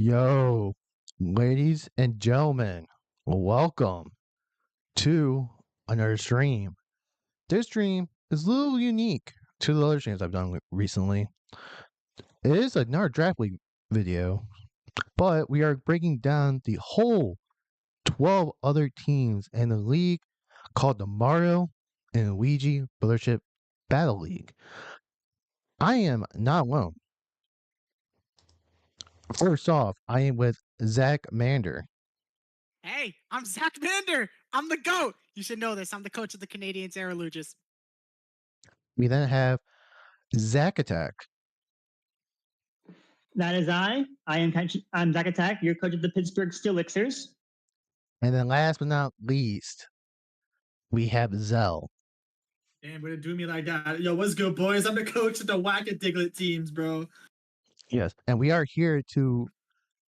Yo, ladies and gentlemen, welcome to another stream. This stream is a little unique to the other streams I've done recently. It is another draft league video, but we are breaking down the whole 12 other teams in the league called the Mario and Luigi Brothership Battle League. I am not alone. First off, I am with Zach Mander. Hey, I'm Zach Mander. I'm the GOAT. You should know this. I'm the coach of the Canadians Air Luges. We then have Zach Attack. That is I. I'm Zach Attack, your coach of the Pittsburgh Steelixers. And then last but not least, we have Zell. Damn, would it do me like that? Yo, what's good, boys? I'm the coach of the Whack-A-Digglet teams, bro. Yes, and we are here to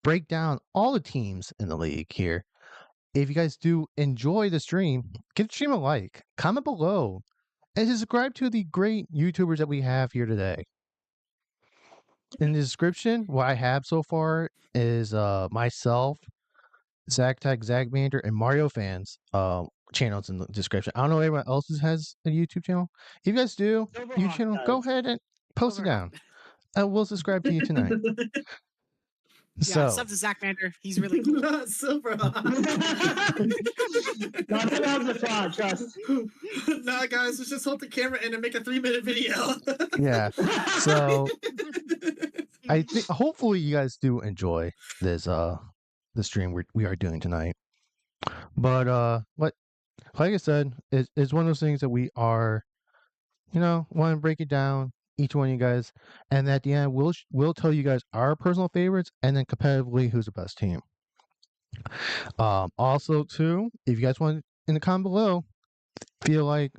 break down all the teams in the league here. If you guys do enjoy the stream, give the stream a like, comment below, and subscribe to the great YouTubers that we have here today. In the description, what I have so far is myself, Zach Tag, Zach Mander, and Mario Fans channels in the description. I don't know if anyone else has a YouTube channel. If you guys do, YouTube channel, go ahead and post it down. And we'll subscribe to you tonight. Yeah, sub to Zach Mander. He's really cool. Not super hot. Trust. Nah, guys, let's just hold the camera in and make a 3-minute video. Yeah. So I think hopefully you guys do enjoy this the stream we are doing tonight. But like I said, it's one of those things that we are, want to break it down, each one of you guys, and at the end we'll tell you guys our personal favorites and then competitively who's the best team. Also too, if you guys want in the comment below, feel like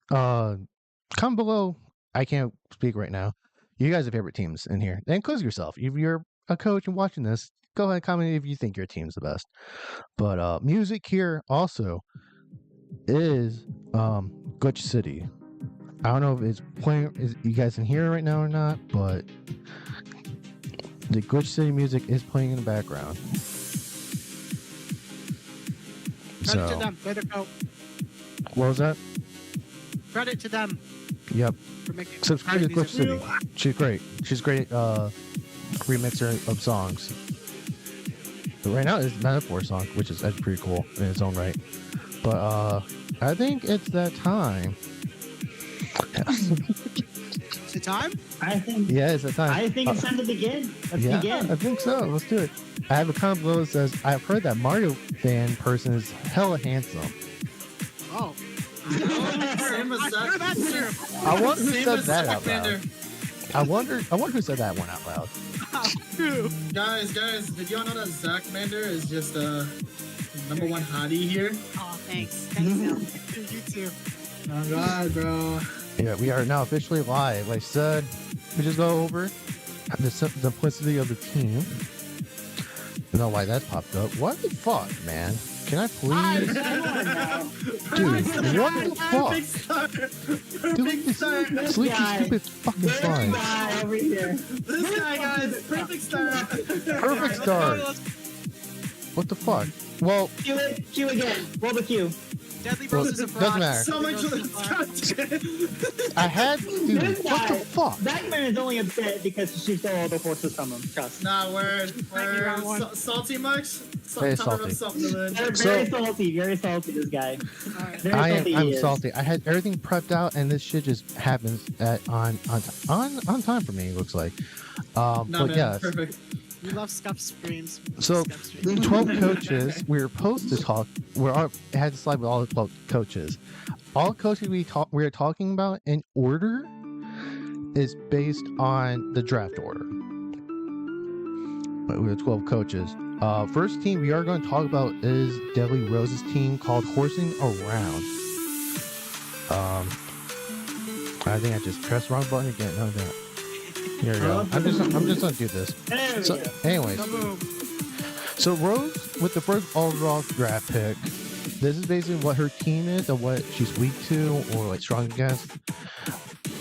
comment below. I can't speak right now. You guys have favorite teams in here. And include yourself. If you're a coach and watching this, go ahead and comment if you think your team's the best. But music here also is Glitch City. I don't know if it's playing, you guys can hear it right now or not, but the Glitch City music is playing in the background. Credit to them. They're the GOAT. What was that? Credit to them. Yep. For making Subscribe to Glitch City. She's great. She's a great remixer of songs. But right now it's Metaphor song, which is that's pretty cool in its own right. But I think it's that time. Is it time? I think. Yeah, it's that time. I think it's time to begin. Let's begin. I think so. Let's do it. I have a comment below that says, I've heard that Mario fan person is hella handsome. Oh. Same as Zach. That's true. I wonder who Same said as that Zach out loud. Mander. I wonder who said that one out loud. True. Guys, did y'all know that Zach Mander is just number one hottie here? Oh, thanks. Thanks, you too. Oh God, bro. Yeah, we are now officially live. Like I said, we just go over the simplicity of the team. I don't know why that popped up. What the fuck, man? Can I please? Dude, what the fuck? Perfect start. Dude, Perfect this start. sleepy stupid fucking slime. Over here. This guy, guys. Perfect start. Perfect start. What the fuck? Well, Q again. Roll the Q. Deadly Rose is a fraud. doesn't matter. So much. I had dude, This what the guy- fuck? Zach Man is only upset because she stole all the horses from him. Trust. Nah, we're round one. salty much. Very salty. They're So- very salty. Very salty. This guy. Alright. Very I'm salty he is. salty. I had everything prepped out, and this shit just happens on time for me. It looks like. Nah, But man, yes. perfect. We love scuff streams. So, Scuff streams. 12 coaches. We were supposed to talk. Had to slide with all the 12 coaches. All coaches we are talking about in order is based on the draft order. But we have 12 coaches. First team we are going to talk about is Deadly Rose's team called Horsing Around. I think I just pressed the wrong button again. No, no. Here we go. I'm just gonna do this. There we So, go. anyways, Kaboom. so Rose with the first overall draft pick. This is basically what her team is and what she's weak to or like strong against.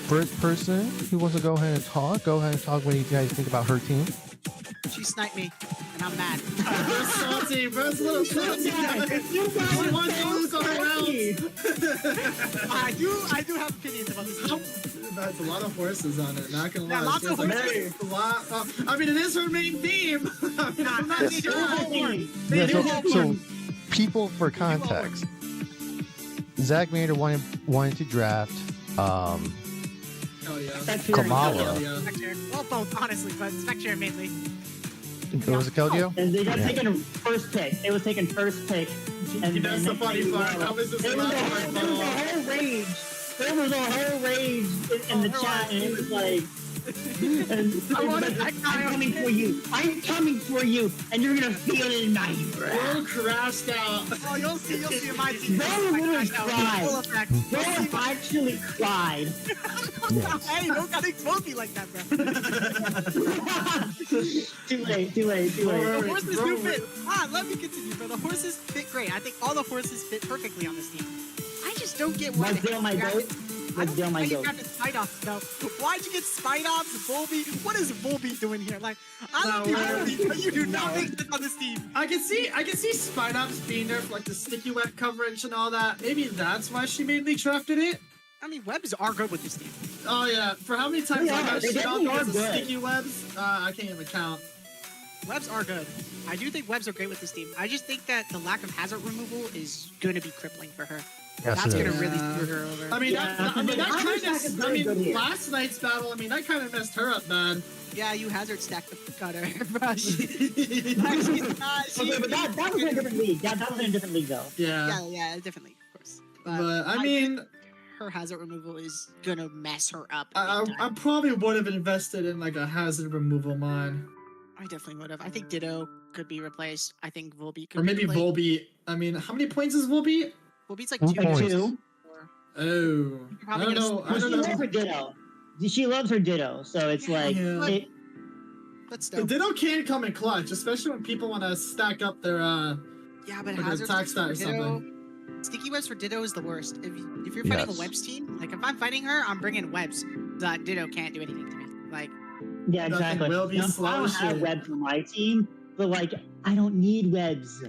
First person who wants to go ahead and talk what do you guys think about her team? She sniped me, and I'm mad. Bro, salty, bro. It's a little salty. You guys She wants to so lose on salty. rounds. I do have opinions about this team. That's a lot of horses on it. Not gonna Yeah, lie. lots She has of a horses. lot. I mean, it is her main theme. I mean, I'm not They do sure. a whole horn. Yeah, They do a whole so horn. people for context, Zach Mander wanted to draft Oh yeah. That's Kamala. weird. Yeah. Spectre. Well, both, honestly, but Spectre mainly. was it Keldeo? And they got Yeah. taken first pick. It was taken first pick. And That's the funny part. I was just There was a laughing my whole butt off. rage. There was a whole rage in the chat, and it was like, and I'm coming for you. I'm coming for you, and you're gonna feel it in my breath. Bro crashed out. Oh, you'll see in my team. Bro literally cried. Full effect. Bro actually cried. Hey, don't gotta expose me like that, bro. Too late. The horses Bro, do fit. Let me continue, bro. The horses fit great. I think all the horses fit perfectly on this team. I just don't get why Let's deal my goat. I Let's don't deal get my why you goat. got the Spidoffs, though. Why'd you get Spidoffs, Volby? What is Volby doing here? Like, I love you, No, Volby, but you do not no. make sense on this team. I can see Spidops being there for like the sticky web coverage and all that. Maybe that's why she mainly drafted it. I mean, webs are good with this team. Oh yeah, for how many times I Yeah, got they shit on definitely are because of good. sticky webs, I can't even count. Webs are good. I do think webs are great with this team. I just think that the lack of hazard removal is going to be crippling for her. Yes, That's it going is. to really screw her over. I mean, Yeah, that the hazard kind stack is of. very good here. Last night's battle. I mean, that kind of messed her up bad. Yeah, you hazard stacked the fuck out of her, bro. She's not. Okay, but that was in a different league. That was in a different league, though. Yeah, Yeah, definitely, of course. but I think mean, her hazard removal is gonna mess her up. I big time. probably would have invested in like a hazard removal mine, I definitely would have. I think Ditto could be replaced. I think Volby could or be maybe replaced. Volby. I mean, how many points is Volby? Volby's like 2 2 points. Two. Four. Oh, I Probably don't know. gonna- I She don't loves know. her Ditto. She loves her Ditto, so it's like Yeah. it, But The still. Ditto can come in clutch, especially when people want to stack up their Yeah, but like a hazard attack stat or Ditto. Sticky webs for Ditto is the worst. If you're fighting Yes. a webs team, like if I'm fighting her, I'm bringing webs. That Ditto can't do anything to me. Like, yeah, Nothing exactly. will be Now, slow I don't as have shit. web for my team, but like I don't need webs.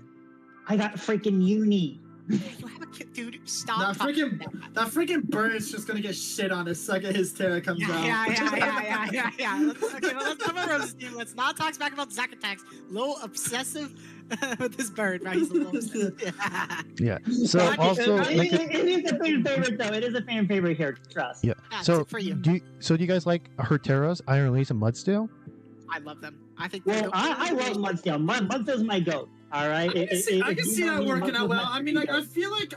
I got freaking uni. you have a kid, dude. Stop. That freaking bird's just gonna get shit on the second his Terra comes out. Yeah. Let's come over this team. Let's not talk back about Zack attacks. Little obsessive with this bird, right? He's a little obsessive. Yeah. Yeah. So also, like, it is a fan favorite though. It is a fan favorite here. Trust. yeah. That's So it for you. do you guys like her Terras, Iron Leaves, and Mudsdale? I love them. I think. Well, I love Mudsdale. Mudsdale's my goat. All right. I can If you see know that me, working out Mudsdale's well. my I mean, like I goat. feel like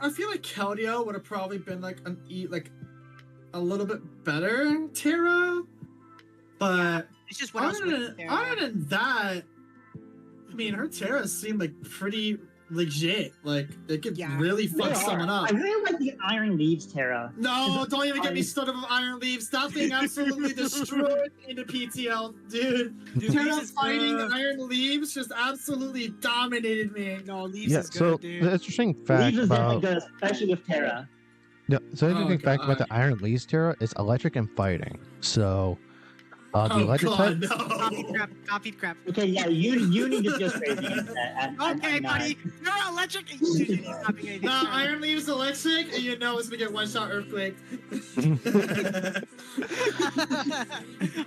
Keldeo would have probably been like a little bit better Terra, but It's just what else. other than that, I mean, her Terras seem like pretty legit. Like they could Yeah. really They fuck are. someone up. I really like the Iron Leaves Terra. No, don't even get me started with Iron Leaves. That thing absolutely destroyed me into PTL, dude. Terra Leaves is fighting good. Iron Leaves just absolutely dominated me. No, leaves Yeah. is good, So dude. the interesting fact Leaves is definitely about good, especially with Terra. yeah, so the interesting fact about God. the Iron Leaves Terra is electric and fighting. So the Oh electric god, type. no. Copied crap. Okay, yeah, you need to just crazy. Okay, buddy. You're electric and you need copying anything. Nah, Iron Leaves electric, and you know it's gonna get one-shot earthquake. I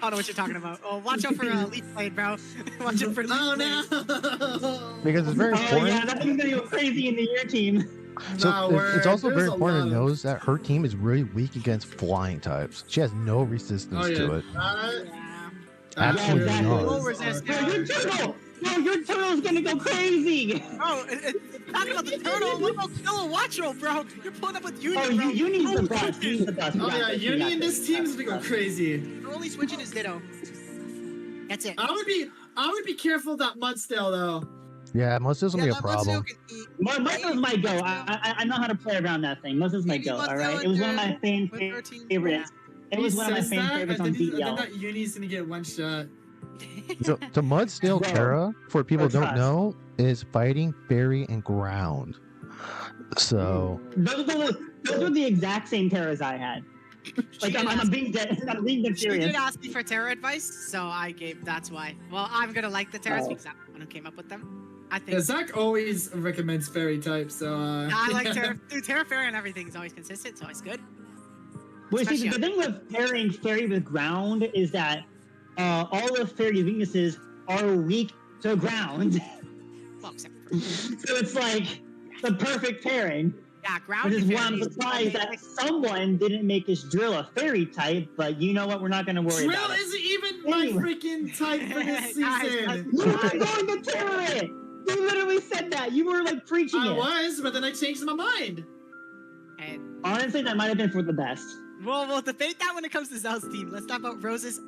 don't know what you're talking about. Oh, watch out for Leaf Blade, bro. Watch out for Leaf Oh Blade. no! Because it's very Oh important. yeah, that thing's gonna go crazy in the year team. So Nah, it's word. also There's very a important to lot of- know that her team is really weak against flying types. She has no resistance Oh yeah. to it. Yeah. Absolutely Yeah, not. Low resist. Bro, your turtle! Bro, your turtle's gonna go crazy! Bro, talking about the turtle, what about Killer Watcho, bro? You're pulling up with Union, Oh, bro. Uni's the Only best. switching- Uni's the best. Oh We got yeah, this, we Uni got in this this. team's gonna go crazy. Your only switching is Ditto. That's it. I would be careful of that Mudsdale though. Yeah, most of gonna be a that problem. Mudsdale can eat Mudsdale's my go. I know how to play around that thing. Mudsdale's my Maybe go. All Mudsdale right, it was one of my fan with her team. favorites. It was one of my Says fan that, favorites and on then I think BL. that Uni's gonna get one shot. So Mudsdale Bro. Terra, for people who don't Trust. know, is fighting, fairy, and ground. So Those are the exact same terrors I had. Like I'm being dead. I'm being dead She did serious. ask me for Terra advice, so I gave. That's why. Well, I'm gonna like the Terras because I'm the one who came up with them. I think. Yeah, Zach always recommends fairy types, so. I like Terra. Dude, Terra Fairy and everything is always consistent. It's always good. Well, see, Especially the thing with pairing fairy with ground is that all of fairy weaknesses are weak to ground. Well, except for So it's like the perfect pairing. yeah, ground. Which is and why I'm fairy is surprised that like- someone didn't make this drill a fairy type, but you know what? We're not going to worry Drill about it. isn't even my Anyway. freaking type for this season. You were going to terror it! You literally said that! You were like preaching I it! was, but then I changed my mind. And Honestly, that might have been for the best. we'll debate that when it comes to Zell's team. Let's talk about Rose's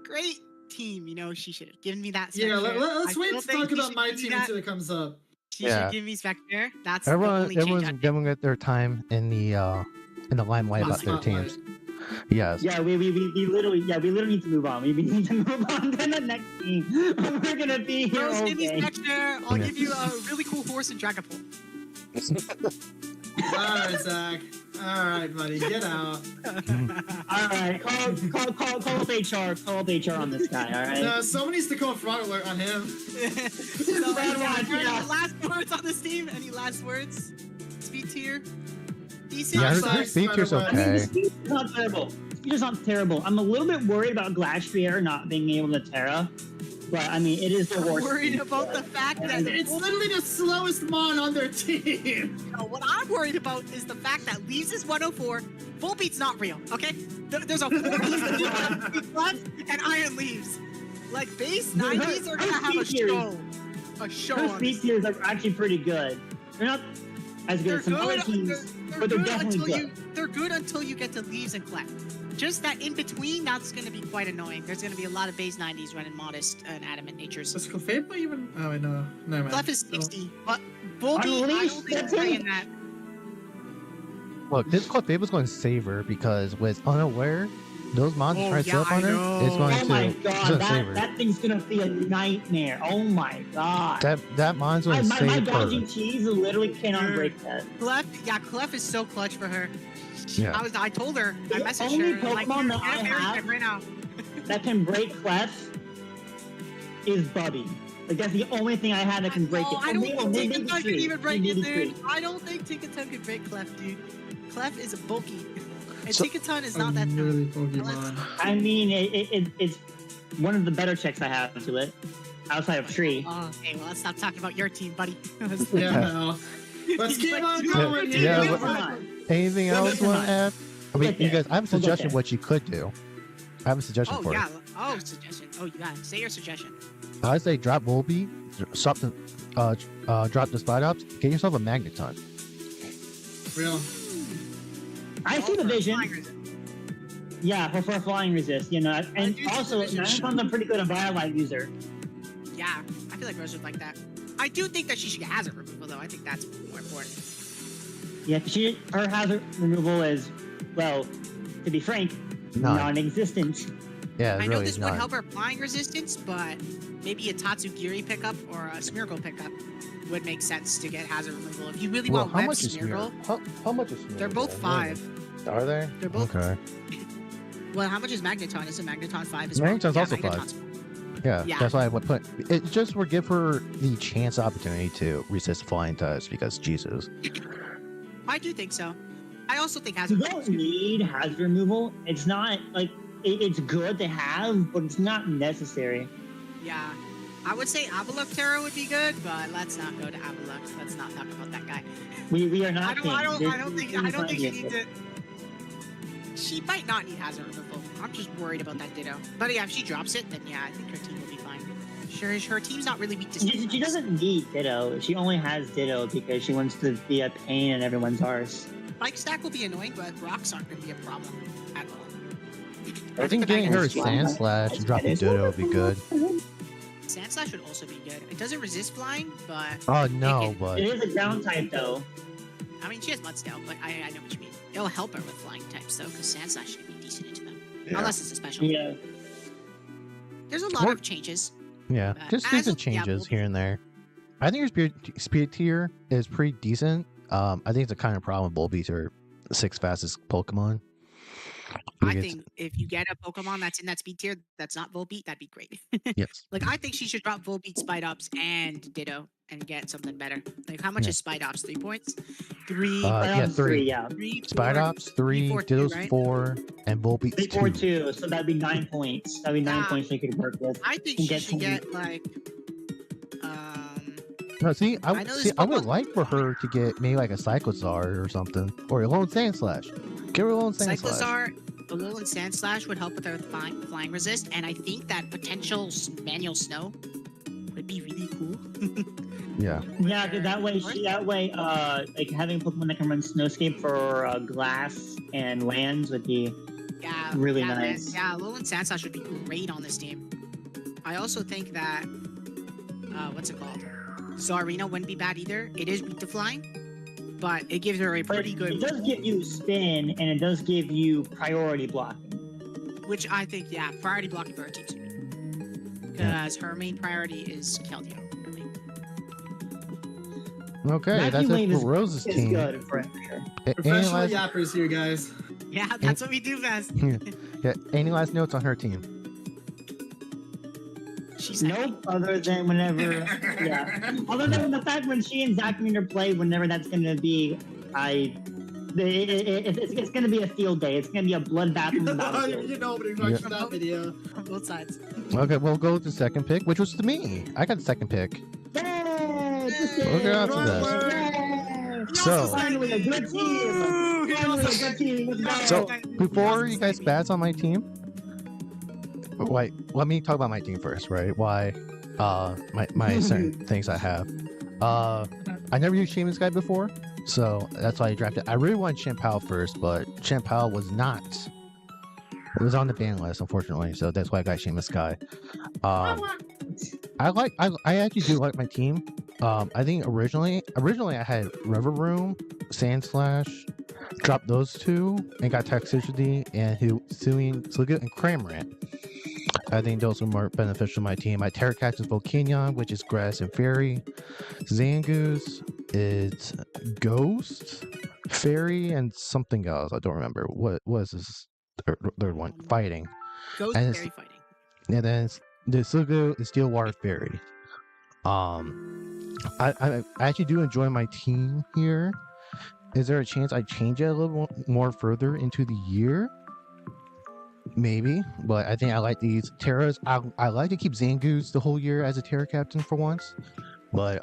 great team. You know, she should have given me that. Yeah, Spectre. let's I wait still to think talk she about should my give me team that. until it comes up. She Yeah. should give me Spectre. That's the only change. Everyone's giving it their time in the limelight about their Spotlight. teams. Yes. Yeah, we literally need to move on. We need to move on to the next team. We're gonna be here Rose, all give me day. Spectre. I'll Yeah. give you a really cool horse and Dragapult. Alright, Zach. Alright, buddy, get out. All right, call up HR. Call up HR on this guy. All right. No, someone needs to call fraud alert on him. So, Bad yeah, one, yeah. any last words on this team? Any last words? Speed tier? Decent? Yeah, Sucks, her speed tier's by the way. I mean, the okay. speed is not terrible. Speed is not terrible. I'm a little bit worried about Glastrier not being able to Terra, but I mean, it is the I'm worst. worried about the fact that It's literally the slowest mon on their team. what I'm worried about is the fact that Leaves is 104. Full beat's not real, okay? There's a full beat left and Iron Leaves. Like base 90s are gonna have a speed tiers. show. A show Her on speed this. tiers are actually pretty good. They're not as good They're as some other good, teams, they're but they're good definitely until good. they're good until you get to Leaves and Clef. Just that in between, that's going to be quite annoying. There's going to be a lot of base 90s running modest and adamant natures. Does Clefable even? Oh, I know. No, man. Clef is 60, but Volbeat, I Unleash, don't think that's is it. playing that. Look, this Clefable's going to save her because with Unaware, those monsters Oh, trying to yeah, sit up on I her, know. it's going Oh to, my it's god, gonna save her. that thing's gonna be a nightmare. Oh my god. That mon's going to my save dodging her. cheese literally cannot break that. Clef is so clutch for her. Yeah. I told her, I The messaged only her, like, Pokemon that get a I fairy have- type right now. That can break Clef is Bubby. Like that's the only thing I have that can break Oh, it. I Or don't maybe- think maybe Tinkaton can tree. even break Maybe it, dude. tree. I don't think Tinkaton can break Clef, dude. Clef is bulky. And So- Tinkaton is A not that really tough. Pokemon. I mean, it's one of the better checks I have to it, outside of Tree. Oh, okay, well, let's stop talking about your team, buddy. Yeah, no. Let's keep on you going did here. Yeah, Never but- mind. Anything Well, else never you want to mind. add? I mean, We'll get you guys, there. I have a We'll get suggestion there. what you could do. I have a suggestion Oh, for yeah. you. Oh, suggestion. Oh, you got it. Say your suggestion. I say drop Volbeat, drop the Spot Ops, get yourself a Magneton. Real. I see the for vision. flying resist. Yeah, for flying resist, you know, and do see also the vision. Magneton's a pretty good Violite user. Yeah, I feel like Rose would like that. I do think that she should get hazard removal, though. I think that's more important. Yeah, her hazard removal is, well, to be frank, None. non-existent. Yeah, I it know really this is would not. help her flying resistance, but maybe a Tatsugiri pickup or a Smeargle pickup would make sense to get hazard removal. If you really Well, want how web much is Smeargle, How much is Smeargle? they're both 5. Are they? They're both- Okay. Well, how much is Magneton? Isn't Magneton 5 as well? Magneton's also 5. Magneton's- Yeah, Yeah. that's why I would put it. Just would give her the chance opportunity to resist flying types because Jesus. I do think so. I also think You hazard don't need hazard removal. It's not, like, it's good to have, but it's not necessary. Yeah. I would say Avalok Terra would be good, but let's not go to Avalok. Let's not talk about that guy. We are not I don't think she This- needs it. She might not need hazard removal. I'm just worried about that Ditto. But yeah, if she drops it, then yeah, I think her team will be fine. Sure, her team's not really weak to She doesn't need Ditto. She only has Ditto because she wants to be a pain in everyone's arse. Spike stack will be annoying, but rocks aren't going to be a problem at all. I think getting her a Sand Slash and dropping Ditto would be good. Sand Slash would also be good. It doesn't resist flying, but Oh no, It but It is a ground type, though. I mean, she has Mudstail, but I know what you mean. It'll help her with flying types, though, because Sand Slash should be decent into them. Yeah. Unless it's a special. Yeah. There's a lot Or- of changes. yeah, just as decent of- yeah, changes we'll- here and there. I think her speed tier is pretty decent. I think it's a kind of problem Volbeat's her 6th fastest Pokemon. I think if you get a Pokemon that's in that speed tier that's not Volbeat, that'd be great. Yes. Like, I think she should drop Volbeat, Spite Ups, and Ditto and get something better. Like, how much Yeah. is Spite Ops? 3 points? 3. Yeah, 3. Yeah. 3, Spite 4, Ops 3, 4, 2, Ditto's right? 4, and Volbeat's 3, 4, 2. 2. So that'd be 9 points. That'd be 9 Yeah. points you could work with. I think And she get should some- get, like, No, see, I know this I would Pokemon- like for her to get maybe like a Cyclozar or something, or a Lone Sandslash. Give her a Lone Sandslash. Cyclozar, Alolan Sandslash would help with her flying resist, and I think that potential manual snow would be really cool. Yeah. Yeah, 'cause that way, like having a Pokemon that can run Snowscape for glass and lands would be Yeah, really yeah, man. nice. Yeah, Alolan Sandslash would be great on this team. I also think that, what's it called? Zarina wouldn't be bad either. It is weak to flying, but it gives her a But pretty good, it does give you spin, and it does give you priority blocking. which I think, yeah, priority blocking for her team suit. Because her main priority is Keldeo. Really. Okay, that's Vacuum it Wave for Rose's It's team. good for it. Sure. Any Professional last, yappers here, guys. Yeah, that's what we do best. yeah, any last notes on her team? She's Nope, other than whenever, other than the fact when she and Zach interplay, whenever that's going to be, it's going to be a field day. It's going to be a bloodbath in the battlefield. You know, but watching that video. on both sides. Okay, we'll go with the second pick, which was to me. I got the second pick. Yay! Okay, after that. Yay! So- Finally a good team! Finally a good team! Let's go! So, before you guys spaz on my team, wait, let me talk about my team first, right? Why, my certain things I have. I never used Shaman's Guide before, so that's why I drafted. I really wanted Champao first, but Champao was not. It was on the ban list, unfortunately, so that's why I got Shaman's Guide. I actually do like my team. I think originally I had River Room, Sandslash, dropped those two, and got Toxicity and Sluga and Cramorant. I think those are more beneficial to my team. My Terracat is Volcanion, which is Grass and Fairy. Zangoose is Ghost, Fairy, and something else. I don't remember. What was this third one? Fighting. Ghost And Fairy fighting. And then the Sluga is Steel Water Fairy. I actually do enjoy my team here. Is there a chance I change it a little more further into the year? Maybe, but I think I like these Terras. I like to keep Zangoose the whole year as a Terra captain for once. But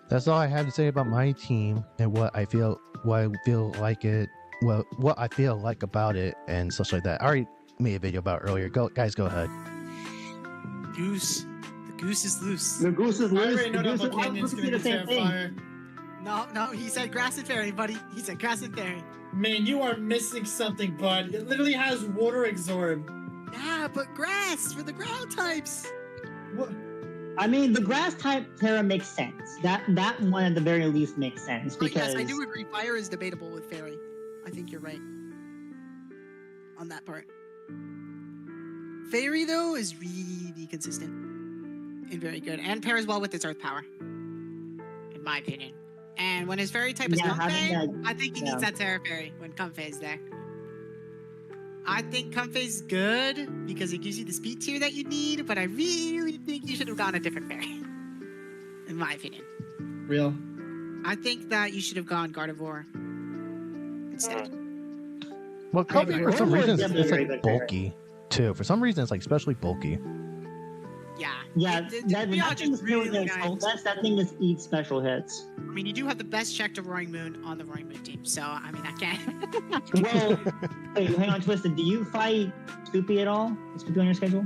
that's all I have to say about my team and what I feel like it. Well, what I feel like about it and such like that. I already made a video about it earlier. Go ahead. Goose. The goose is loose. The goose is I loose. already know The that goose is Volcanion's gonna the be same thing. Terrifier. No, he said Grass and Fairy, buddy. He said Grass and Fairy. Man, you are missing something, bud. It literally has water absorb. Yeah, but grass for the ground types. What? I mean, the grass type Terra makes sense. That one at the very least makes sense But because yes, I do agree. Fire is debatable with Fairy. I think you're right on that part. Fairy though is really consistent and very good, and pairs well with its Earth power, in my opinion. And when his Fairy type is Yeah, having Comfey, that- I think he yeah. needs that Terra Fairy when Comfey is there. I think Comfey's good because it gives you the speed tier that you need, but I really think you should have gone a different Fairy, in my opinion. Real. I think that you should have gone Gardevoir instead. Well, Comfey for some Gardevoir is reason definitely it's very like good Terra. bulky too. For some reason it's like especially bulky. Yeah. Yeah, We are that just thing's really really nice. nice. That thing just eats special hits. I mean, you do have the best check to Roaring Moon on the Roaring Moon team, so I mean, I can't. Well, wait, hang on, Twisted. Do you fight Spoopy at all? Is Spoopy on your schedule?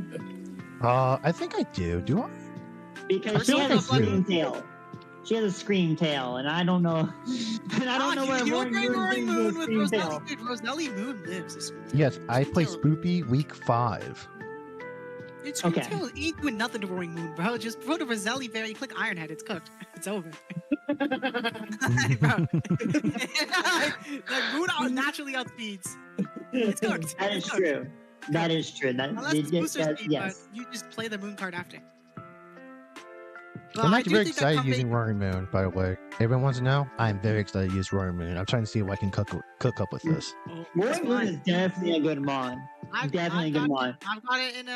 I think I do. Do I? Because I she feel has like a I do. scream tail. She has a scream tail, and I don't know. And I don't know where you Roaring agree Roaring Moon Moon brings with a scream tail. Roselli. Dude, Roselli Moon lives. It's Yes, I play Tail. Spoopy week 5. It's Okay. Tail. It ain't doing nothing to Roaring Moon, bro. Just throw the Roselli Fairy, click Ironhead, it's cooked. It's over. Bro. Like, Moon naturally outspeeds. It's cooked. That is It's cooked. true. That is true. That, Unless it's booster speed, yes. but you just play the Moon card after. But I'm I actually do very think that excited Cup using Bait- Roaring Moon, by the way. Everyone wants to know? I'm very excited to use Roaring Moon. I'm trying to see what I can cook up with this. Oh, Roaring Moon fine. is definitely a good mon. Definitely a good mon. I've got it in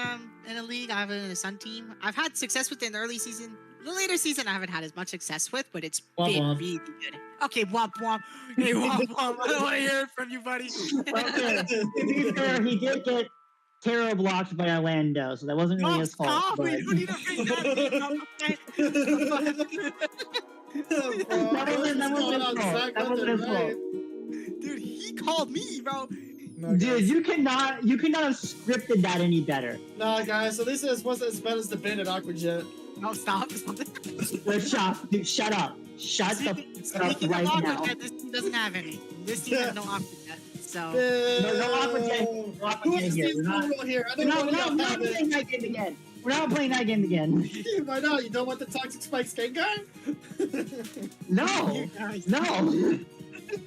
a league. I have it in a Sun team. I've had success with it in the early season. The later season, I haven't had as much success with, but it's Womp been womp. really good. Okay, womp womp. Hey, womp womp. I don't want to hear it from you, buddy. Okay, to be fair, he did get Terror blocked by Orlando, so that wasn't really No, his fault. stop. But... We don't need to bring that That wasn't his fault. Dude, he called me, bro. No, Dude, guys. you cannot have scripted that any better. Nah, guys, at least it wasn't as bad as the Bandit Aquajet. No, stop. Let's shut. Dude, shut up. Shut the fuck up Speaking right of now. Aquajet, this team doesn't have any. This team has no Aquajet. So, No Aquajet. No Who Aquajet is here. this We're not, rule here? I we're don't not, want we're to not have playing it. that game again. We're not playing that game again. Why not? You don't want the Toxic Spike Skate guy? No. you guys, No.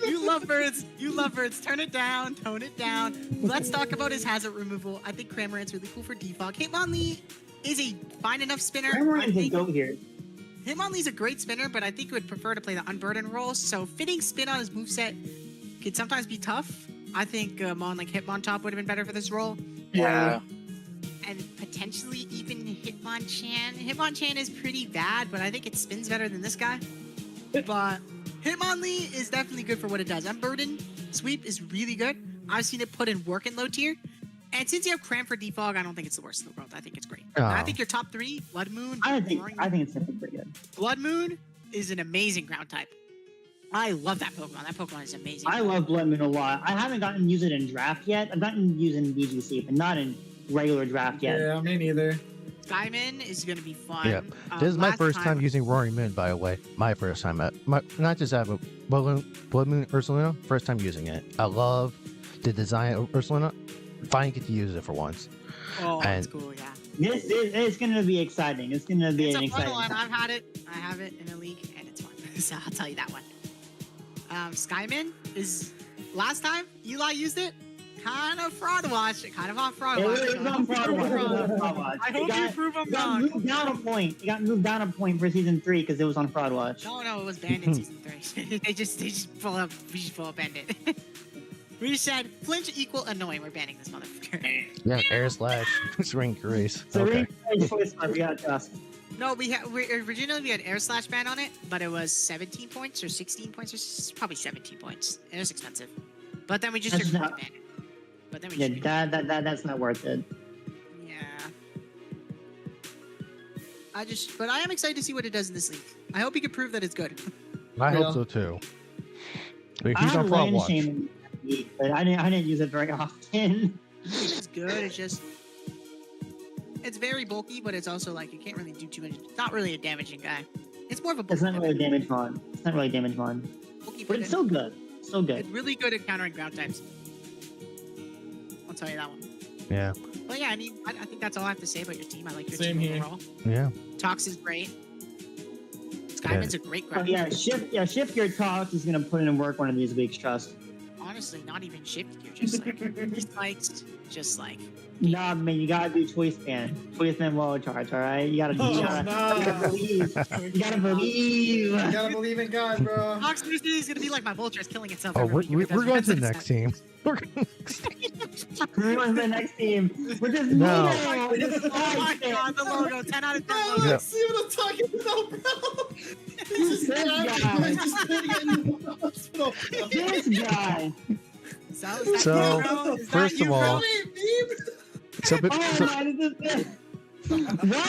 you lovebirds, turn it down, tone it down. Let's talk about his hazard removal. I think Cramorant's really cool for defog. Hitmonlee is a fine enough spinner. Cameron I is a think goat here. Hitmonlee's a great spinner, but I think he would prefer to play the Unburden role. So fitting spin on his moveset could sometimes be tough. I think Mon like Hitmontop would have been better for this role. Yeah. And potentially even Hitmonchan. Hitmonchan is pretty bad, but I think it spins better than this guy. But Hitmonlee is definitely good for what it does. Unburden sweep is really good. I've seen it put in work in low tier. And since you have Cram for defog, I don't think it's the worst in the world. I think it's great. Oh. I think your top three, Blood Moon. I think Roaring it's definitely pretty good. Blood Moon is an amazing ground type. I love that Pokemon. That Pokemon is amazing. I love Blood Moon a lot. I haven't gotten to use it in draft yet. I've gotten to use it in BGC, but not in regular draft yet. Yeah, me neither. Skyman is going to be fun. Yeah. This is my Last first time using Roaring Moon, by the way. My first time not just that, but Blood Moon Ursaluna, first time using it. I love the design of Ursaluna. Finally get to use it for once. Oh, that's And- cool, yeah. This is it's gonna be exciting. It's gonna be It's an a fun exciting one. time. I've had it. I have it in a league, and it's fun. So I'll tell you that one. Skyman is last time Eli used it. Kind of fraud watch. Kind of off fraud It watch. was on fraud watch. It was on fraud watch. I It hope you got- prove I'm it got wrong. moved down a point. It got moved down a point for season 3 because it was on fraud watch. No, it was banned in season 3. they just pull up. We just pull up bandit. We said flinch equal annoying. We're banning this motherfucker. Yeah, Air Slash, Ring Grace. So Okay. choice card, we got trust. No, originally we had air slash ban on it, but it was 17 points or 16 points or probably 17 points. It was expensive, but then we just That's took not- ban it. But then we Yeah, just that's not worth it. yeah. But I am excited to see what it does in this league. I hope he can prove that it's good. I Yeah. hope so too. But I he's have on fraud land watch. shame in that league, but I didn't use it very often. It's good. It's just it's very bulky, but it's also like you can't really do too much. It's not really a damaging guy. It's more of a bulky It's not really weapon. damage mon. It's not really damage mon, Bulky but it's weapon. still good. Still good. It's really good at countering ground types. I'll tell you that one. Yeah, But yeah, I mean, I think that's all I have to say about your team. I like your Same team here. overall. yeah. Tox is great. Skyman's a great Oh ground. yeah, shift your talk is gonna put in work one of these weeks. Trust. Honestly, not even shift. You're just like spikes, just like. Nah, man, you gotta do choice ban. Choice ban low charge. All right, you gotta believe. You gotta believe. You gotta believe in God, bro. Tox Tuesday is gonna be like my Vulture killing itself. Oh, every we're, week. we're, It does we're going to the defensive next team. We're going- Who was the next team? We're just No. We're just Oh my five god, the logo, 10 out of 10 Bro, logo. Yeah. see what I'm talking about, bro? This is This guy. just sitting in the hospital. This guy. So, is that So, you, bro? Is that first you, of bro? all- so, but, Oh so, my, this is Why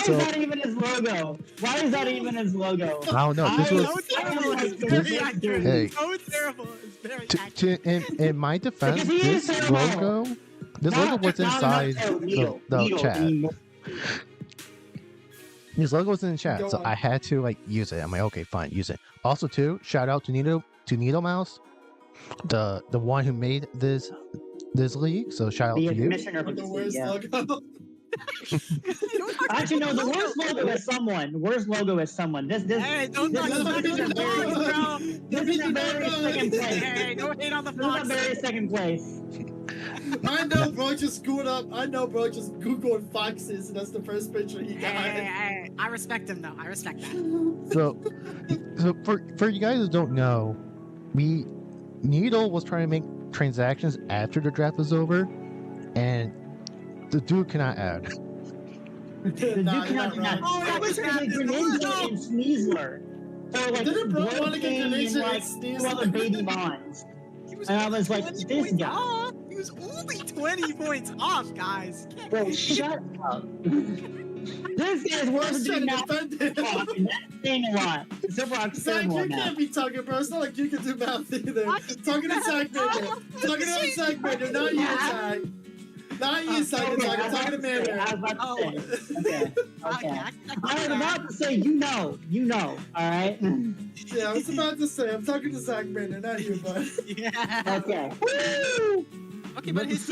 So- is that even his logo? Why is that even his logo? I don't know. This I- was So terrible. It's This- very accurate. Hey. So terrible. It's very to, accurate. in my defense. Because he is This terrible. logo, this logo was inside the chat. His logo was in the chat, Go so on. I had to like use it. I'm like, okay, fine, use it. Also, too, shout out to Needle Mouse, the one who made this league. So shout out The to you. commissioner for With the this worst league, yeah. logo. Actually, no. The worst logo is someone. The worst logo is someone. This Hey, don't this talk is about this is a the very vlogs, bro. this is a very second place. Hey, don't hate on the This is a vlogs. very second place. I know, bro. Just screwed up. I know, bro. Just googled foxes, and that's the first picture he got. Hey, I respect him though. I respect that. So for you guys who don't know, Needle was trying to make transactions after the draft was over, and the dude cannot add. Nah, you're not wrong. Oh, I was gonna get Greninja and Sneasler. So like, Didn't bro want to get Groking and Greninja like and two other Sneasler? baby Mons. He was And I only was like, 20 this points guy. off. He was only 20 points off, guys. Bro, shut up. This guy's I worth was trying doing to that. defend him. And that's saying a lot. Ziploc Zach, saying you one now. can't be talking, bro. It's not like you can do math either. Talking to Zach Mander. Talking to Zach Mander, not you, Zach. Not you, Zach. Okay, I'm talking to Mander. I was about to say. Okay. Okay. I was Okay. about to say, you know, alright? Yeah, I was about to say, I'm talking to Zach Mander, not you, bud. Yeah. Okay. Okay, but his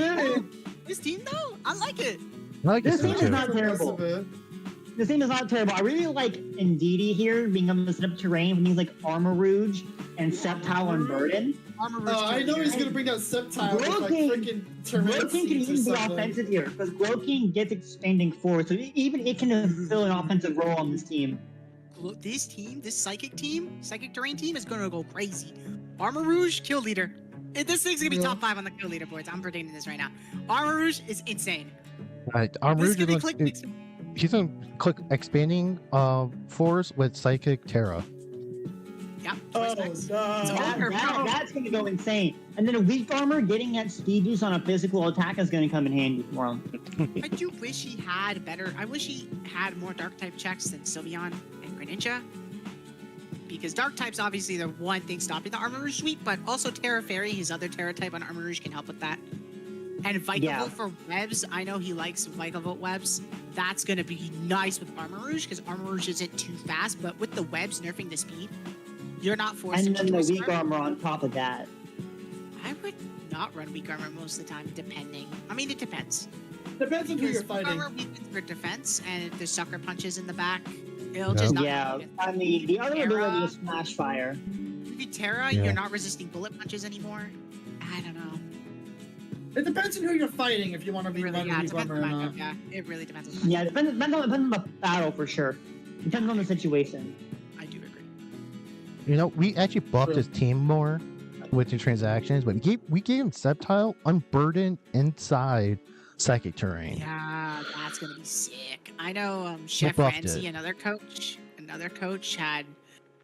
team though, I like it. I like This this team one is too. not terrible. This team is not terrible. I really like Ndidi here being able to set up terrain when he's like Armor Rouge and Sceptile and Burden. Armor Oh, I know he's Rouge. gonna bring that Sceptile with like Groking- freaking terrain Groking can seeds or even be something. offensive here because Groking gets expanding forward, so even it can fill an offensive role on this team. Look, this psychic terrain team is gonna go crazy. Armor Rouge, kill leader. This thing's gonna be Yeah. top 5 on the kill leaderboards. I'm predicting this right now. Armor Rouge is insane. Right, This is gonna be Rouge click. he's gonna click expanding force with Psychic Terra. Yeah. Oh, choice next. no. That's going to go insane. And then a weak armor getting that speed boost on a physical attack is going to come in handy for him. I do wish he had better. I wish he had more dark type checks than Sylveon and Greninja. Because dark type's obviously the one thing stopping the Armor Rouge sweep, but also Terra Fairy, his other Terra type on Armor Rouge, can help with that. And Vikavolt Yeah. for webs. I know he likes Vikavolt webs. That's going to be nice with Armor Rouge because Armor Rouge isn't too fast, but with the webs nerfing the speed, you're not forced And to then the choose weak armor. armor on top of that. I would not run weak armor most of the time, depending. I mean, it depends. Depends on who you're Because fighting. armor weakens for defense, and if there's sucker punches in the back, it'll just not Yeah, be good. I mean, the other Terra. ability is Smash Fire. If you Terra, Yeah. you're not resisting bullet punches anymore. I don't know. It depends on who you're fighting if you want to It be really, running yeah, it weak depends armor on or the not. matchup. Yeah, it really depends on the Yeah, depends on the battle for sure. Depends on the situation. matchup. I do agree. You know, we actually buffed his team more with the transactions, but we gave him Sceptile, Unburdened inside Psychic Terrain. Yeah, that's gonna be sick. I know Chef buffed Ramsey, it. another coach had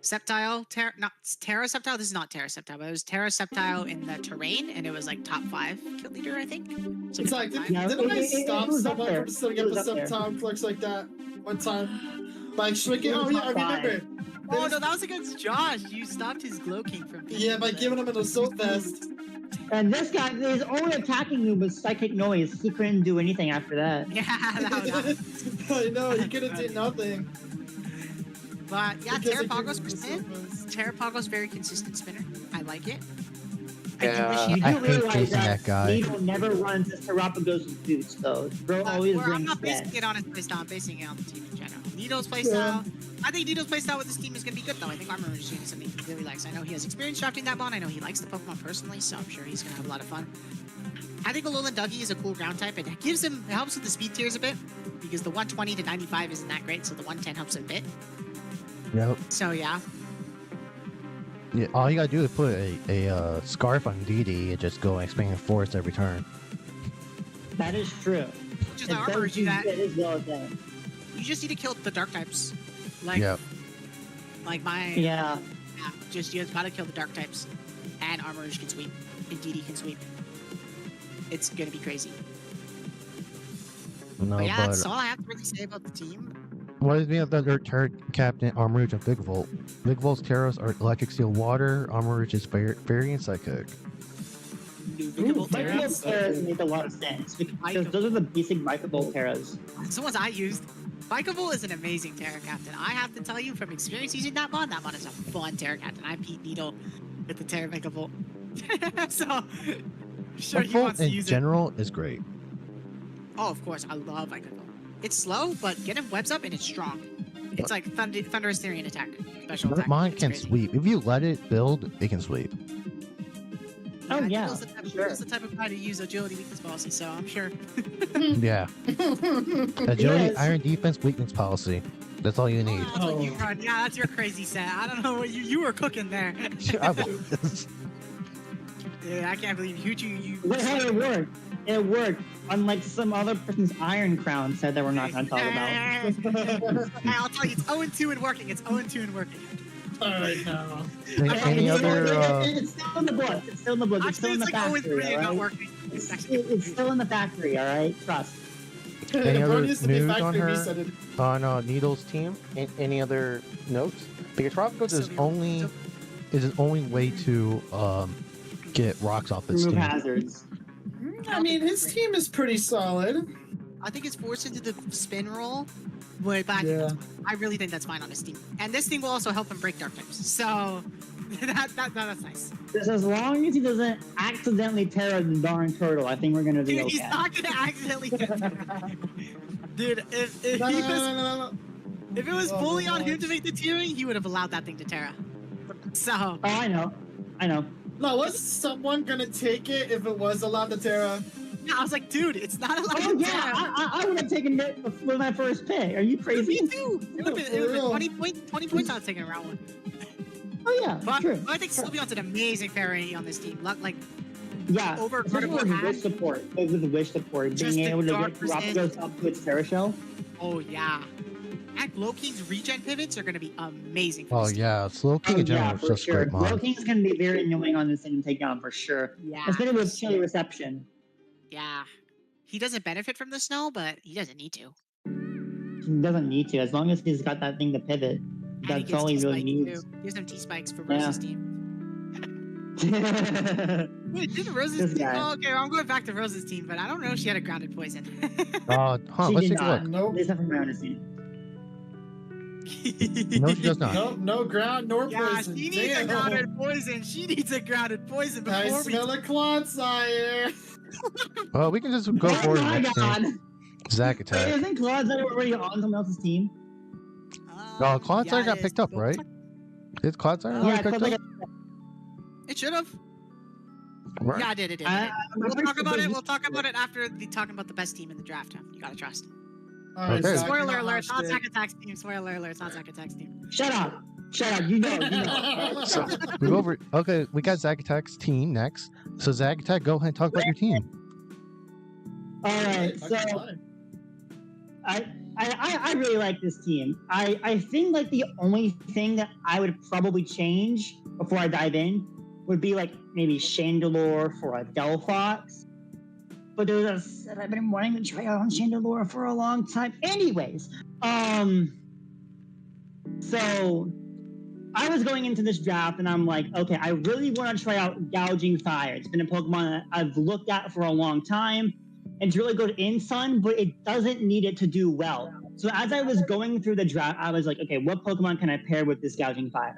Sceptile, not Terra Sceptile. This is not Terra Sceptile, but it was Terra Sceptile in the terrain, and it was like top 5 kill leader, I think. So It's like, top five. Yeah, didn't I it stop was up someone there. from setting It up a was up there. Sceptile clicks like that one time? Like shrinking. It was Oh yeah, I top five. remember. Oh no, that was against Josh. You stopped his Glow King from. Yeah, by giving him an assault vest. And this guy, his only attacking move was Psychic Noise. He couldn't do anything after that. Yeah, that was. I know, he could have did nothing. But yeah, Because Terra he Pago's gave him an spin. assault vest. Terra Pago's very consistent spinner. I like it. Yeah, You do I hate realize facing that that guy. Needle never runs his Terapagos with boots, though. Bro always I'm brings not basing that. it on his playstyle. I'm basing it on the team in general. Needle's playstyle. I think Needle's playstyle with this team is going to be good, though. I think Armor Rouge is something he really likes. I know he has experience drafting that one. I know he likes the Pokemon personally, so I'm sure he's going to have a lot of fun. I think Alolan Dougie is a cool ground type. It helps with the speed tiers a bit because the 120 to 95 isn't that great, so the 110 helps a bit. Yep. So yeah, Yeah, all you gotta do is put a scarf on DD and just go expanding force every turn. That is true. just It the Armor does Rouge do do that. good as well as that. You just need to kill the dark types. Like, Yep. like my Yeah. yeah, just you gotta kill the dark types, and Armor Rouge can sweep, and DD can sweep. It's gonna be crazy. No, But yeah, but that's all I have to really say about the team. what is being the turret captain, Armor Rouge, and Big Volt? Big Volt's Terras are Electric Steel Water, Armor Rouge is Fairy and Psychic. New Ooh, Vikavolt Microbolt Terras. Terras make a lot of sense because those are the basic Microbolt Terras. That's the ones I used. Vikavolt is an amazing Terra Captain. I have to tell you from experience using that mod is a fun Terra Captain. I beat Needle with the Terra Vikavolt. So, I'm sure Big he Volt wants to in use it. general is great. Oh, of course, I love Vikavolt. It's slow, but get him webs up and it's strong. It's like Thunderous Therian attack. Special attack. Mine It's can crazy. sweep. If you let it build, it can sweep. Oh, yeah, Needle's the type, sure. Needle's the type of guy to use agility weakness policy, so I'm sure. Yeah. Agility, Yes. iron defense, weakness policy. That's all you need. That's what you run. Yeah, that's your crazy set. I don't know what you were cooking there. I was. Yeah, I can't believe you. But hey, it worked. It worked. Unlike some other person's Iron Crown said that we're not going to talk about. I'll tell you, it's 0-2 and working. It's 0-2 and working. Alright, now. Any other? It's still in the book. It's still in the book. It's still Actually, in it's the like factory. 0-3 and not All right? working. It's actually It's still in the factory. All right, trust. Any Bro other used to be news factory on her? resetted. On Needle's team? Any other notes? Because Tropical is Sylvia- his only way to get rocks off its Remove team. hazards. I mean, his team is pretty solid. I think it's forced into the spin roll. But Yeah. I really think that's fine on this team. And this team will also help him break dark types. So that's nice. Just as long as he doesn't accidentally tear the darn turtle, I think we're gonna be Dude, okay. he's not gonna accidentally get Dude, if he was No. if it was Oh, fully on him gosh. to make the tearing, he would have allowed that thing to Terra. So Oh, I know. No, was someone gonna take it if it was allowed to Terra? I was like, dude, it's not allowed Oh to yeah, Terra. I would have taken it with my first pick. Are you crazy? Me too. It would have been 20 points on taking round one. Oh yeah, But, true. but I think Sylveon's an amazing parry on this team. Like Yeah, over especially vertical with wish hack. support. With the wish support, Just being the able to dark get percent. Rapagos up to its Terra Shell. Oh yeah. And Loking's regen pivots are gonna be amazing. For Oh this team. yeah, Slow King in general is for just sure. great mod. Loking's gonna be very annoying on this thing to take down for sure. Yeah. Especially with chilly reception. Yeah. He doesn't benefit from the snow, but he doesn't need to. He doesn't need to, as long as he's got that thing to pivot. And That's all he really needs. Too. He gives him T-spikes for Yeah. Rose's team. yeah, Wait, didn't Rose's This team? guy. Oh, okay, I'm going back to Rose's team, but I don't know if she had a grounded poison. Let's take a look. Nope. At least not from my understanding. No, she does not. Nope, no ground nor Yeah, poison. she needs a Damn. grounded poison. She needs a grounded poison I before we. smell a Clodsire. Well, we can just go Oh forward to my the next god! team. Zack Wait, attack. isn't Claude already on someone else's team? No, Clodsire yeah, got it picked is. up, right? Did Clodsire already Yeah, picked Claude up? It should have. Right. Yeah, it did. It did. I'm We'll pretty talk sure about they it. We'll used talk to about it after talking about the best team in the draft. Huh? You gotta trust. Alright, Okay. Zach, Spoiler you're alert! It's not hot Zack Attack's team. Spoiler alert! It's not Zack Attack's team. Shut up! Shut up! You know, you know. shit. So we go over. Okay, we got Zack Attack's team next. So Zack Attack, go ahead and talk about your team. Alright, so I really like this team. I think like the only thing that I would probably change before I dive in would be like maybe Chandelure for a Delphox. But there's a set I've been wanting to try out on Chandelure for a long time. Anyways, so I was going into this draft and I'm like, okay, I really want to try out Gouging Fire. It's been a Pokemon that I've looked at for a long time. It's really good in Sun, but it doesn't need it to do well. So as I was going through the draft, I was like, okay, what Pokemon can I pair with this Gouging Fire?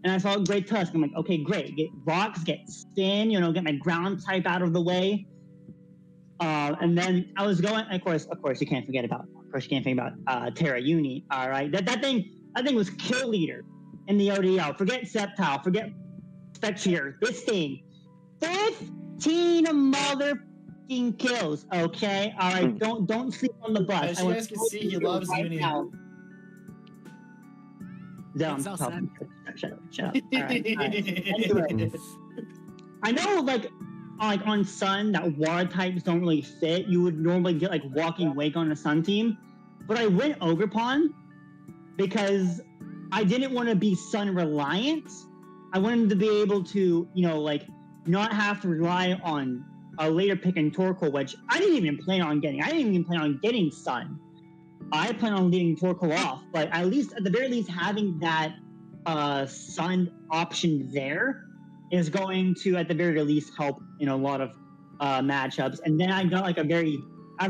And I saw Great Tusk. I'm like, okay, great. Get Rocks, get Spin, get my ground type out of the way. And then I was going, of course, you can't forget about Terra Uni. All right, that thing was kill leader in the ODL. Forget Sceptile, forget Spectrier. This thing, 15 motherfucking kills. Okay, all right, don't sleep on the bus. As you guys can see, he loves Uni. Now. No, It's so sad. Shut up. All right. Anyway, I know, like on Sun, that water types don't really fit. You would normally get like Walking Wake on a Sun team, but I went Ogerpon because I didn't want to be Sun reliant. I wanted to be able to, like not have to rely on a later pick in Torkoal, which I didn't even plan on getting. I didn't even plan on getting Sun. I plan on leaving Torkoal off, but at the very least, having that Sun option there is going to, at the very least, help in a lot of matchups. And then I got after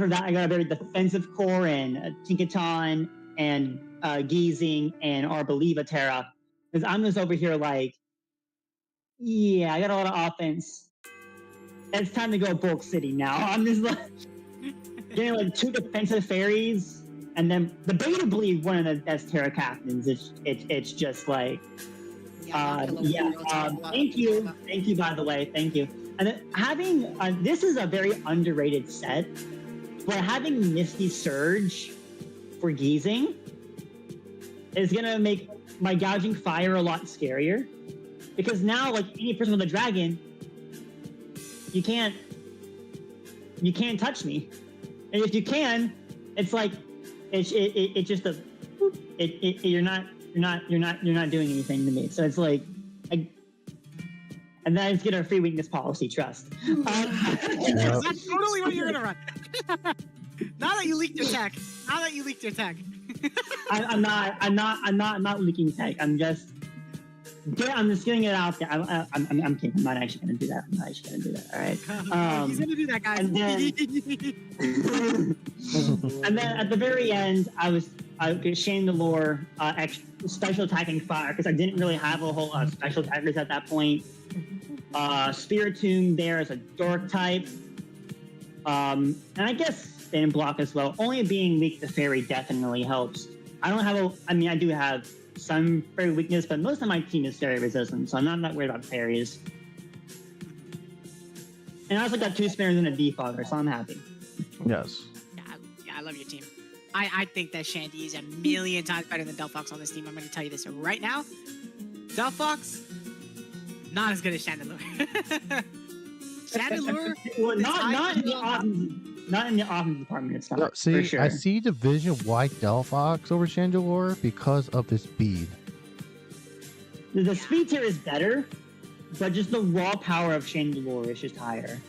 that, I got a very defensive core in Tinkaton and Geezing and Arboliva Terra. Because I'm just over here like, yeah, I got a lot of offense. It's time to go Bulk City now. I'm just like getting like 2 defensive fairies. And then debatably one of the best Terra captains. It's just like, thank you by the way, thank you. And having this is a very underrated set, but having Misty Surge for Geezing is gonna make my Gouging Fire a lot scarier, because now, like any person with a dragon, you can't touch me, and if you can, it's like it just a you're not doing anything to me. So it's like, and then I just get a free weakness policy. Trust. That's totally what you're gonna run. Now that you leaked your tech. I'm not leaking tech. I'm just getting it out there. I'm kidding. I'm not actually gonna do that. All right. He's gonna do that, guys. And then at the very end, I Chandelure special attacking fire, because I didn't really have a whole lot of special attackers at that point. Spiritomb there is a dark type, and I guess Spin Block as well. Only being weak to Fairy definitely helps. I do have some fairy weakness, but most of my team is fairy resistant, so I'm not that worried about fairies. And I also got 2 spinners and a defogger, so I'm happy. Yes. Yeah, I love your team. I think that Shandy is a million times better than Delphox on this team. I'm going to tell you this right now. Delphox, not as good as Chandelure. Chandelure, well, not in the offense department. It's not. No, see, for sure. I see division-wide Delphox over Chandelure because of the speed. The speed tier is better, but just the raw power of Chandelure is just higher.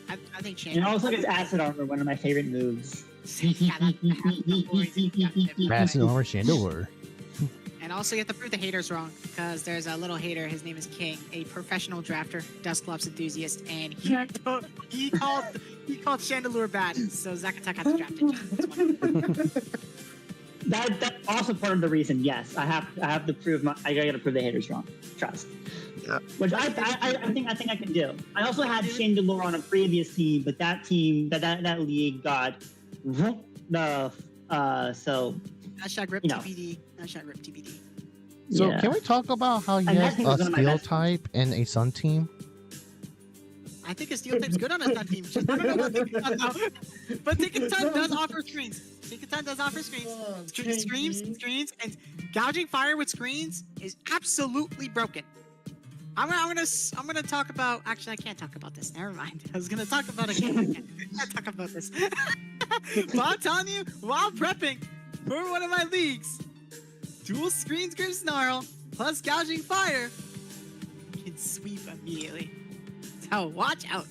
I think Chandelure. And also gets acid armor, one of my favorite moves. Acid armor Chandelure. And also, you have to prove the haters wrong, because there's a little hater. His name is King, a professional drafter, Dusclops enthusiast, and he called Chandelure bad. So Zacatec had to draft it. That's also part of the reason. Yes, I have to prove I gotta prove the haters wrong. Trust. Yeah. Which I think I can do. I also had Chandelure on a previous team, but that team that league got the so. Hashtag rip TBD. Hashtag rip TBD. So yeah. can we talk about how he And has that was a one of my steel best type and a sun team? I think a steel type's good on a sun team. Just I don't know about Tinkaton now. But Tinkaton does offer screens. Screens, and gouging fire with screens is absolutely broken. I'm gonna talk about. Actually, I can't talk about this. Never mind. I was gonna talk about it again. I can't talk about this. But I'm telling you, while prepping for one of my leagues, dual screens Grim Snarl plus gouging fire can sweep immediately. So watch out.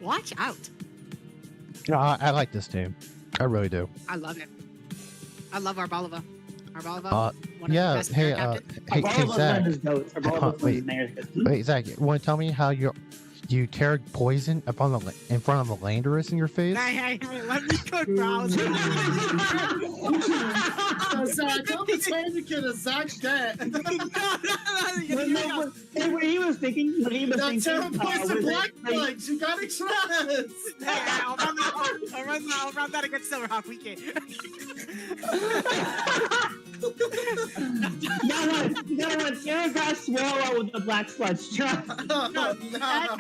Watch out. No, I like this team. I really do. I love it. I love Arbalova. One of Yeah. the best Hey, captains. hey, Zach. Wait. Wait, Zach. You want to tell me how you tear poison in front of a Landorus in your face? Hey, let me cook, bro. Zach, don't pretend to get a Zach dead. What he was thinking. That Terra poison black flags. You gotta trust. I'll run that against Silverhawk. We can't. You gotta run Terragrass Swallow with the black sludge. Trust. Tech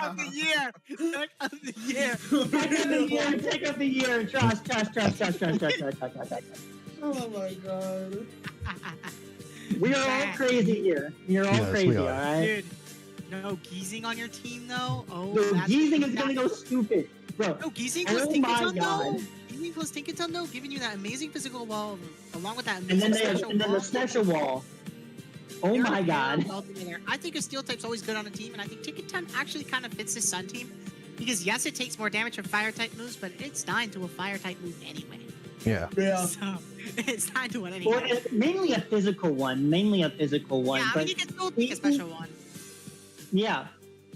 of the year. Take of the year. Trust. Oh my god. We are all crazy here. We are all crazy, all right? Dude, no Geezing on your team, though? Oh, Dude, that's Geezing is gonna go stupid. Bro. No, Geezing plus Oh my Tinkaton, God. though? Geezing plus Tinkaton, though, giving you that amazing physical wall, along with that And amazing then the special wall. Oh They're my god. well together. I think a steel type's always good on a team, and I think Tinkaton actually kind of fits this Sun team. Because yes, it takes more damage from fire type moves, but it's dying to a fire type move anyway. Yeah. So it's dying to one anyway. Well, it's mainly a physical one. Yeah, But I mean, you can still take a special one. yeah.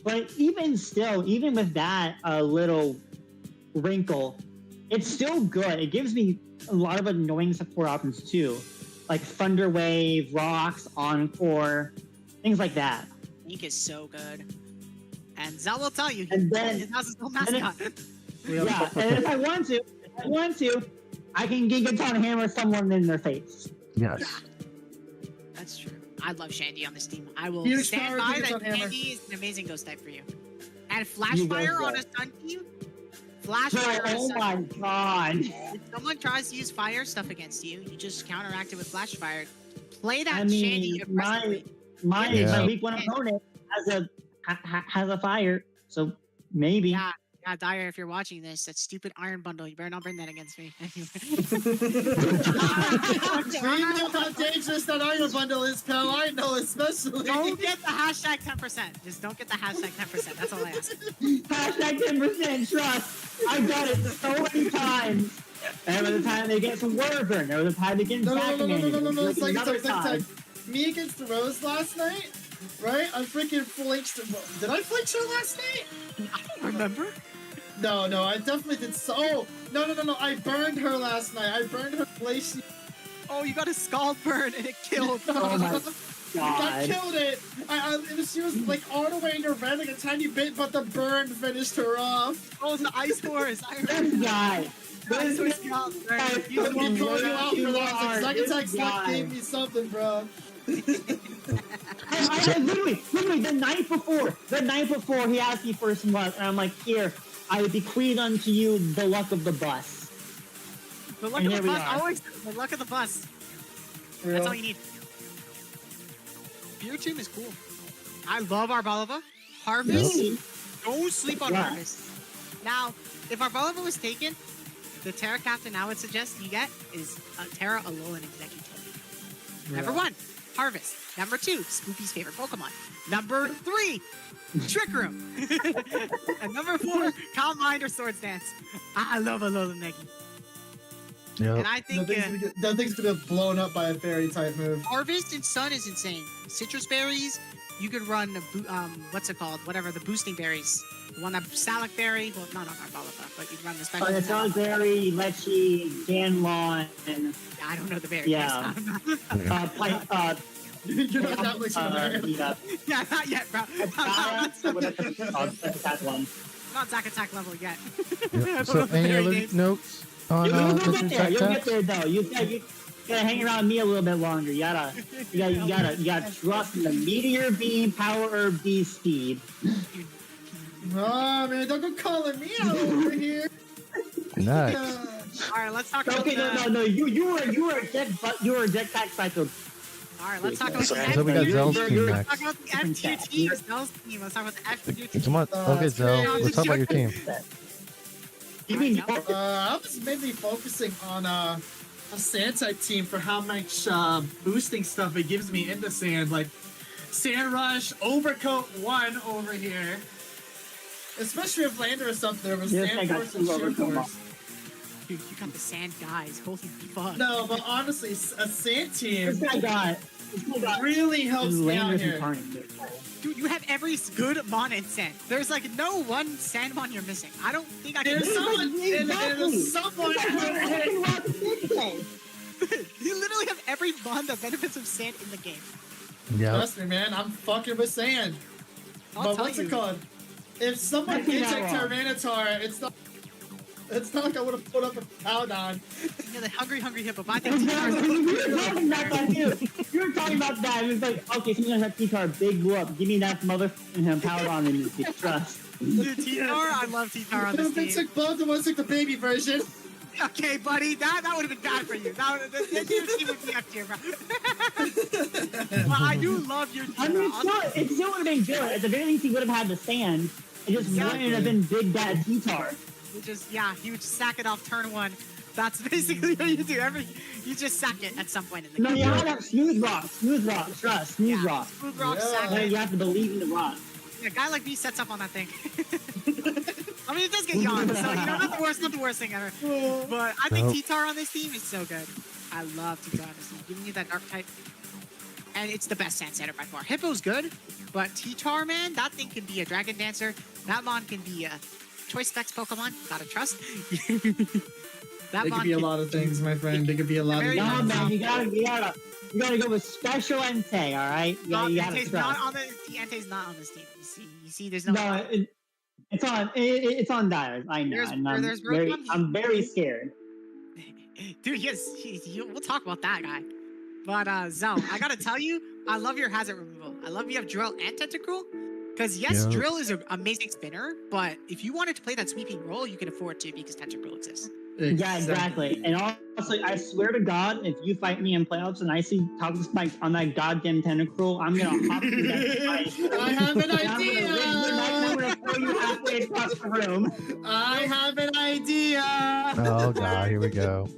But even still, even with that little wrinkle, it's still good. It gives me a lot of annoying support options too. Like Thunder Wave, Rocks, Encore, things like that. Ink is so good. And Zal will tell you, And then- his house is no mascot. Yeah, and if I want to, I can Gigaton Hammer someone in their face. Yes. That's true. I love Shandy on this team. I will Huge stand power by to that. on Hammer. Shandy is an amazing ghost type for you. And Flash You Fire guys on a Sun team. Flash Fire on a Oh Sun my god. If someone tries to use fire stuff against you, you just counteract it with Flash Fire. Play that I Shandy mean, aggressively. my Yeah. week one opponent has a fire, so maybe. Yeah, Dyer, if you're watching this, that stupid Iron Bundle, you better not bring that against me. We know how dangerous that Iron Bundle is, pal. I know, especially. Don't get the hashtag 10%. Just don't get the hashtag 10%. That's all I ask. Hashtag 10% trust. I've done it so many times. And there was a time they get some Wyvern. There was a time they get No. It's It's another like time. me against the Rose last night, right? I freaking flinched. Did I flinch her last night? I don't remember. No, I definitely did. No. I burned her last night. I burned her place. Oh, you got a Scald Burn and it killed. Oh my I god. killed it. She was like all the way in her red, like a tiny bit, but the burn finished her off. Oh, the Ice Horse. I This remember. guy. Ice Horse Scald Burn. Guys, Let me call you out for that. are Second this Attack Slick guy. gave me something, bro. I literally the night before he asked me for some luck, and I'm like, here, I bequeath unto you the luck of the bus. The luck And of here the we bus. are. Always the luck of the bus. That's all you need. Your team is cool. I love Arbalova. Harvest. Don't sleep on Yeah. Harvest. Now, if Arbalova was taken, the Terra captain I would suggest you get is Terra Alolan Executive. Number 1, Harvest. Number 2, Spoopy's favorite Pokemon. Number 3, Trick Room. And number 4, Calm Mind or Swords Dance. I love Alolan Negi. Yep. And I think That thing's gonna get blown up by a fairy type move. Harvest and Sun is insane. Citrus berries, you could run what's it called? Whatever, the boosting berries. The one that Salac berry. Well, not Arbalova, but you run the special. It's Salisbury, Lechi, Ganlon, and I don't know the berries. Yeah. You're not that much of a man. Yeah, not yet, bro. That one. Not Zack Attack level yet. Yep. So, any other notes on You'll Mr. get there. You'll get Tech? there though. You gotta hang around me a little bit longer. You gotta trust in the Meteor Beam, Power Herb, B Speed. Oh man, don't go calling me out over here. Nice. All right, let's talk about Okay, no. You were a Jetpack Cycle. All right, let's talk about So the we got Zell's team Let's next. talk about the FTU team. Zell's team. Let's talk about the FTU team. Come on, okay, Zell. Let's talk about your team. You mean I was mainly focusing on a sand type team for how much boosting stuff it gives me in the sand, like Sand Rush, Overcoat 1 over here. Especially if Landorus up there with Yes, I Sand got Force and two Shield Overcoat. Force. Dude, you got the sand guys. Holy fuck. No, but honestly, a sand team this guy got really helps me out Landers here. Incarnate. Dude, you have every good Mon and Sand. There's like no one Sandmon you're missing. I don't think I can. There's someone, there's someone. You literally have every Mon that benefits of Sand in the game. Yeah. Trust me, man, I'm fucking with sand. I'll But tell what's you. it called? If someone I think hits a I'm wrong. Tyranitar, it's not like I would have put up a Powdon. Yeah, the hungry hippo. But I think Exactly. You were talking about that too. You were talking about that. It was like, okay, someone's gonna have T-Tar, big whoop. Give me that motherfucking power on in you. Trust. Dude, T-Tar, I love T-Tar on this They team. took both of us, took the baby version. Okay, buddy, that would have been bad for you. This team would be F tier, bro. Well, I do love your team. I mean, bro. it still would have been good. At the very least, he would have had the sand. It just wouldn't have been Big Dad T-Tar. He would sack it off turn 1. That's basically what you do. You just sack it at some point in the No, game. you have to have smooth rock, trust, smooth rock. Smooth rock, Yeah. sack it. You have to believe in the rock. Yeah, a guy like me sets up on that thing. I mean, it does get yawned, so not the worst thing ever. But I think Nope. T-Tar on this team is so good. I love T-Tar on this team, giving you that dark type, and it's the best Sand Setter by far. Hippo's good, but T-Tar, man, that thing can be a Dragon Dancer. That Mon can be a Choice Specs Pokemon. Gotta trust. That It Mon could be a can- lot of things, my friend. It could be a lot of Very No, things. man, you gotta go with Special Entei, all right? You gotta Entei's not trust. on Entei's not on this team. You see, there's no. No, it's on Dyers. I know, There's- and I'm there's very, Rotom. I'm very scared. Dude, we'll talk about that guy. But Zone, I gotta tell you, I love your hazard removal. I love you have Drill and Tentacruel. Because yes, Yeah. Drill is an amazing spinner, but if you wanted to play that sweeping role, you can afford to because Tentacruel exists. Yeah, exactly. And also, I swear to God, if you fight me in playoffs and I see Toxic Spikes on that goddamn Tentacruel, I'm gonna hop through that spike. I have an And I'm idea. gonna rig your neck and I'm gonna throw you halfway across the room. I have an idea. Oh god, here we go.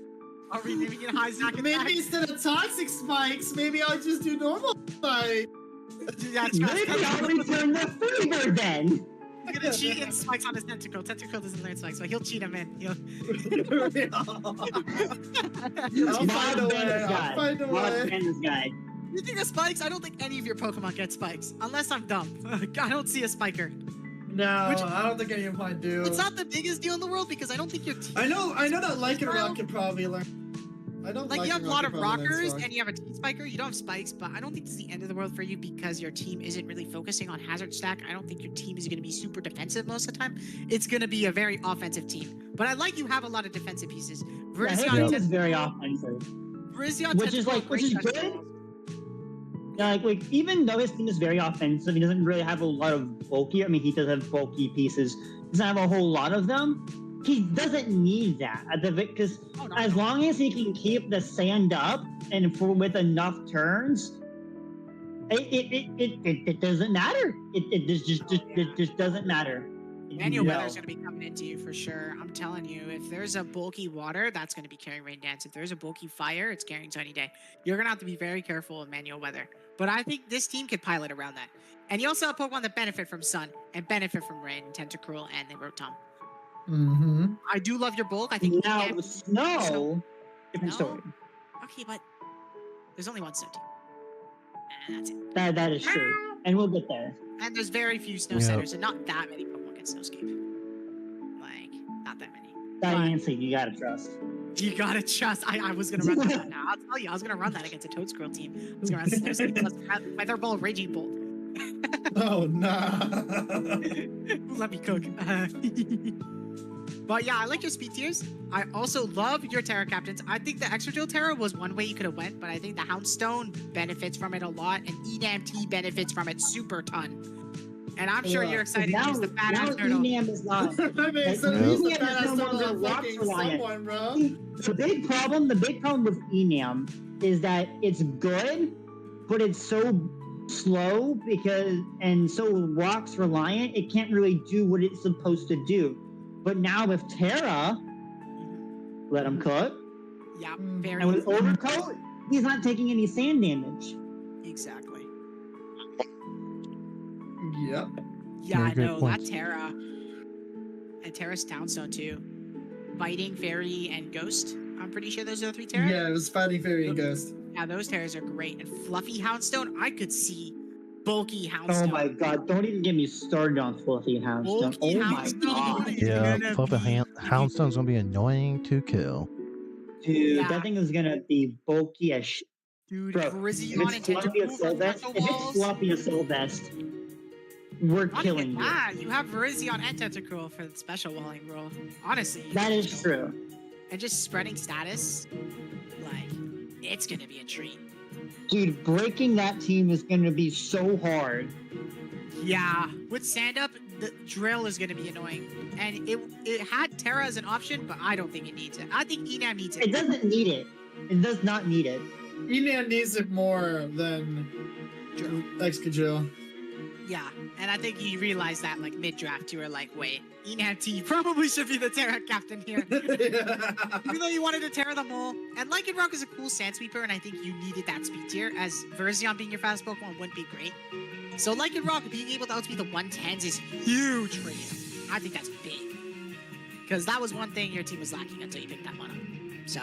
Are we naming it High Zack and Maybe instead of toxic spikes, maybe I'll just do normal spikes. That's Maybe I'll return the favor then. He's gonna cheat in spikes on his Tentacruel. Tentacruel doesn't learn spikes, so he'll cheat him in. He'll... I'll find a way. I'll find a way. This guy. You think of spikes? I don't think any of your Pokemon get spikes, unless I'm dumb. I don't see a spiker. No, I don't think any of mine do. It's not the biggest deal in the world because I don't think your team. I know that Lycanroc could probably learn. I don't Like, you have a lot of Lycanroc could probably learn rockers Spike. and you have a team spiker. You don't have spikes, but I don't think this is the end of the world for you because your team isn't really focusing on hazard stack. I don't think your team is going to be super defensive most of the time. It's going to be a very offensive team. But I like you have a lot of defensive pieces. Yeah, his team is very offensive. Virizion Which is good. Yeah, like even though his team is very offensive, he doesn't really have a lot of bulky. I mean, he does have bulky pieces. He doesn't have a whole lot of them. He doesn't need that at the because as long as he can keep the sand up and with enough turns, it doesn't matter. It just doesn't matter. Manual Weather's going to be coming into you for sure. I'm telling you, if there's a bulky water, that's going to be carrying Rain Dance. If there's a bulky fire, it's carrying Sunny Day. You're going to have to be very careful of Manual Weather. But I think this team could pilot around that. And you also have Pokemon that benefit from Sun and benefit from Rain, Tentacruel, and the Rotom. Mm-hmm. I do love your bulk. I think now Snow, different story. Okay, but there's only one Snow team. And that's it. That is true. And we'll get there. And there's very few Snow Centers, and not that many Pokemon get Snowscape. Like, not that many. That Yancy, you gotta trust. You gotta trust. I was gonna run that now. I'll tell you, I was gonna run that against a Toadsquirrel team. I was gonna run Snowscape plus Featherball Raging Bolt. Oh, nah. Let me cook. But yeah, I like your speed tiers. I also love your Terra Captains. I think the Extra Drill Terra was one way you could have went, but I think the Houndstone benefits from it a lot, and ENAM-T benefits from it super ton. And I'm sure you're excited to use the badass turtle. ENAM is not. I mean, so ENAM he's the is badass no turtle longer of rock fucking reliant. someone, bro. The big problem with ENAM is that it's good, but it's so slow and so rocks reliant, it can't really do what it's supposed to do. But now with Terra, let him cook. Yeah, very. And with Overcoat, he's not taking any sand damage. Exactly. Yep. Yeah, Very I good know points. that Terra. And Terra's Townstone too. Fighting, Fairy, and Ghost. I'm pretty sure those are the three Terra. Yeah, it was Fighting Fairy and Ghost. Yeah, those Terras are great. And Fluffy Houndstone, I could see bulky Oh Houndstone. my god, don't even get me started on Fluffy Houndstone. Bulky Oh my Houndstone god. is Yeah, gonna Fluffy be- Houndstone's gonna be annoying to kill. Dude, Yeah. that thing is gonna be bulky as sh- Dude, Bro, Virizion if and it's Fluffy as Tentacruel Soul for Vest, special if it's walls. Fluffy as Soul Vest, we're Not killing even you. that. You have Virizion and Tentacruel for the special walling role. Honestly. That is true. And just spreading status, like, it's gonna be a treat. Dude, breaking that team is gonna be so hard. Yeah, with Sand Up, the drill is gonna be annoying. And it had Terra as an option, but I don't think it needs it. I think Enam needs it. It doesn't need it. It does not need it. Enan needs it more than Excadrill. Yeah, and I think you realized that like mid-draft, you were like, wait, Enam T probably should be the Terra captain here. Even though you wanted to Terra them all. And Lycanroc is a cool sand sweeper, and I think you needed that speed tier, as Virizion being your fast Pokemon wouldn't be great. So Lycanroc being able to outspeed the 110s is huge for you. I think that's big. Because that was one thing your team was lacking until you picked that one up. So,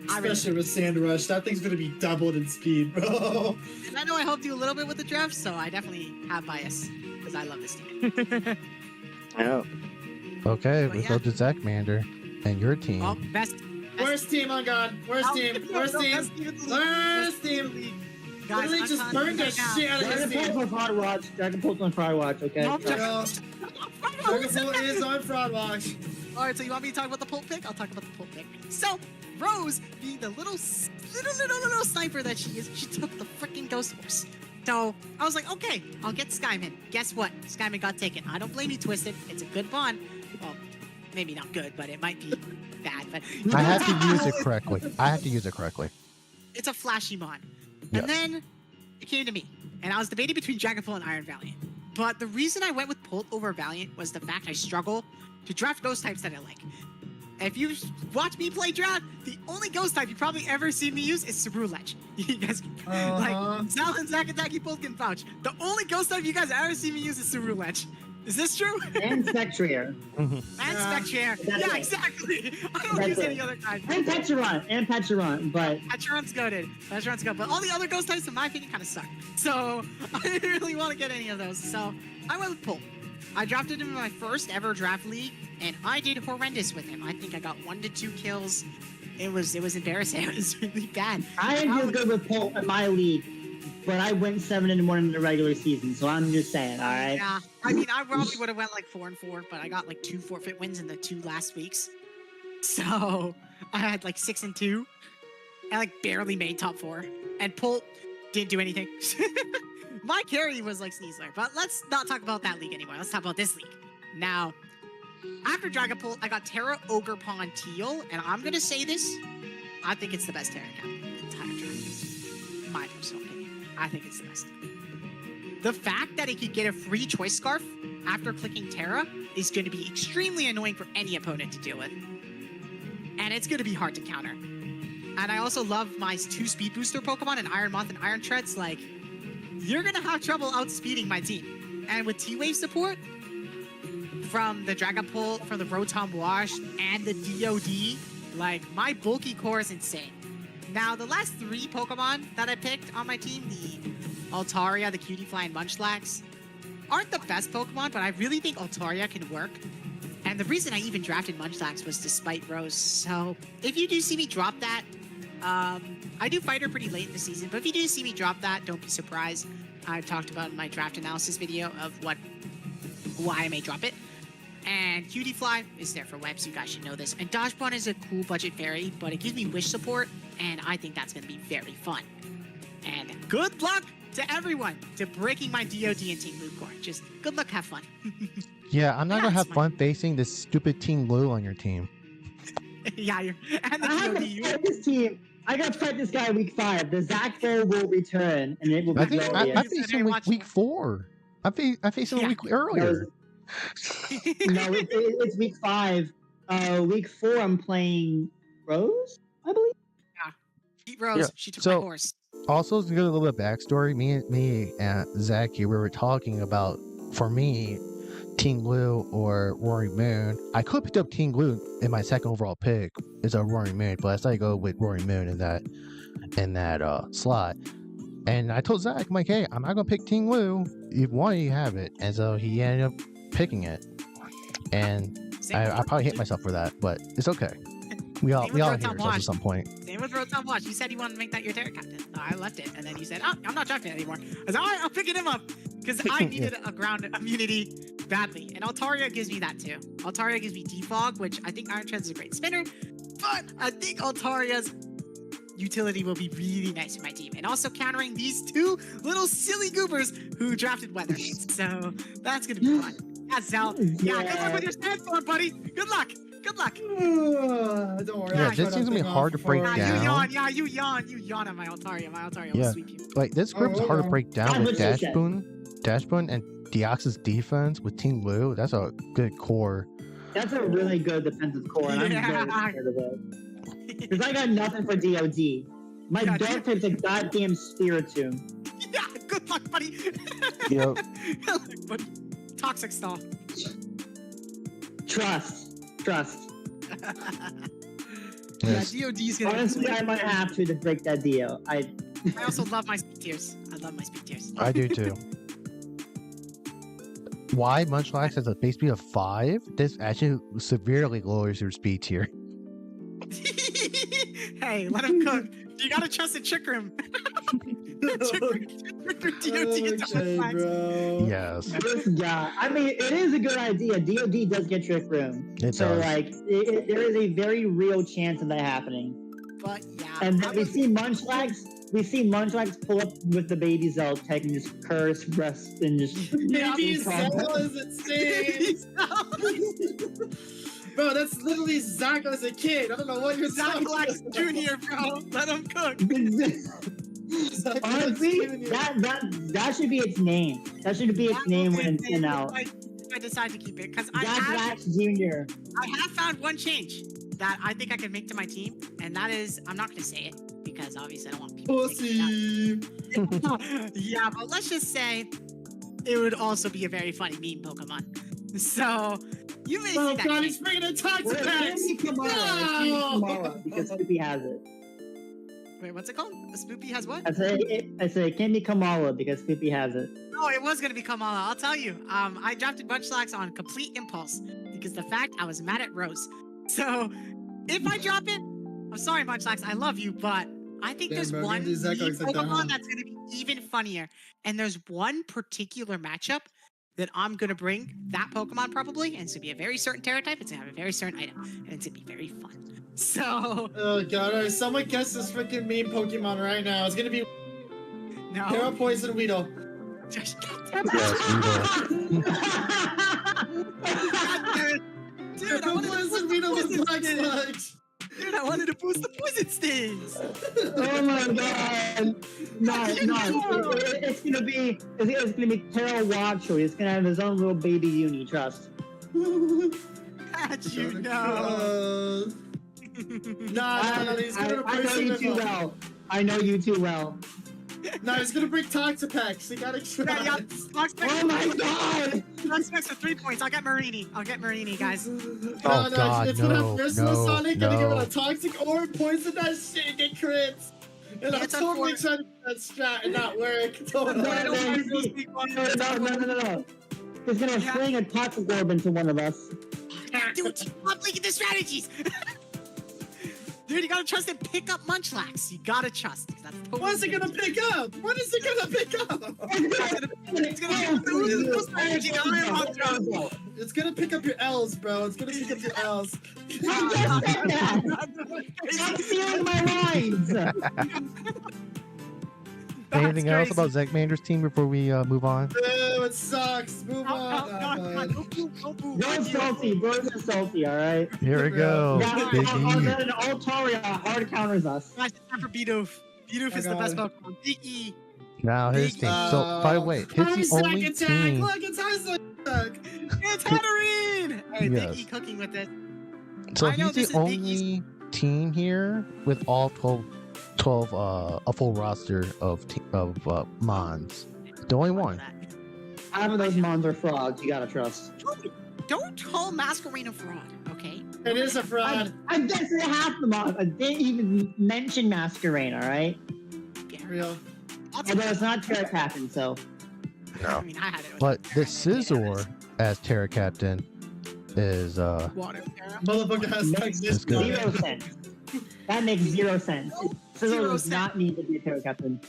I really Especially with Sand Rush, that thing's gonna be doubled in speed, bro. and I know I helped you a little bit with the draft, so I definitely have bias. Because I love this team. Oh. Okay, But let's yeah. go to Zachmander and your team. Oh, best. Worst team on God. Worst team. Worst team. Worst team. Guys, Literally I'm just telling burned you the right now. shit out of Dragon this team. Pulse on Fraud Watch. Dragon Pulse on Fraud Watch, okay? Nope, Bro, Dragon Ball is on Fraud Watch. Alright, so you want me to talk about the pulp pick? I'll talk about the pulp pick. So, Rose, being the little sniper that she is, she took the freaking Ghost Horse. So I was like, okay, I'll get Skyman. Guess what? Skyman got taken. I don't blame you, Twisted. It's a good bond. Well, maybe not good, but it might be bad. But I have to use it correctly. It's a flashy mon. Yes. And then it came to me, and I was debating between Dragapult and Iron Valiant. But the reason I went with Pult over Valiant was the fact I struggle to draft ghost types that I like. If you watch me play draft, the only ghost type you probably ever seen me use is Cerulege. You guys, like, Zal and Zakataki both can vouch. The only ghost type you guys ever seen me use is Cerulege. Is this true? And Spectrier. And Spectrier. Yeah, exactly. I don't use any other type. And Pecharon, but... Pecharon's goated. But all the other ghost types, in my opinion, kind of suck. So I didn't really want to get any of those. So I went with Pult. I drafted him in my first ever draft league, and I did horrendous with him. I think I got 1 to 2 kills. It was embarrassing. It was really bad. I am good with Pult in my league, but I went 7-1 in the regular season, so I'm just saying, all right? Yeah, I mean, I probably would have went like 4-4, but I got like 2 forfeit wins in the 2 last weeks. So I had like 6-2, and like barely made top 4. And Pult didn't do anything. My carry was like Sneasler, but let's not talk about that league anymore. Let's talk about this league. Now, after Dragapult, I got Terra, Ogerpon, Teal, and I'm going to say this. I think it's the best Terra account in the entire draft. My personal opinion. I think it's the best. The fact that it could get a free choice scarf after clicking Terra is going to be extremely annoying for any opponent to deal with. And it's going to be hard to counter. And I also love my 2 speed booster Pokemon in Iron Moth and Iron Treads. Like, you're going to have trouble outspeeding my team. And with T-Wave support from the Dragapult, from the Rotom Wash, and the DOD, like, my bulky core is insane. Now, the last 3 Pokemon that I picked on my team, the Altaria, the Cutiefly, and Munchlax, aren't the best Pokemon, but I really think Altaria can work. And the reason I even drafted Munchlax was despite Rose. So if you do see me drop that, I do fight her pretty late in the season, but if you do see me drop that, don't be surprised. I've talked about in my draft analysis video of why I may drop it. And Cutiefly is there for webs, you guys should know this. And Dodgebun is a cool budget fairy, but it gives me wish support, and I think that's going to be very fun. And good luck to everyone to breaking my DOD and Team Blue core. Just good luck, have fun. Yeah, I'm not going to have fun facing this stupid Team Blue on your team. Yeah, and the I DOD. this team. I got to fight this guy week 5. The Zachfo will return, and it will be I think I glorious. faced him week 4. I faced him a week earlier. No, it's week 5. Week 4, I'm playing Rose, I believe. Yeah, beat Rose. Yeah. She took So- my horse. Also, to give a little bit of backstory, me and Zach here, we were talking about, for me, Team Blue or Roaring Moon. I could have picked up Team Blue in my second overall pick. It's a Roaring Moon, but I decided to go with Roaring Moon in that slot. And I told Zach, I'm like, hey, I'm not gonna pick Team Blue. If one, you have it, and so he ended up picking it. And I probably hate myself for that, but it's okay. We all hate ourselves at some point. Same with Rotom Wash. You said you wanted to make that your Terra Captain. So I left it, and then you said, "Oh, I'm not drafting it anymore." I was like, "All right, I'm picking him up," because I needed a ground immunity badly, and Altaria gives me that too. Altaria gives me Defog, which I think Iron Treads is a great spinner, but I think Altaria's utility will be really nice for my team, and also countering these 2 little silly goobers who drafted Weather. So that's gonna be fun. Yeah, Zal. Yeah, good luck with your sandstorm, buddy. Good luck. Good luck. Don't worry. Yeah, I'll this shut seems to be everything hard off to break before- down. You yawn at my Altaria. My Altaria Yeah. will sweep you. Like, this group's Oh, hard to okay. break down I with would say so. Dashboon and Deoxys defense with Team Blue. That's a good core. That's a really good defensive core, and I'm very scared of it. Because I got nothing for DOD. My Yeah, dog type's a goddamn Spiritomb. Yeah, good luck, buddy. Yep. But toxic stall. Trust. Yes. Yeah, DOD's gonna. Honestly, I might have to break that deal. I also love my speed tiers. I love my speed tiers. I do too. Why Munchlax has a base speed of 5? This actually severely lowers your speed tier. Hey, let him cook. You gotta trust the Trick Room. Trick Room DOD into Okay, Munchlax. bro. Yes, This guy. I mean, it is a good idea. DOD does get Trick Room. it So, does. like, there is a very real chance of that happening. But yeah. And then we see Munchlax pull up with the baby Zeltech and just curse, rest, and just. Baby Zelda is insane. Bro, that's literally Zach as a kid. I don't know what you're talking about. Jr., bro. Let him cook. Honestly, that should be its name. That should be its name when it's in out. I decide to keep it because Zach Jr. I have found one change that I think I can make to my team, and that is I'm not going to say it because obviously I don't want people to take it out. Yeah, but let's just say it would also be a very funny meme Pokemon. So you may see that. God, he's bringing a Toxapex! Kamara because Spoopy has it. Wait, what's it called? The Spoopy has what? I said it can be Kamala because Spoopy has it. Oh, it was gonna be Kamala. I'll tell you. I drafted Munchlax on complete impulse because the fact I was mad at Rose. So if I drop it, I'm sorry, Munchlax. I love you, but I think there's one Pokemon that's gonna be even funnier. And there's one particular matchup that I'm gonna bring that Pokemon probably, and it's gonna be a very certain Terra type. It's gonna have a very certain item, and it's gonna be very fun. So. Oh god! Alright, someone guess this freaking meme Pokemon right now. It's gonna be Terra Poison Weedle. Yes, Dude, I wanted to boost the poison stings. Oh my god! No, it's gonna be Terra Watcher. It's gonna have his own little baby uni. Trust. How'd you know? Nah, he's gonna I know you too well. I know you too well. No, he's gonna bring Toxapex. You gotta try. Yeah, oh my god! Toxapex for 3 points. I'll get Marini, guys. Oh god, it's gonna have Versatile Sonic, gonna give it a Toxic Orb, poison that shit, and get crits. And I'm totally trying to do that strat and not work. No. He's gonna fling a Toxic Orb into one of us. Dude, stop leaking the strategies! Dude, you gotta trust and pick up Munchlax. You gotta trust. That's totally what is it gonna pick up? What is it gonna pick up? It's gonna pick up your L's, bro. It's gonna pick up your L's. I'm stealing my lines! Anything else about Zekmander's team before we move on? Ew, it sucks. Move on. Don't salty. Birds are salty, alright? Here we go. An Altaria hard counters us. Guys, it's time for Bidoof. Bidoof is the best Pokemon. Big E. Now his team. So, by the way, he's the only team. Look, it's Isaac. It's Hatterene! Hey, Yes. Big E cooking with it. So he's the only team here with all 12 a full roster of Mons. The only one. Half of those Mons are frauds. You gotta trust. Don't call Masquerade a fraud, okay? It is a fraud. I guess they half the Mons. I didn't even mention Masquerade, alright? Real. Although it's not Terra Captain, so. No. I mean, I had it. But the Scizor as Terra Captain is Water Terra. Motherfucker has Makes It's good. 0 sense. That makes 0 sense. Scizor does not need to be a Terra Captain.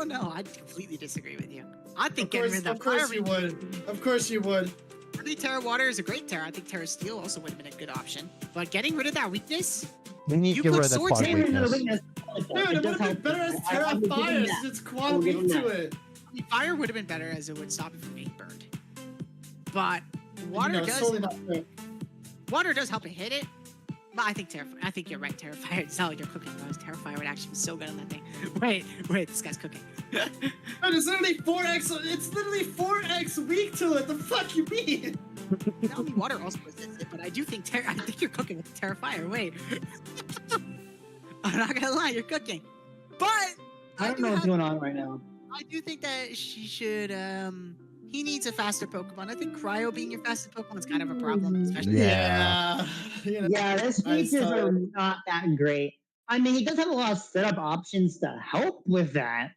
No. I completely disagree with you. I think Of course you would. Of course you would. I think Terra Water is a great Terra. I think Terra Steel also would have been a good option. But getting rid of that weakness, we need to get rid of that Swords quad in weakness. Dude, it would have been better as Terra Fire since it's quad weak to it. I mean, Fire would have been better as it would stop it from being burned. But Water Water does help it hit it. But I think I think you're right, Terrifier. It's not like you're cooking those. Terrifier would actually be so good on that thing. Wait, this guy's cooking. Man, it's literally 4x. It's literally 4x weak to it. The fuck you mean? Not only Water also resists it, but I do think I think you're cooking with Terrifier. Wait, I'm not gonna lie, you're cooking. But I don't know what's going on right now. I do think that she should. He needs a faster Pokemon. I think Cryo being your fastest Pokemon is kind of a problem, especially. Yeah. His features are not that great. I mean, he does have a lot of setup options to help with that.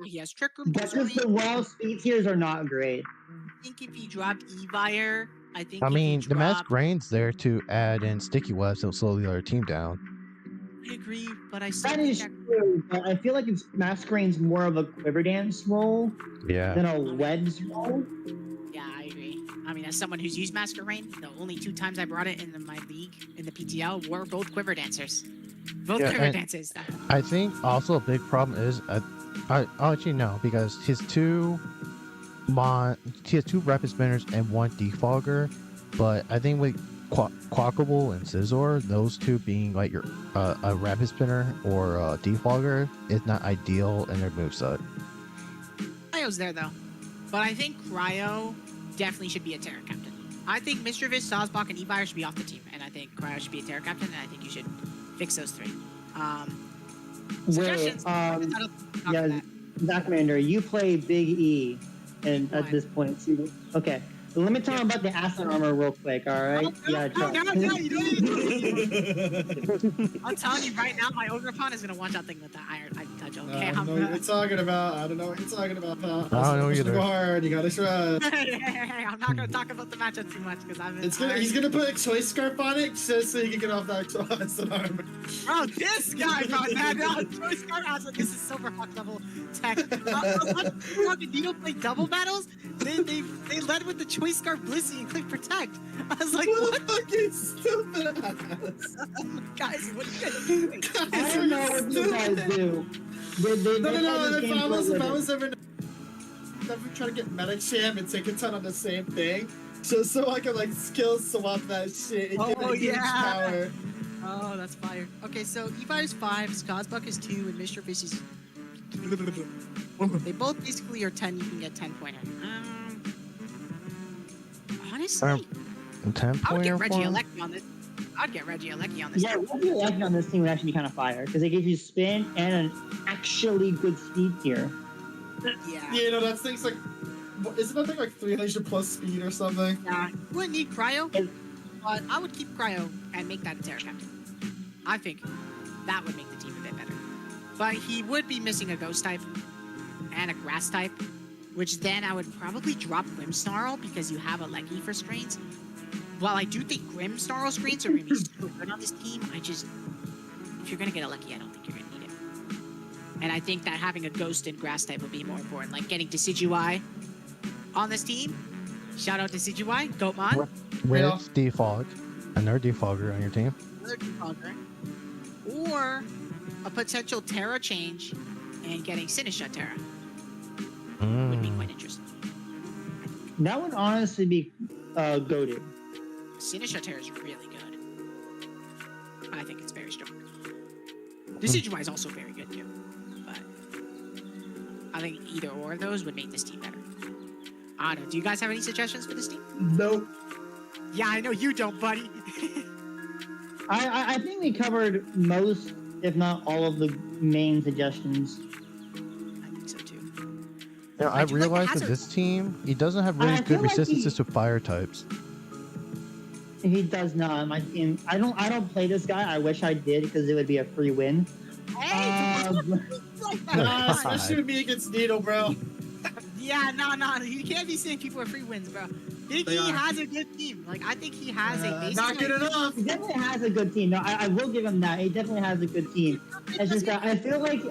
He has Trick Room. But just the raw speed tiers are not great. I think if he dropped Evire, I mean, the Masquerade's there to add in Sticky Webs to slow the other team down. I agree, but I still That think is true, but I feel like it's Masquerade's more of a Quiver Dance role than a Webs role. Yeah, I agree. I mean, as someone who's used Master Rain, the only 2 times I brought it in my league in the PTL were both quiver dancers. Both quiver dancers. I think also a big problem is I'll let you know because he has 2 rapid spinners and 1 defogger, but I think with Quackable and Scizor, those 2 being like your a rapid spinner or a defogger is not ideal in their moveset. Cryo's there though, but I think Cryo definitely should be a Terra captain. I think Mischievous, Sawsbach, and Evire should be off the team, and I think Cryo should be a Terra captain, and I think you should fix those 3. Suggestions? Yeah, Zach Mander, you play Big E, and at this point, okay. So let me tell him about the Aslan armor real quick, alright? No, you don't I'm telling you right now, my Ogrepon is gonna watch out thing with the iron touch. Okay, I don't know what you're talking about. I don't know what you're talking about, pal. I don't know either. Go hard. You gotta shrug. Hey, I'm not gonna talk about the matchup too much because He's gonna put a choice scarf on it just so he can get off that armor. Bro, this guy, bro, choice scarf has this is Silverhawk level tech. You don't play double battles? They led with the choice scarf Blissey and click protect. I was like, what? Fucking stupid ass. Guys, what are you guys doing? I don't know what you guys do. No. If I was ever trying to get Medic Sham and take a ton on the same thing, just so I can like skill swap that shit and get a huge power. Oh, that's fire. Okay, so Evi is 5, Sawsbuck is 2, and Mischievous is. They both basically are 10. You can get 10-pointer. Honestly, 10 I would get pointer. Reggie Alecki on this. I'd get Reggie Alecki on this. Yeah, Reggie Alecki on this team would actually be kind of fire because it gives you spin and an actually good speed tier. Yeah. You know, that thing's like, isn't that thing like 300 plus speed or something? Yeah. You wouldn't need Cryo, but I would keep Cryo and make that a Terra captain. I think that would make the team a bit better. But he would be missing a Ghost type and a Grass type, which then I would probably drop Grimmsnarl because you have a Leggy for screens. While I do think Grimmsnarl screens are going to be so good on this team, if you're going to get a Leggy, I don't think you're going to need it. And I think that having a Ghost and Grass type would be more important. Like getting Decidueye on this team. Shout out to Decidueye, Goatmon. With Defog, another Defogger on your team. Another Defogger. Or a potential Terra change and getting Sinisha Terra. Would be quite interesting. That would honestly be goated. Sinisha Terra is really good. I think it's very strong. Decidueye is also very good too. But I think either or of those would make this team better. I don't know. Do you guys have any suggestions for this team? Nope. Yeah, I know you don't, buddy. I think we covered most, if not all, of the main suggestions. I think so too. Yeah, I realized with this team, he doesn't have really good resistances to fire types. He does not. My team. I don't play this guy. I wish I did because it would be a free win. Hey, especially with me against Needle, bro. Yeah, no. You can't be saying people are free wins, bro. Big E has a good team. Like, I think he has a basic. Not good enough. He definitely has a good team. No, I will give him that. He definitely has a good team. It's just that I feel like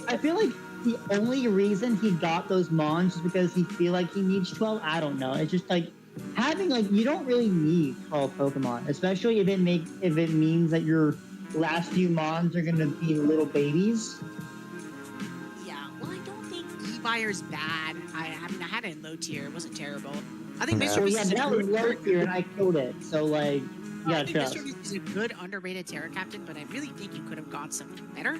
the only reason he got those mons is because he feel like he needs 12. I don't know. It's just like having you don't really need 12 Pokemon, especially if it means that your last few mons are gonna be little babies. Yeah, well, I don't think Evire's bad. I mean, I had it in low tier. It wasn't terrible. I think Mr. Yeah, that was low tier, and I killed it. So I think Mr. Beast is a good underrated Terra captain, but I really think you could have got something better.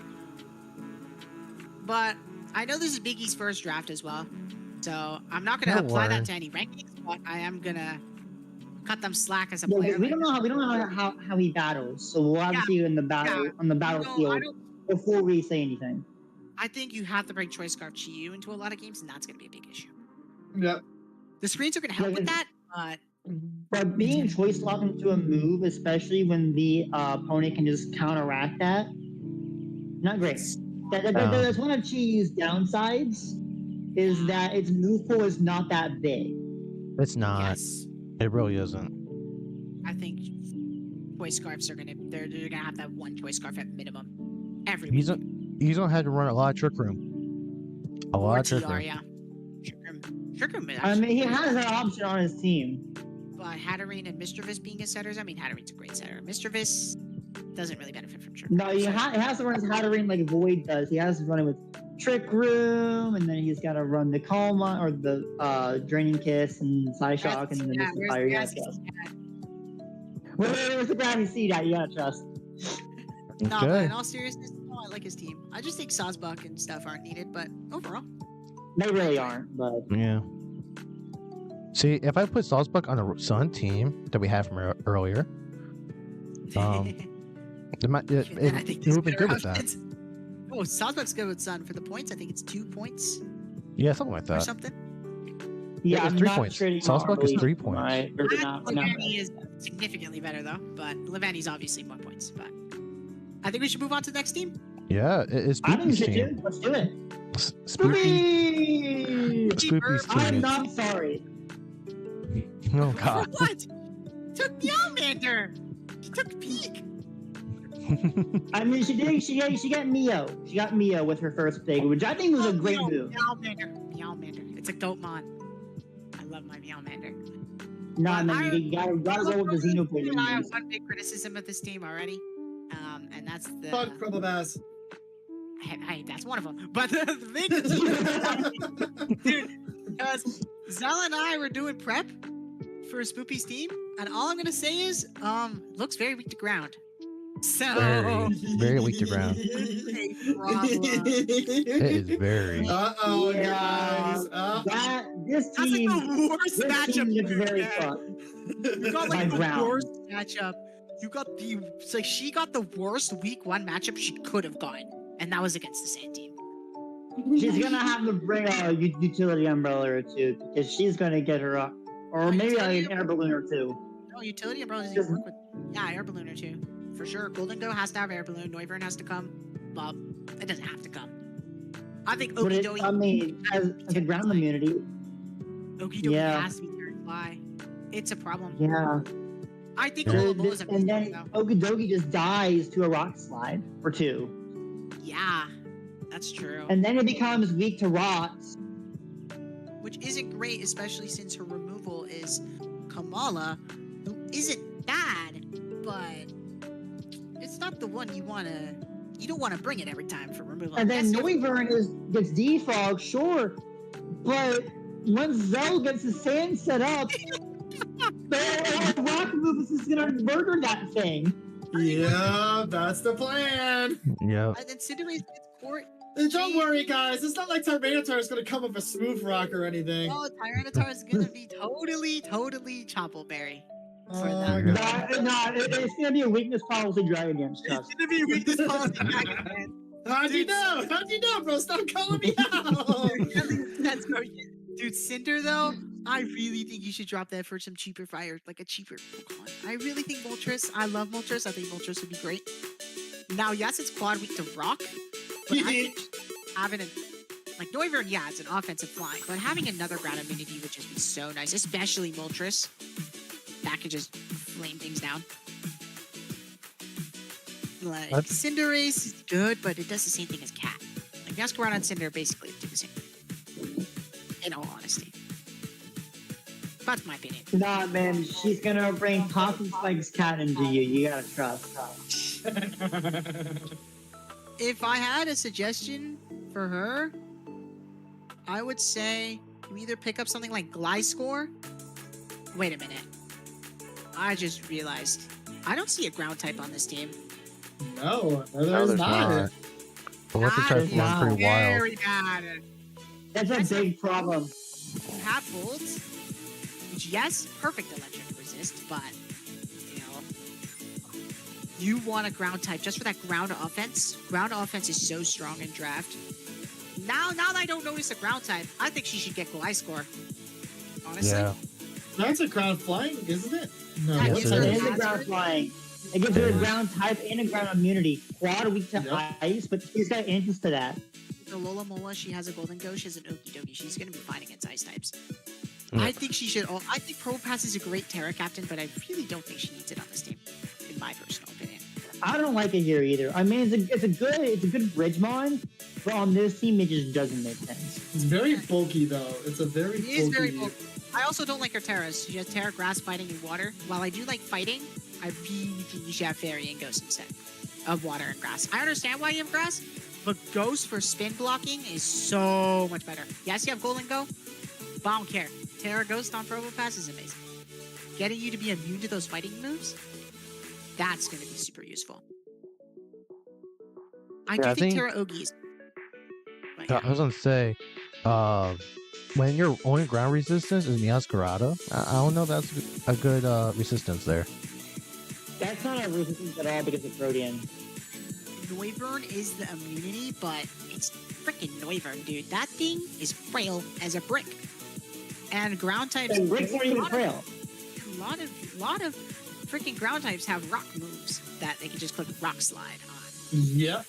But I know this is Big E's first draft as well, so I'm not gonna apply that to any rankings. But I am gonna cut them slack as a player. We don't know how he battles, so we'll have to see you in the battle on the battlefield before we say anything. I think you have to bring Choice Scarf Chi-Yu into a lot of games, and that's gonna be a big issue. Yep. The screens are gonna help with that, but being choice locked into a move, especially when the opponent can just counteract that, not great. That's one of Chi-Yu's downsides, is that its move pool is not that big. It's not. Yes. It really isn't. I think Choice Scarfs are gonna gonna have that one Choice Scarf at minimum every He's week. gonna have to run a lot of Trick Room. A lot of Trick Room. Yeah. Trick Room. I mean, he has that option on his team. But Hatterene and Mischievous being his setters, I mean, Hatterene's a great setter. Mischievous doesn't really benefit from Trick No, Room. he has to run his Hatterene like Void does. He has to run it with Trick Room, and then he's got to run the Calma or the Draining Kiss and Psyshock and the Mystic Fire. You gotta trust. Where's the Gravity Seed at? You gotta trust. No, but Okay. in all seriousness, no, I like his team. I just think Sazbuk and stuff aren't needed, but overall, They really aren't, but Yeah. See, if I put Salzburg on the Sun team that we had from earlier, it might it, then I it, think it there's would be better good with that. options. Oh, Sazbuk's good with Sun for the points. I think it's 2 points Yeah, something like or that. something. yeah, it's I'm 3 not points. trading Salzburg is Marley 3 for points. my- or not- not- Levani is significantly better though, but Levani's obviously more points. But I think we should move on to the next team. Yeah, it's I think we Spoopy's should team. do. Let's do it. Spoopy. Spoopy! Spoopy's I'm team. not sorry. Oh For god. what? Took Meowmander. He took Peak. I mean, she did. She got Mio. She got Mio with her first pick, which I think was a great move. Meowmander. It's a Goatmon. I love my Meowmander. Nah, man, you gotta roll with the Xenoblade. I have one big criticism of this team already, and that's the. Fuck Probobass. Hey, that's one of them. But the big dude, because Zella and I were doing prep for Spoopy's team, and all I'm gonna say is, looks very weak to ground. So Very weak to ground. it's a problem. It is very. Uh-oh, Yeah. guys. This That's like team. the worst This matchup team you looks could very get. fucked. You got by like the ground. worst matchup. You got the it's like she got the worst week 1 matchup she could have gotten, and that was against the same team. She's gonna have to bring a utility umbrella or two because she's gonna get her up, or maybe like an air balloon or two. No, utility umbrella doesn't even work with. Yeah, air balloon or two for sure. Golden Go has to have air balloon. Noivern has to come. Well, it doesn't have to come. I think But Okidogi. I mean, as a ground immunity, Okidogi yeah. has to be turned fly. It's a problem. yeah. I think Yeah. Olabola's a And then though. Okidogi just dies to a rock slide or two, Yeah, that's true. and then it becomes weak to rocks. Which isn't great, especially since her removal is Kamala, who isn't bad, but it's not the one you wanna. You don't want to bring it every time for removal. And then That's Noivern gets defog, sure, but once Zell gets his sand set up, the rock move is gonna murder that thing. Yeah, that's the plan. Yeah. And then Cinderace gets court. And don't worry, guys. It's not like Tyranitar is going to come up a smooth rock or anything. Oh, Tyranitar is gonna be totally Choppleberry. For Oh, that. God. It's gonna be a weakness policy drag against It's trust. gonna be weakness policy dragon, man. How'd you know? How'd you know, bro? Stop calling me out. That's dude, Cinder though, I really think you should drop that for some cheaper fire, like a cheaper Pokemon. I really think Moltres. I love Moltres. I think Moltres would be great. Now, yes, it's quad weak to rock, but I think having a like Noivern, yeah, it's an offensive flying, but having another ground immunity would just be so nice, especially Moltres. That can just flame things down. Like Cinderace is good, but it does the same thing as Cat. Like Masquerade and Cinder basically do the same thing. In all honesty. That's my opinion. Nah, man, she's gonna bring Poppy Spike's cat into you. You gotta trust. If I had a suggestion for her, I would say you either pick up something like Gliscor. Wait a minute. I just realized I don't see a ground type on this team. No, No, there's there's not. not. But what's the That type is run pretty wild? very bad. That's a big problem. You have Bolt, which yes, perfect electric resist, but you know, you want a ground type just for that ground offense. Ground offense is so strong in draft. Now that I don't notice a ground type, I think she should get Gliscor. Honestly. Yeah. That's a ground flying, isn't it? No, Yeah, what's yes, It it that? is a ground flying. It gives her a ground type and a ground immunity. Quad weak to Yep. ice, but she's got answers to that. The Lola Mola, she has a Golden Go, she has an Okidogi. She's going to be fighting against ice types. Yeah. I think she should. I think Probopass is a great Terra captain, but I really don't think she needs it on this team, in my personal opinion. I don't like it here either. I mean, it's a good Bridgemon, but on this team it just doesn't make sense. It's very bulky, though. It's a very It is very bulky. bulky. I also don't like her Terras. She has Terra, Grass, Fighting, and Water. While I do like Fighting, I really think you should have Fairy and Ghost instead of Water and Grass. I understand why you have Grass, but Ghost for spin blocking is so much better. Yes, you have Golden Go, but I don't care. Terra Ghost on Probopass is amazing. Getting you to be immune to those fighting moves, that's going to be super useful. I do think Terra Ogies. I was gonna say, when your only ground resistance is Miascarada, I don't know if that's a good resistance there. That's not a resistance at all because it's Rodian. Noivern is the immunity, but it's freaking Noivern, dude. That thing is frail as a brick. And ground types. And bricks aren't even frail. A lot of freaking ground types have rock moves that they can just click Rock Slide on. Yep.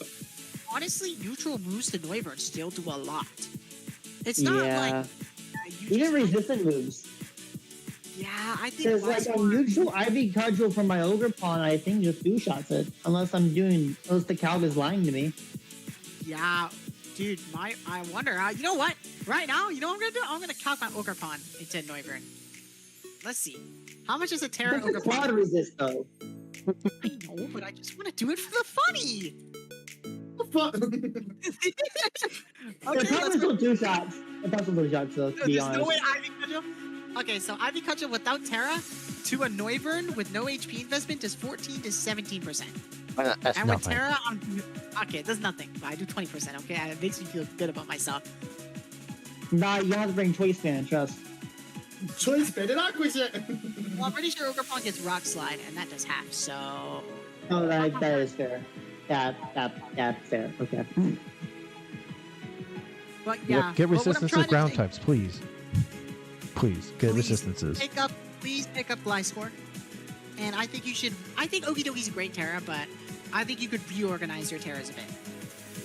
Honestly, neutral moves to Noivern still do a lot. It's not like even resistant moves. Yeah, I think there's like a neutral Ivy Cudgel from my Ogerpon. I think just two shots it, unless the Calb is lying to me. Yeah, dude, I wonder. You know what? Right now, you know what I'm gonna do? I'm gonna calc my Ogerpon into Noivern. Let's see. How much is a Terra Ogerpon? It's quad resist though. I know, but I just want to do it for the funny. Okay, let's go 2 shots. It's also 2 shots though, to be honest. No way Ivy Cudgel. Okay, so Ivy Cudgel without Terra to a Noivern with no HP investment does 14 to 17%. That's and nothing. with Terra, okay, that's nothing. But I do 20%. Okay, and it makes me feel good about myself. Nah, you have to bring Choice Fan, trust. Choice Fan, and acquisition. Well, I'm pretty sure Ogerpon gets Rock Slide, and that does half. So. Oh, that is fair. That's fair. Okay. But yeah, get resistance to ground types, please. Please get resistances. Please pick up Gliscor. And I think you should. I think Okie Dokie's a great Terra, but I think you could reorganize your Terras a bit.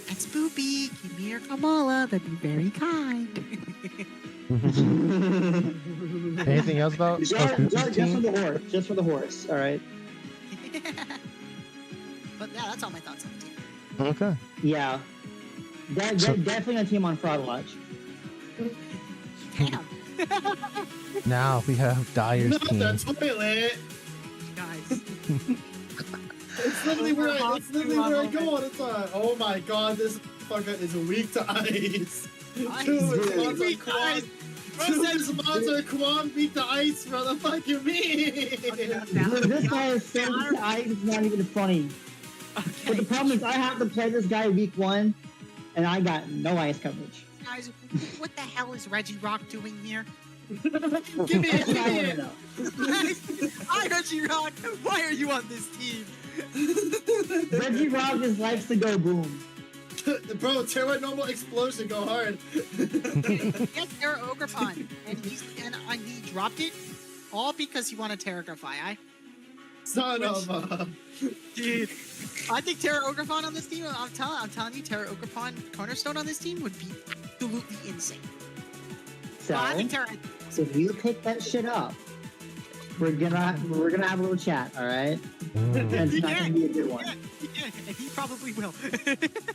It's Spoopy, give me your Kamala. That'd be very kind. Anything else about just for the horse? Just for the horse. All right. But yeah, that's all my thoughts on the team. Okay. Yeah. Definitely a team on Fraud Watch. Damn. Now we have Dyer's team. Not the toilet. Guys. It's literally where I go all the time. Oh my god, this fucker is weak to ice. This monster Quan beat the ice, bro. The fuck you mean? This guy is so weak to ice, it's not even funny. Okay. But the problem is I have to play this guy week 1, and I got no ice coverage. Guys, what the hell is Reggie Rock doing here? Give me it. Hi, Reggie Rock. Why are you on this team? Reggie Rock just likes to go boom. Bro, Terra normal explosion, go hard. Yes, Terra Ogerpon, and he dropped it all because he wanted Terragrify. Son of a... Dude, I think Terra Ogerpon on this team. I'm telling you, Terra Ogerpon Cornerstone on this team would be absolutely insane. So, I think Terra. If you pick that shit up, we're gonna have a little chat, all right? And it's not gonna be a good one. Yeah, and he probably will.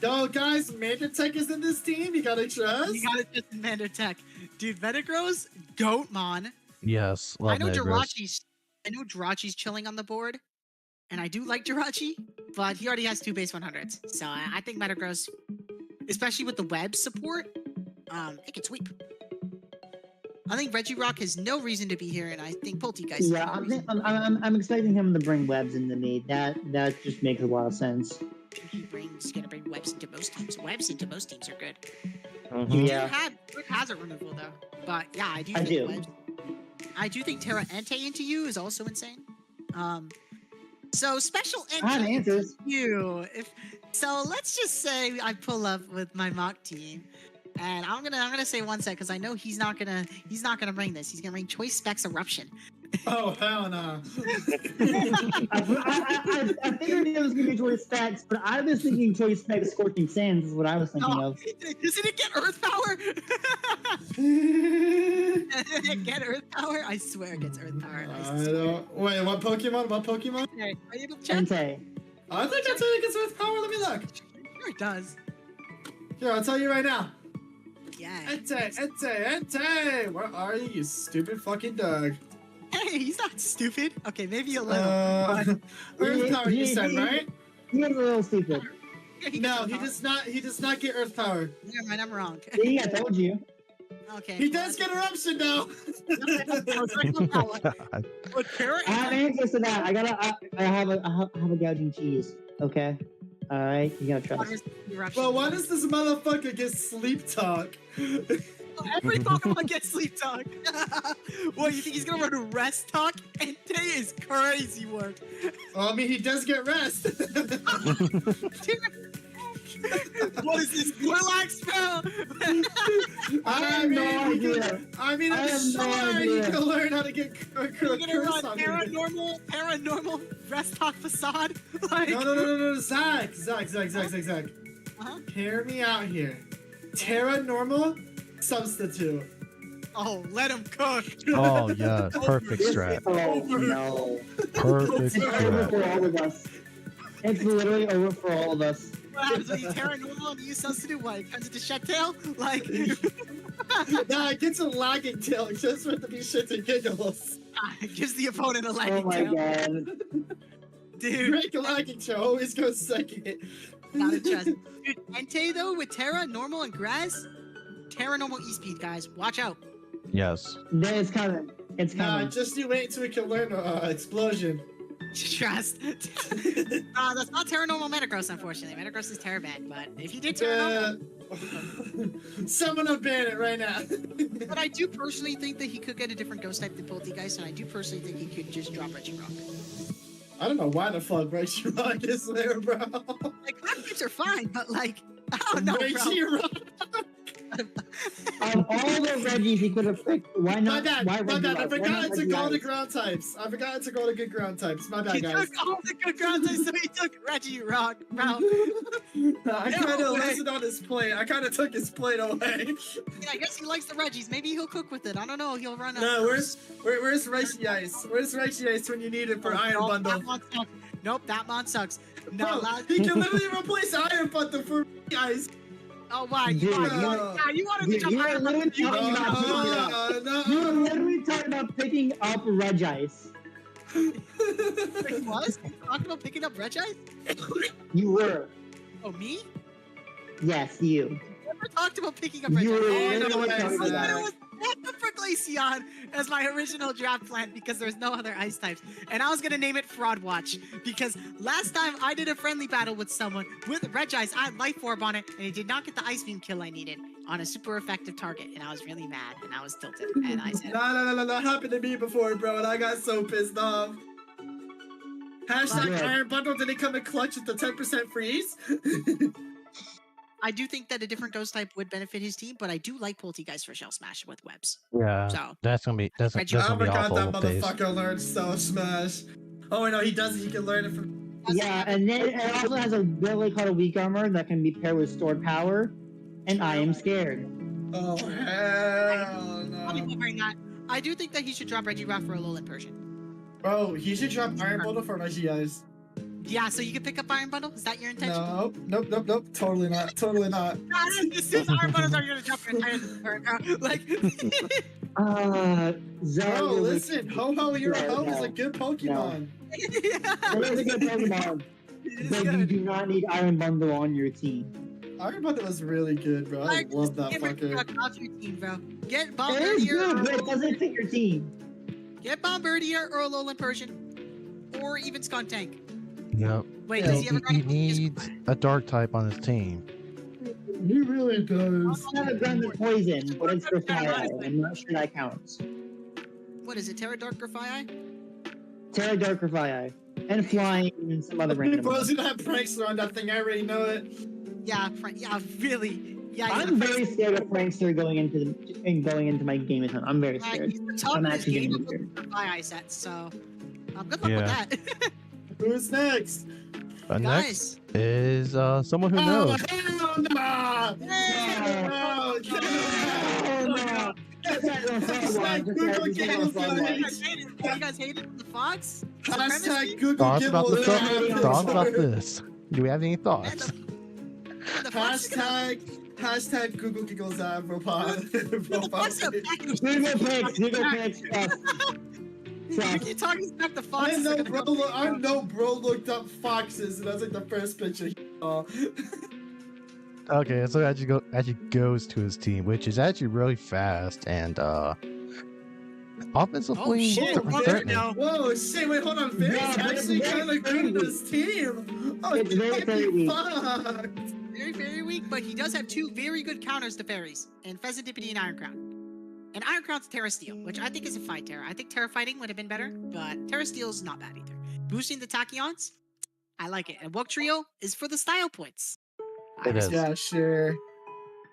Yo, guys, Mandertech is in this team. You gotta trust. You gotta trust Mandertech, dude. Metagross, Goatmon. Yes, I know Jirachi's chilling on the board, and I do like Jirachi, but he already has 2 base 100s. So I think Metagross, especially with the web support, it can sweep. I think Reggie Rock has no reason to be here, and I think Poltegeist. Yeah, I'm expecting him to bring webs into me. That just makes a lot of sense. He's gonna bring webs into most teams. Webs into most teams are good. Yeah. It has a removal though, but yeah, I do think webs. I do think Terra Entei into you is also insane. So special Entei into you. So let's just say I pull up with my mock team. And I'm gonna say one sec because I know he's not gonna bring this. He's gonna bring Choice Specs Eruption. Oh hell no! I figured it was gonna be Choice Specs, but I was thinking Choice Specs Scorching Sands is what I was thinking of. Doesn't it get Earth Power? Get Earth Power? I swear it gets Earth Power. Wait, what Pokemon? Okay, are you able to check? Entei. I think it gets Earth Power. Let me look. Sure it does. Here, I'll tell you right now. again. Ente! Where are you, you stupid fucking dog? Hey, he's not stupid. Okay, maybe a little. Earth power, you said, right? He's a little stupid. No, he does not. He does not get Earth power. Never mind, I'm wrong. See, I told you. Okay. He does get eruption though. But I have answers to that. I have a gouging cheese. Okay. All right. You gotta trust. Well, why does this motherfucker get sleep talk? Every Pokemon gets sleep talk. What, you think he's gonna run a rest talk? And today is crazy work. Well, I mean, he does get rest. What is this Snorlax spell? I have no idea. I mean, I'm sure he can learn how to get You're gonna run paranormal rest talk facade? Like... No, Zach. Uh-huh. Hear me out here. Terra normal substitute. Oh, let him cook. Oh yeah, perfect strat. Oh no. Perfect It's over strat. for all of us. It's literally over for all of us. What happens when you Terra normal and you substitute? What? It turns into Shed-tail? Like... Nah, it gets a lagging tail just for it to be shits and giggles. It gives the opponent a Oh lagging my tail. god. Dude, Drake lagging tail always goes second. not a chest. Dude, Entei though, with Terra, Normal, and Grass, Terra Normal E-Speed, guys. Watch out. Yes. It's coming. It's Nah, coming. just you wait until we can learn explosion. Trust. That's not Terra Normal Metagross, unfortunately. Metagross is Terra Band, but if he did Terra Normal... Someone will ban it right now. But I do personally think that he could get a different ghost type than Poltegeist, and I do personally think he could just drop Regirock. I don't know why the fuck Regirock is there, bro. Like, ground types are fine, but like, I don't know, bro. Regirock. Of all the Reggies he could have picked, why not? My bad. Why I Regirock? forgot to go to Regirock? ground types. I forgot to go to good ground types. My bad, He guys. took all the good ground types, so he took Regirock, bro. I kind of No way. listened on his plate. I kind of took his plate away. Yeah, I guess he likes the Reggies. Maybe he'll cook with it. I don't know. He'll run out. No, where's Reishi Ice? Where's Reishi Ice when you need it for Iron Bundle? That mon sucks. Nope, that mon sucks. No, Bro, allowed. he can literally replace Iron Bundle for Ice. Oh, why? You Dude, wanted to Dude, jump you were higher. literally talking about picking it up. No. You were literally talking about picking up Regice. Wait, was? Talking about picking up Regice? You were. Oh, me? Yes, you. Never talked about picking up You Regice. were Oh, I know literally what talking I about said. it. It was for Glaceon as my original draft plan because there's no other ice types. And I was going to name it Fraud Watch because last time I did a friendly battle with someone with Regice, I had Life Orb on it and it did not get the Ice Beam kill I needed on a super effective target. And I was really mad and I was tilted. And I said, No. That happened to me before, bro, and I got so pissed off. Hashtag Yeah. Iron Bundle didn't come in clutch with the 10% freeze. I do think that a different ghost type would benefit his team, but I do like Poltegeist for Shell Smash with webs. Yeah. So That's gonna be I gonna be forgot that awful days. motherfucker learned so Smash. Oh, wait, no, he doesn't. He can learn it from... Yeah, and then it also has a ability called a Weak Armor that can be paired with Stored Power, and I am scared. Oh, hell I'll be no. covering that. I do think that he should drop Regirock for a Alolan Persian. Bro, he should drop Iron Bundle for Reggie Eyes. Yeah, so you can pick up Iron Bundle? Is that your intention? Nope. Totally not. Totally not. As soon as Iron Bundles are going to drop your entire turn. Like, Zelda. Bro, listen. Ho-Ho Hero Ho is a good Pokemon. It is a good Pokemon, it but is you good. do not need Iron Bundle on your team. Iron Bundle was really good, bro. I Like, love that get fucker. Regirock off your team, bro. Get It is Bombardier good, or but it doesn't fit your team. Get Bombardier or Alolan Persian. Or even Skuntank. Yep. Wait, Yeah, does he ever He run a needs a dark type on his team. He really does. I have a grounded poison, but it's for fire. I'm not sure that counts. What is it, Terra Dark Grafii? Terra Dark or Fire. And flying and some other random. Bro's gonna have Prankster on that thing. I already know it. Yeah, really. Yeah, he's I'm the very scared of Prankster going into my game with him. I'm very scared. he's the top I'm of his actually game getting of scared. Grafii sets, so good luck Yeah. with that. Who's next? Next Guys. is someone who Oh, knows. hell no! Oh, no. Hashtag Google You Giggles guys hated the Fox? Hashtag Google Thoughts about the Giggles. thoughts about this? Do we have any thoughts? The Fox is gonna- Hashtag Hashtag Google Giggles profile. What's up? Google Pics. You keep talking about the I foxes. know bro looked up foxes, and that's like the first picture he saw. Okay, so actually goes to his team, which is actually really fast and offensively Oh, shit. threatening. Whoa, shit, wait, hold on. Fairy's Yeah, actually it's kind of good in this team. Oh, It's very, very weak. fucked. Very, very weak, but he does have two very good counters to fairies, and Pheasantipity and Iron Crown. And Iron Crown's Terra Steel, which I think is a fine Terra. I think Terra Fighting would have been better, but Terra Steel's not bad either. Boosting the Tachyons, I like it. And Woke Trio is for the style points. It is. Yeah, sure.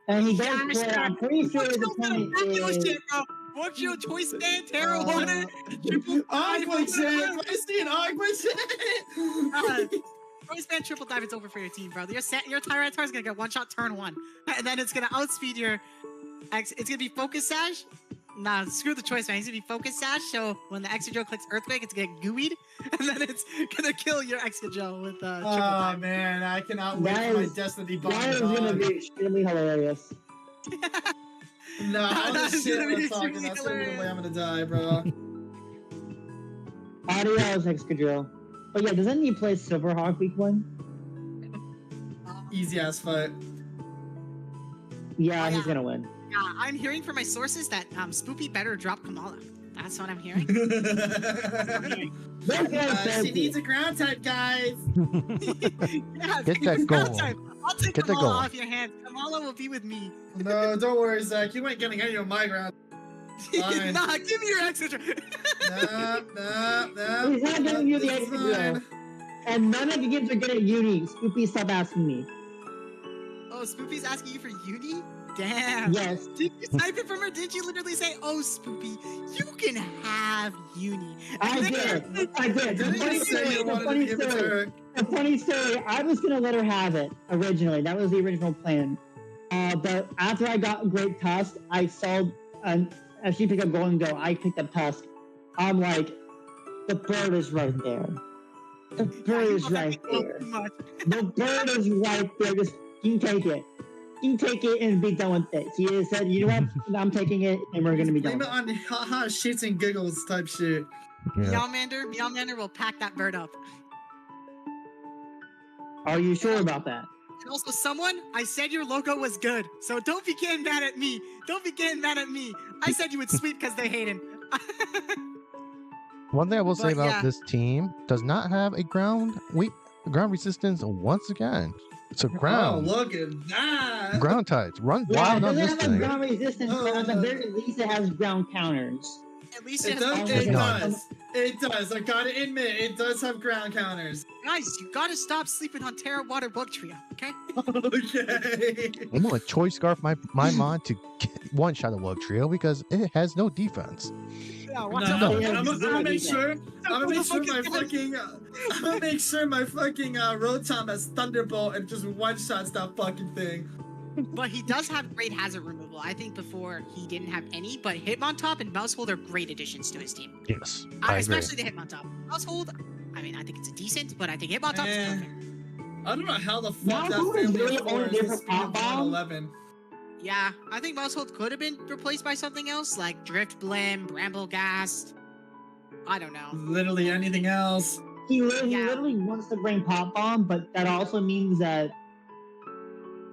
And he Yeah, does play. I'm pretty sure the opponent is. Woke Trio Choice Band, Terra Water, Triple Aqua Jet! I see an Aqua Jet! Choice Band Triple Dive, it's over for your team, bro. Your Tyranitar is gonna get one shot turn 1. And then it's gonna outspeed your X. It's gonna be Focus Sash. Nah, screw the Choice Band. He's gonna be Focus Sash, so when the Excadrill clicks Earthquake, it's gonna get gooeyed. And then it's gonna kill your Excadrill with Triple Dive. Man, I cannot wait That for my is- Destiny Bomb. That is gonna be extremely hilarious. No, all That the is shit gonna we're be talking, extremely that's gonna be the way hilarious. I'm gonna die, bro. Adios, Excadrill. But yeah, doesn't he play Silverhawk week 1? Easy ass fight. Yeah, Oh, he's yeah. gonna win. Yeah, I'm hearing from my sources that Spoopy better drop Kamala. That's what I'm hearing. She needs a ground type, guys. Yeah, Get that ground goal. type. I'll take Get that Kamala goal. off your hands. Kamala will be with me. No, don't worry, Zach. You ain't getting any of my ground. Fine. Nah, give me your Excadrill. No. He's not giving you the It's Excadrill. fine. And none of the games are good at uni. Spoopy, stop asking me. Oh, Spoopy's asking you for uni? Damn. Yes. Did you snipe it from her? Did you literally say, "Oh, Spoopy, you can have uni"? I And then- did. I did. Didn't you say you wanted to give it to her? A funny story. I was gonna let her have it originally. That was the original plan. But after I got Great Tusk, I saw as she picked up Golden Go, I picked up Tusk. I'm like, the bird is right there. The bird you is love that right girl there. too much. The bird is right there. Just you can take it. You can take it and be done with it. She just said, you know what? I'm taking it, and we're gonna be done Blame with it it. on haha shits and giggles type shit. Yeah. Meowmander will pack that bird up. Are you sure about that? And also, I said your logo was good, so don't be getting mad at me. Don't be getting mad at me. I said you would sweep because they hate him. One thing I will say But about yeah. this team does not have a ground resistance once again. So Oh, ground look at that. ground types run Yeah, wild it on doesn't this have a thing. ground resistance, but at the very least, it has ground counters. At least It it does. has It It does. does. It does. I gotta admit, it does have ground counters. Guys, you gotta stop sleeping on Terra Water Bug Trio, okay? Okay. I'm gonna choice scarf my mod to get one shot of Wug Trio because it has no defense. Yeah, No, watch I'm out. Yeah, gonna make sure. I'm gonna make sure Who the my fuck is fucking. I'm gonna make sure my fucking Rotom has Thunderbolt and just one shots that fucking thing. But he does have great hazard removal. I think before he didn't have any, but Hitmontop and Mousehold are great additions to his team. Yes, I agree. Especially the Hitmontop. Mousehold, I mean, I think it's a decent, but I think Hitmontop's Eh. perfect. I don't know how the Now, fuck that who is family really of four only is there the for speed of Pop Bomb? 11. Yeah, I think Mousehold could have been replaced by something else, like Drift Blim, Bramblegast. I don't know. Literally anything else. He Yeah. literally wants to bring Pop Bomb, but that also means that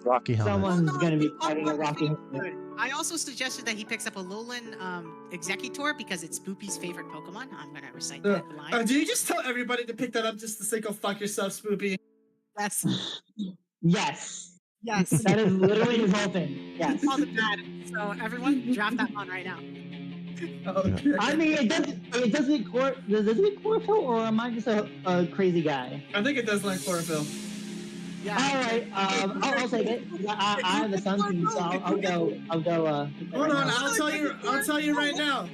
Rocky Helmet. someone's no, gonna be Pop fighting a Bomb Rocky is Helmet. good. I also suggested that he picks up a Alolan Executor because it's Spoopy's favorite Pokemon. I'm gonna recite that line. Do you just tell everybody to pick that up just to say go fuck yourself, Spoopy? Yes. Yes, Yes. that is literally his whole thing. Yes. All the bad. So everyone, draft that one right now. Okay. I mean, it does it get chlorophyll, or am I just a crazy guy? I think it does like chlorophyll. Yeah. All right, I'll take it. I have the Sun team, so I'll go. Hold right on, now. I'll tell you right now.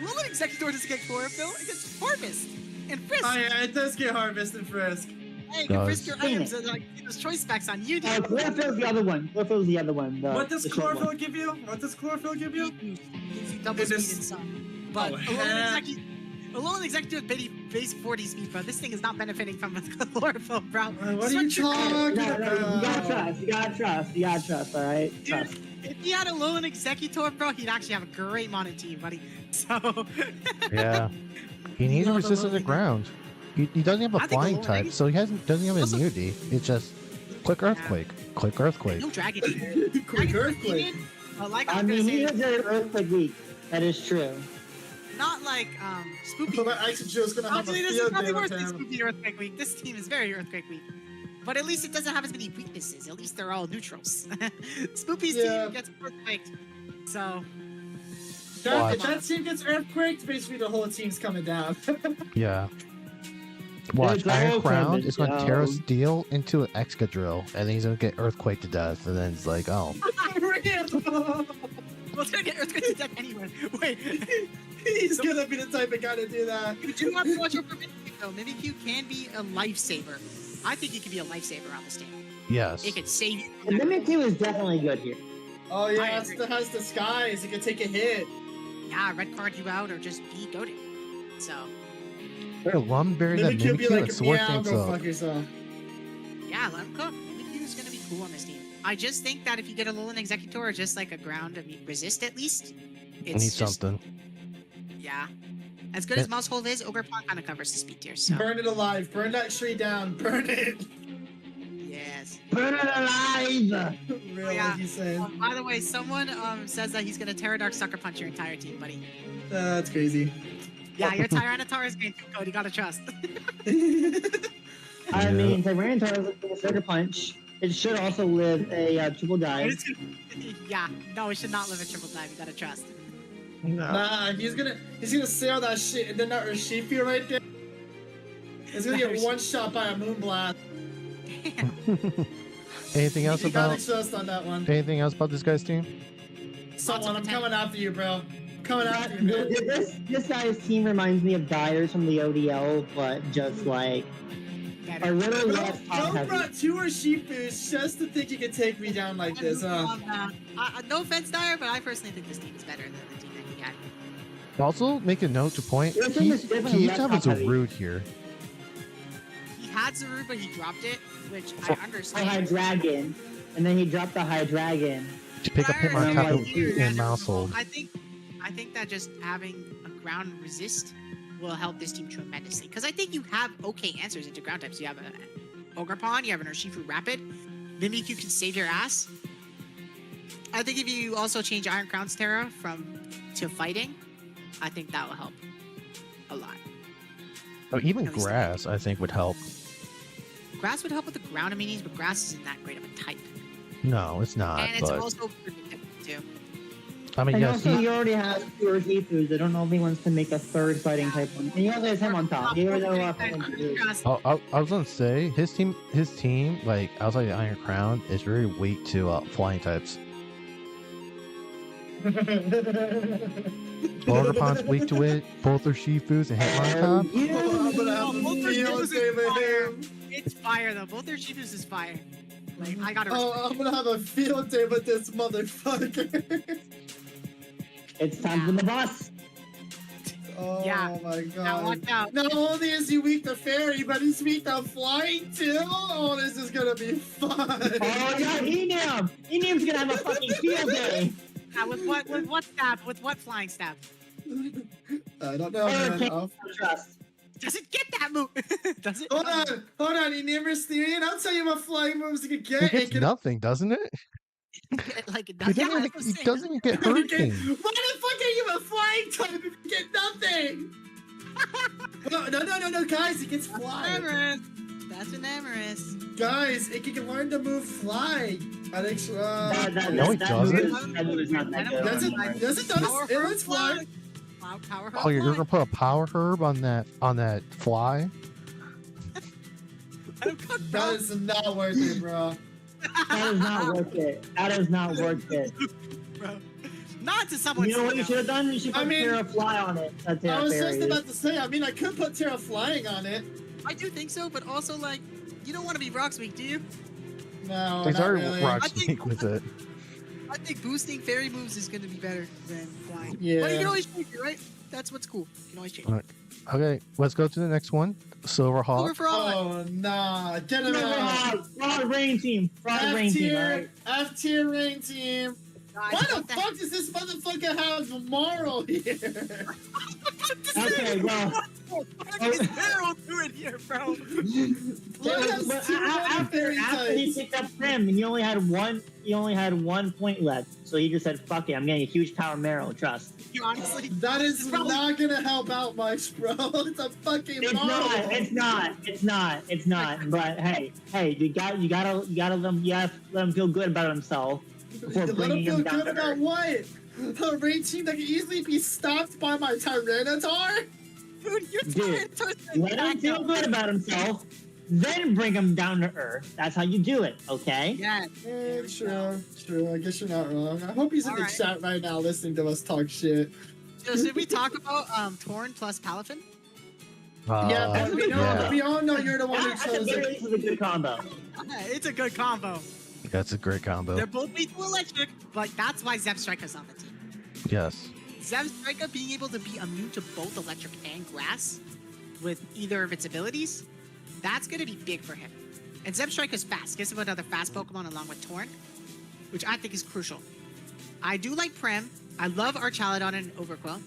Alolan Executor doesn't get chlorophyll. It gets Harvest and Frisk. Oh yeah, it does get harvest and frisk. Hey, you can Does. frisk your items and like those choice specs on you. Chlorophyll's the other one. Chlorophyll's the other one. What does the short chlorophyll one. give you? What does chlorophyll give you? Gives you double It speed is- and sun. But Oh, Alolan heck. Alolan Executor with base 40 speed, bro. This thing is not benefiting from chlorophyll, bro. What are you talking No, about? you gotta trust, alright? Dude, Trust. if he had Alolan Executor, bro, he'd actually have a great mono team, buddy. So. Yeah. He needs a Love resistance to Alolan. ground. He doesn't have a I think flying Alolan type, so he doesn't have Also- immunity. It's just click Earthquake. Click Earthquake. No Dragon. Quick Dragon's earthquake. defeated, like I I'm mean, gonna he say, is an Earthquake weak. That is true. not like Spoopy. But Executor's gonna have a Actually, this is field probably day worse with than him. Spoopy Earthquake Week. This team is very Earthquake Week. But at least it doesn't have as many weaknesses. At least they're all neutrals. Spoopy's Yeah. team gets earthquaked. So, Watch. If that team gets earthquaked, basically the whole team's coming down. Yeah. Watch, It's Iron all Crown coming is going to down. tear Steel into an Excadrill, and then he's going to get Earthquake to death, and then it's like, oh. well, it's gonna get earthquake to death anyway. Wait, He's gonna be the type of guy to do that. you do have to watch out for Mimikyu though. Mimikyu can be a lifesaver. I think it can be a lifesaver on this team. Yes. It could save you. The Mimikyu is definitely good here. Oh I yeah, agree. it has disguise. He can take a hit. Yeah, red card you out or just be goaded. So, They're Lumberry that Mimikyu be Mimikyu like, and Sword meow, things go up. fuck yourself. yeah, let him cook. Mimikyu is gonna be cool on this team. I just think that if you get a Alolan Executor or just like a ground resist at least, I it's need just, something. yeah. As good as Mousehold is, Ogerpon kind of covers the speed tier, so. Burn it alive. Burn that tree down. Burn it. Yes. Burn it alive! Really, yeah. he said. By the way, someone says that he's gonna Terradark Sucker Punch your entire team, buddy. That's crazy. Yeah, your Tyranitar is going to code. You gotta trust. I mean, Tyranitar is a Sucker Punch. It should also live a triple dive. Yeah, no, it should not live a triple dive. You gotta trust. No. Nah, he's gonna sail that shit and then that Urshifu right there. He's gonna get one shot by a moonblast. Damn. Anything else You gotta about trust on that one. anything else about this guy's team? Someone, I'm coming after you, bro. Coming after you, man. This guy's team reminds me of Dyer's from the ODL, but just like a little less top Bro heavy. brought two Urshifus just to think you could take me down like this, huh? No offense, Dyer, but I personally think this team is better than the team that he had. Also, make a note to point, This he team is definitely used to have a less top-heavy. Zarude here. He had Zarude, but he dropped it, which Oh, I A High understand. Dragon, and then he dropped the High Dragon. To pick up Dyer him on is top like of here, in Mousehold. I think that just having a ground resist will help this team tremendously. Because I think you have okay answers into ground types. You have an Ogerpon, you have an Urshifu Rapid, Mimikyu can save your ass. I think if you also change Iron Crown's Terra to fighting, I think that will help a lot. Oh, even At least- Grass, I think, would help. Grass would help with the ground immunities, but Grass isn't that great of a type. No, it's not. And it's But also predictable too. I mean, And yes, also, he, he already has two Urshifu's. I don't know if he wants to make a third fighting type one. And he also has him on top. He already has a lot of fighting to do. I was gonna say his team, like outside the Iron Crown, is very weak to flying types. Ogerpon's weak to it. Both are Shifus and Hitmon top. Yeah. I'm gonna have Both a their field Shifus day is with fire. him. It's fire though. Both their Shifus is fire. Like I gotta. Oh, I'm gonna have a field day with this motherfucker. It's time for the boss. Oh Yeah. my Now god. watch out. Not only is he weak to fairy, but he's weak to flying too. Oh, this is gonna be fun. Oh yeah, Enam! Enam's gonna have a fucking field day. With what staff? With what flying staff? I don't know, Or man. can't Oh, Does trust. it get that move? Does it? hold on, he never Mysterian. I'll tell you what flying moves he can He get. It gets can nothing, doesn't it? Like it He does. Yeah, doesn't, that's what I'm he saying. doesn't even get Why Hurricane. the fuck are you a flying type if you get nothing? No, guys, it gets fly. Amorous. That's an Amorous. Guys, it can learn to move fly. I think so. No, he doesn't. That move is not that good. Does it it learns fly. Power Oh, you're gonna put a power herb on that fly? That is not worth it, bro. That is not worth it. That is not worth it. Bro. Not to someone. You know what you should have done? You should I put mean, Terra Fly on it. That's I was just Fairy. about to say, I mean, I could put Terra Flying on it. I do think so, but also like, you don't want to be Rock's weak, do you? No, He's not already really. rock I think- sneak with it. I think boosting fairy moves is going to be better than flying. Yeah. But you can always change it, right? That's what's cool. You can always change it. Right. Okay, let's go to the next one. Silverhawk. Over for all. Oh, nah. Get him out. Fraud rain team. Fraud rain team. All right. F tier rain team. Guys, Why what the fuck does this motherfucker have moral here? Okay, well. What is Meryl doing here, bro? But after he picked up Prim, he only had one point left. So he just said, fuck it, I'm getting a huge power Meryl, trust. Honestly, That is not gonna help out much, bro. It's a fucking moral. It's not. But hey, you gotta let him feel good about himself before Let him bringing feel him down good to about earth. what? A rain team that can easily be stopped by my Tyranitar? dude, you're Dude, tired. let him feel good about himself, then bring him down to earth. That's how you do it, okay? Yeah. True. I guess you're not wrong. I hope he's in the chat right now listening to us talk shit. So should we talk about Torn plus Palafin? Yeah, but we all know you're the one who chose it. This is a good combo. It's a good combo. That's a great combo. They're both lethal electric, but that's why Zebstrika's on the team. Yes. Zebstrika being able to be immune to both electric and grass with either of its abilities, that's going to be big for him. And Zebstrika's fast. Gives him another fast Pokemon along with Torn, which I think is crucial. I do like Prem. I love Archaladon and Overquill.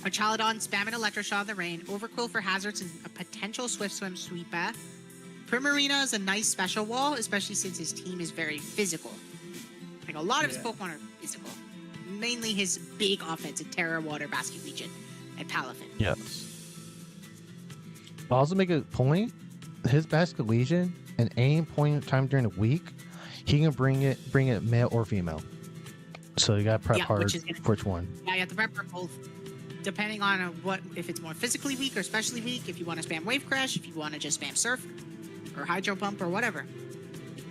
Archaladon spamming Electroshock in the rain. Overquill for hazards and a potential Swift Swim Sweep Bath. Primarina is a nice special wall, especially since his team is very physical. Like a lot of his Pokemon are physical. Mainly his big offensive Terra, Water, Basket Legion, and Palafin. Yes. I'll also make a point. His Basket Legion, at any point in time during the week, he can bring it male or female. So you got to prep hard for which one. Yeah, you have to prep for both. Depending on if it's more physically weak or especially weak, if you want to spam Wave Crash, if you want to just spam Surf, or Hydro Pump, or whatever.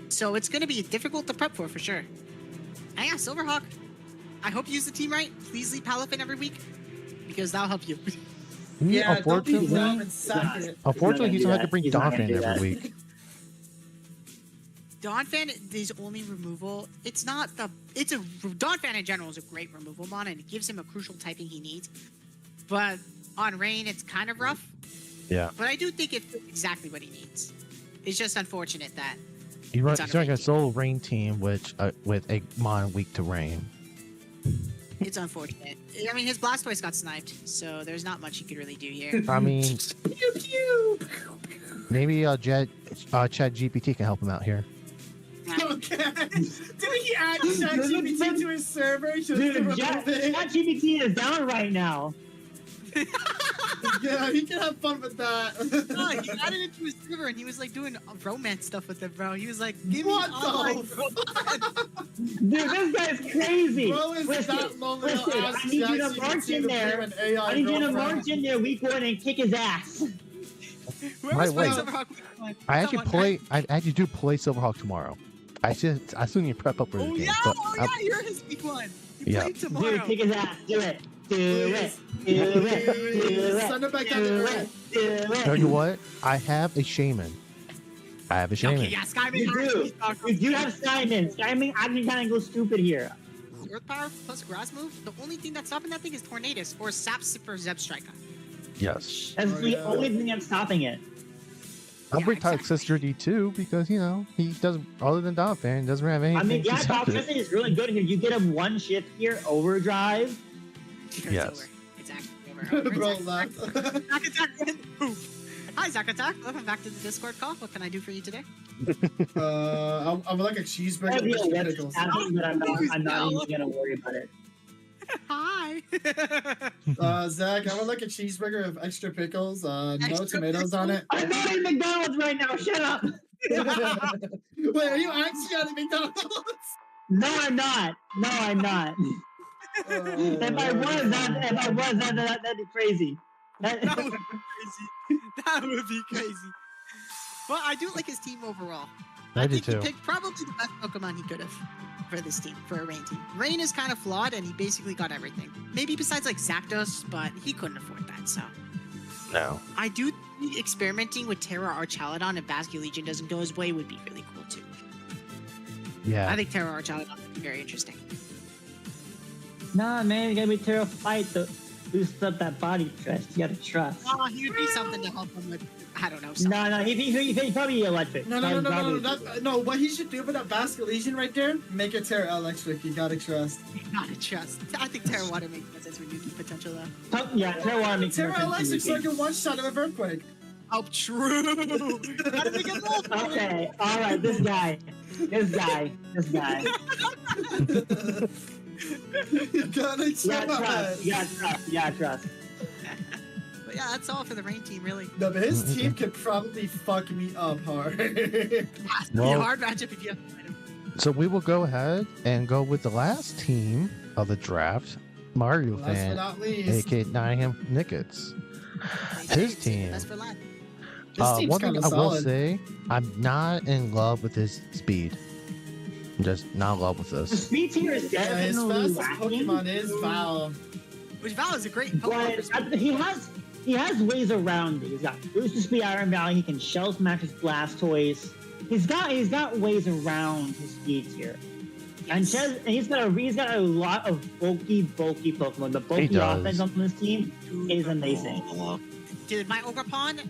So it's going to be difficult to prep for sure. And yeah, Silverhawk, I hope you use the team right. Please leave Palafin every week, because that'll help you. Yeah, unfortunately, he's gonna have to bring Donphan every week. Donphan, his only removal, Donphan in general is a great removal mon, and it gives him a crucial typing he needs. But on Rain, it's kind of rough. Yeah. But I do think it's exactly what he needs. It's just unfortunate that He's running a solo rain team with a mon weak to rain. it's unfortunate. I mean, his Blastoise got sniped, so there's not much you could really do here. I mean, Pew, pew. maybe Chat GPT can help him out here. Okay. Didn't he add ChatGPT to his server? Dude, ChatGPT is down right now. Yeah, he can have fun with that. No, he added it to his server, and he was like doing romance stuff with it, bro. He was like, "Give What me online the romance." Dude, this guy's crazy. Bro is that lonely. I need you to march in there. I need you to march in there week one and kick his ass. Whoever's Wait. playing Silverhawk week one, I actually someone- do play Silverhawk tomorrow. I still need to prep up for the game. You're his week one. You Yeah. play tomorrow. Dude, kick his ass. Do it. Send it back down to earth. Tell you what, I have a shaman. Okay, yeah, Skyman. You do have Skyman. Skyman, I can kind of go stupid here. Earth Power plus Grass move. The only thing that's stopping that thing is Tornadus or Sap Sipper Zebstrika. Yes. That's the only thing that's stopping it. I'll Yeah, bring exactly. Toxicity too because he doesn't, other than Donphan, doesn't have anything. I mean, yeah, to stop it. Toxicity is really good here. You get him one shift here, overdrive. It's Yes. over. It's actually over. Bro Zack left. Attack went poof. Hi, Zack Attack. Welcome back to the Discord call. What can I do for you today? I would like a cheeseburger That'd be with a web pickles. happening, but I'm not even gonna worry about it. Hi. Zach, I would like a cheeseburger with extra pickles, no Extra tomatoes on it. I'm not in McDonald's right now. Shut up. Wait, are you actually at McDonald's? No, I'm not. No, I'm not. If I was, that'd be crazy. That would be crazy. That would be crazy. But I do like his team overall. I do think he too. picked probably the best Pokemon he could have for this team, for a Rain team. Rain is kind of flawed, and he basically got everything. Maybe besides like Zapdos, but he couldn't afford that, so. No. I do think experimenting with Terra Archaladon and Basket Legion doesn't go his way would be really cool too. Yeah. I think Terra Archaladon would be very interesting. Nah, man, you gotta be Terra fight. You boosts up that body trust. You gotta trust. Oh, he would be something to help him with. I don't know. No, he's probably electric. No. What he should do with that Basket Legion right there, make it Terra electric. You gotta trust. You gotta trust. I think Terra Water makes more sense for Nuki potential though. Yeah, Terra Water makes more sense. Terra electric's like a one-shot of an earthquake. Oh, true. How did we get both? Okay, all right. This guy. You gotta trust. Yeah, trust. But yeah, that's all for the rain team, really. No, but his team could probably fuck me up hard. It's be a hard matchup if you have to fight him. So we will go ahead and go with the last team of the draft, Mario Last but fan, not least. aka Nottingham Nickets. His team. That's for last. This team's one thing kinda I will solid. say, I'm not in love with his speed. I'm just not in love with The this. speed tier is Yeah, his definitely fastest lacking. Pokemon is Val. Which Val is a great Pokemon. But he has ways around it. He's got boost to speed Iron Valley. He can shell smash his Blastoise. He's got ways around his speed tier. And he's got a lot of bulky Pokemon. The bulky does. offense on this team is amazing. Dude, my Ogrepon,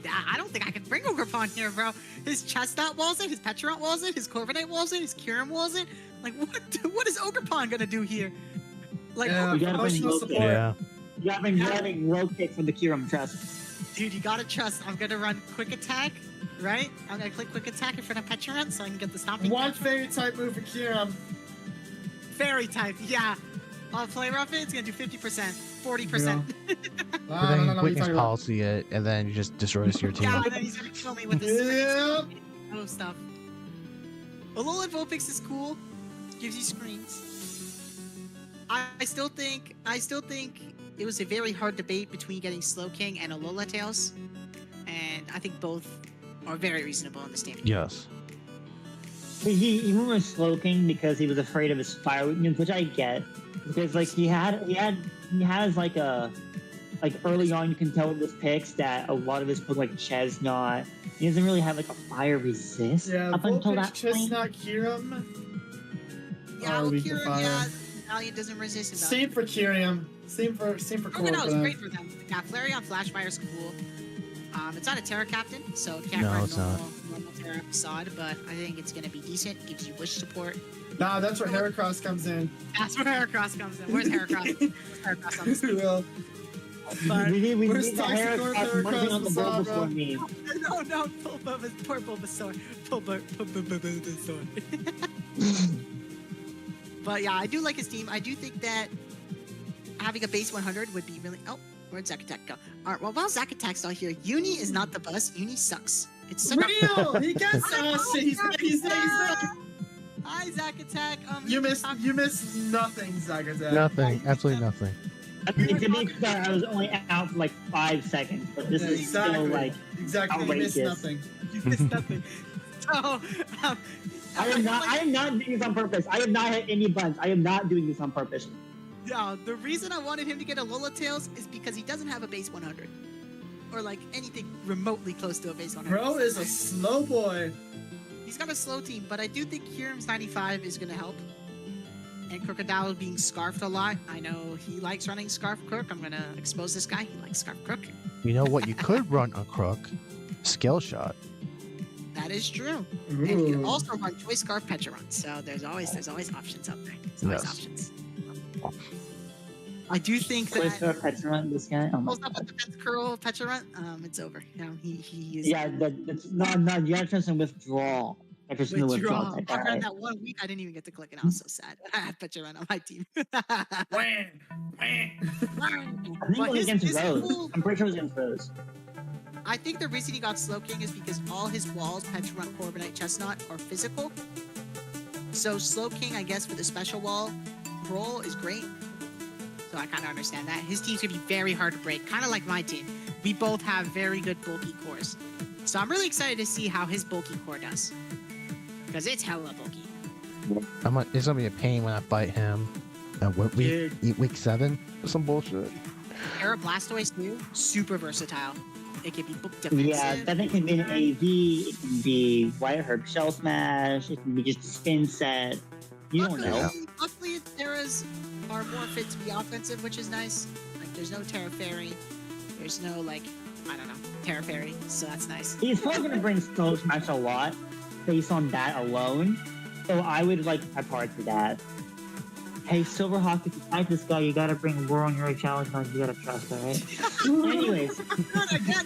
I don't think I can bring Ogrepon here, bro. His Chestnut walls it, his Petrant walls it, his Corviknight walls it, his Kyurem walls it. Like, what is Ogrepon gonna do here? Like, Yeah, You gotta bring emotional low support. kick. Yeah. You gotta bring low kick for the Kyurem, trust. dude, you gotta trust. I'm gonna run Quick Attack, right? I'm gonna click Quick Attack in front of Petrant so I can get the stomping. One fairy type move for Kyurem. Fairy type, yeah. I'll play rough it, it's gonna do 50%, 40%. But then you you're quickness talking about- policy it, and then you just destroys your team. Yeah, and then he's gonna kill me with this Yep. freaking stuff. Alolan Vulpix is cool. Gives you screens. I still think it was a very hard debate between getting Slowking and Alola Tails. And I think both are very reasonable in the standing. Yes. He went with Slowking because he was afraid of his fire weakness, which I get. Because like he has like early on you can tell with his picks that a lot of his Pokemon like Chestnut, he doesn't really have like a fire resist Yeah, up until Vulpix, that point. Chestnut, Kyurem. Yeah, Oh, weak to Kyurem, fire. yeah, Valiant doesn't resist him. Same for Kyurem. Same for Crocodile's Corviknight. great for them. Yeah, Flareon Flashfire's cool. It's not a Terra Captain, so it can't No, run it's not. normal Terra facade, but I think it's gonna be decent. Gives you wish support. Nah, that's where Heracross comes in. That's where Heracross comes in. Where's Heracross? Where's Heracross on this team? Well, But we need where's the Toxic hair Orb across munching on the across the Bulbasaur meme. no, poor Bulbasaur. Bulbasaur. But yeah, I do like his team. I do think that having a base 100 would be really. Oh, where'd Zacatak go? All right, well, while Zacatak's not here, Uni is not the bus. Uni sucks. It's such a. real! He gets us! He's there! Hi, Zacatak. You missed nothing, Zagatat. Nothing. Absolutely nothing. I mean, to be fair, I was only out for like 5 seconds, but this is still like Exactly, you missed outrageous. nothing. You missed nothing. So, I am not doing this on purpose. I have not hit any buttons. I am not doing this on purpose. Yeah, the reason I wanted him to get a Lola Tails is because he doesn't have a base 100. Or like anything remotely close to a base 100. Bro is a slow boy. He's got a slow team, but I do think Kyurem's 95 is going to help. And Crocodile being scarfed a lot. I know he likes running Scarf Crook. I'm going to expose this guy. He likes Scarf Crook. You know what? You could run a Crook, Skill Shot. That is true. And you can also run Choice Scarf Petrant. So there's always options out there. There's always Yes. options. I do think Where's that the Petrant, this guy? Oh my pulls up with the Pet Curl Petrant. It's over. You know, he is. Yeah, that's no. You have to trust him withdraw. I just know withdraw. Withdraw. I ran that 1 week. I didn't even get to click it. I was so sad. I had Petrant on my team. Wham! Wham! I think it But was against his Rose. cool- I'm pretty sure it was against Rose. I think the reason he got Slowking is because all his walls, Petrant, Corviknight, Chestnut, are physical. So Slowking, I guess, for the special wall role is great. So I kind of understand that. His team's going to be very hard to break, kind of like my team. We both have very good bulky cores. So I'm really excited to see how his bulky core does. Because it's hella bulky. It's gonna be a pain when I fight him. Week 7 or some bullshit. Terra Blastoise too, super versatile. It can be book defensive. Yeah, that thing can be an AV. It can be White Herb Shell Smash. It can be just a spin set. You don't know. Luckily, Terras are more fit to be offensive, which is nice. Like There's no Terra Fairy. There's no, like, I don't know, Terra Fairy, so that's nice. He's probably gonna bring Snow Smash a lot based on that alone. So I would like my part for that. Hey, Silverhawk, if you fight this guy, you gotta bring War on your challenge, man. You gotta trust, alright? Anyways. I got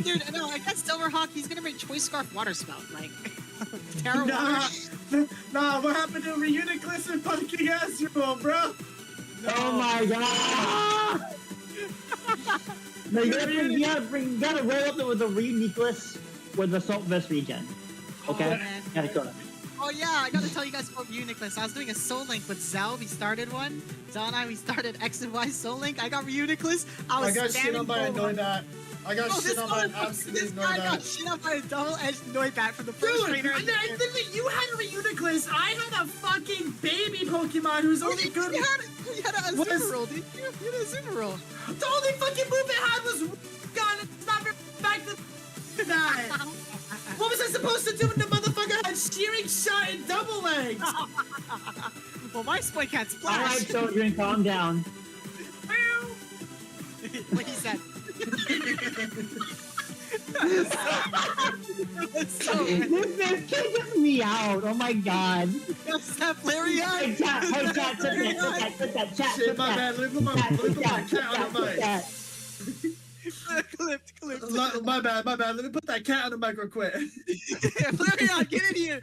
Silverhawk. He's gonna bring Choice Scarf Water Spout. Like, Terra Water. Nah, what happened to Reuniclus and fucking Azrael, bro? No. Oh my god! No, you gotta roll up with the Reuniclus with the Salt Vest regen. Okay? Oh, gotta go. Oh yeah, I gotta tell you guys about Reuniclus. I was doing a Soul Link with Zell. We started one. Zell and I, we started X and Y Soul Link. I got Reuniclus. I got shit on by a Noibat. I got shit on by an absolute Noibat. I got shit on by a double-edged Noibat from the first trainer. You had a Reuniclus. I had a fucking baby Pokemon who's only good. You had a Azumarill, didn't you? You had a Azumarill. The only fucking move it had was gun. It's not very effective. What was I supposed to do when the mother had Shearing Shot and Double Legs? Well, my Spike had Splash. Alright, children, calm down. What he said. This kid just meowed. Oh my god. That's that Flareon. Hey, chat, took that, chat. Shit, my bad. Let me put my cat on the mic. Clipped. My bad. Let me put that cat on the mic real quick. Flareon, get in here.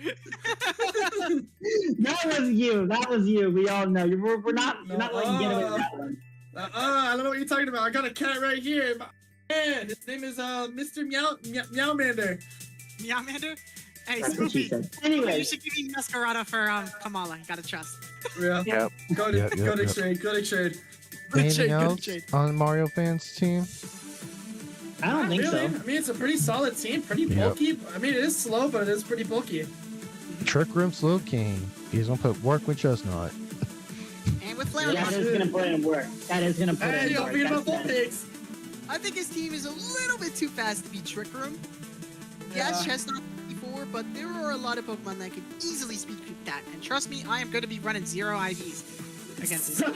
That was you. We all know. We're not letting you get away with that one. I don't know what you're talking about. I got a cat right here. Man, his name is Mr. Meowmander. Meowmander? Hey, That's what she Spoopy. said. Anyway. You should give me Masquerada for Kamala. You gotta trust. Yeah. Yep. Go to trade. Anything else on Mario fans team? I don't think so. I mean, it's a pretty solid team. Pretty bulky. I mean, it is slow, but it is pretty bulky. Trick Room Slow King. He's gonna put work with Chestnut. And with Flareon. That is gonna put in work. Hey, don't beat up on pigs. I think his team is a little bit too fast to be Trick Room. Yes, Chestnut 54, but there are a lot of Pokemon that could easily speed through that. And trust me, I am going to be running 0 IVs against this. I'm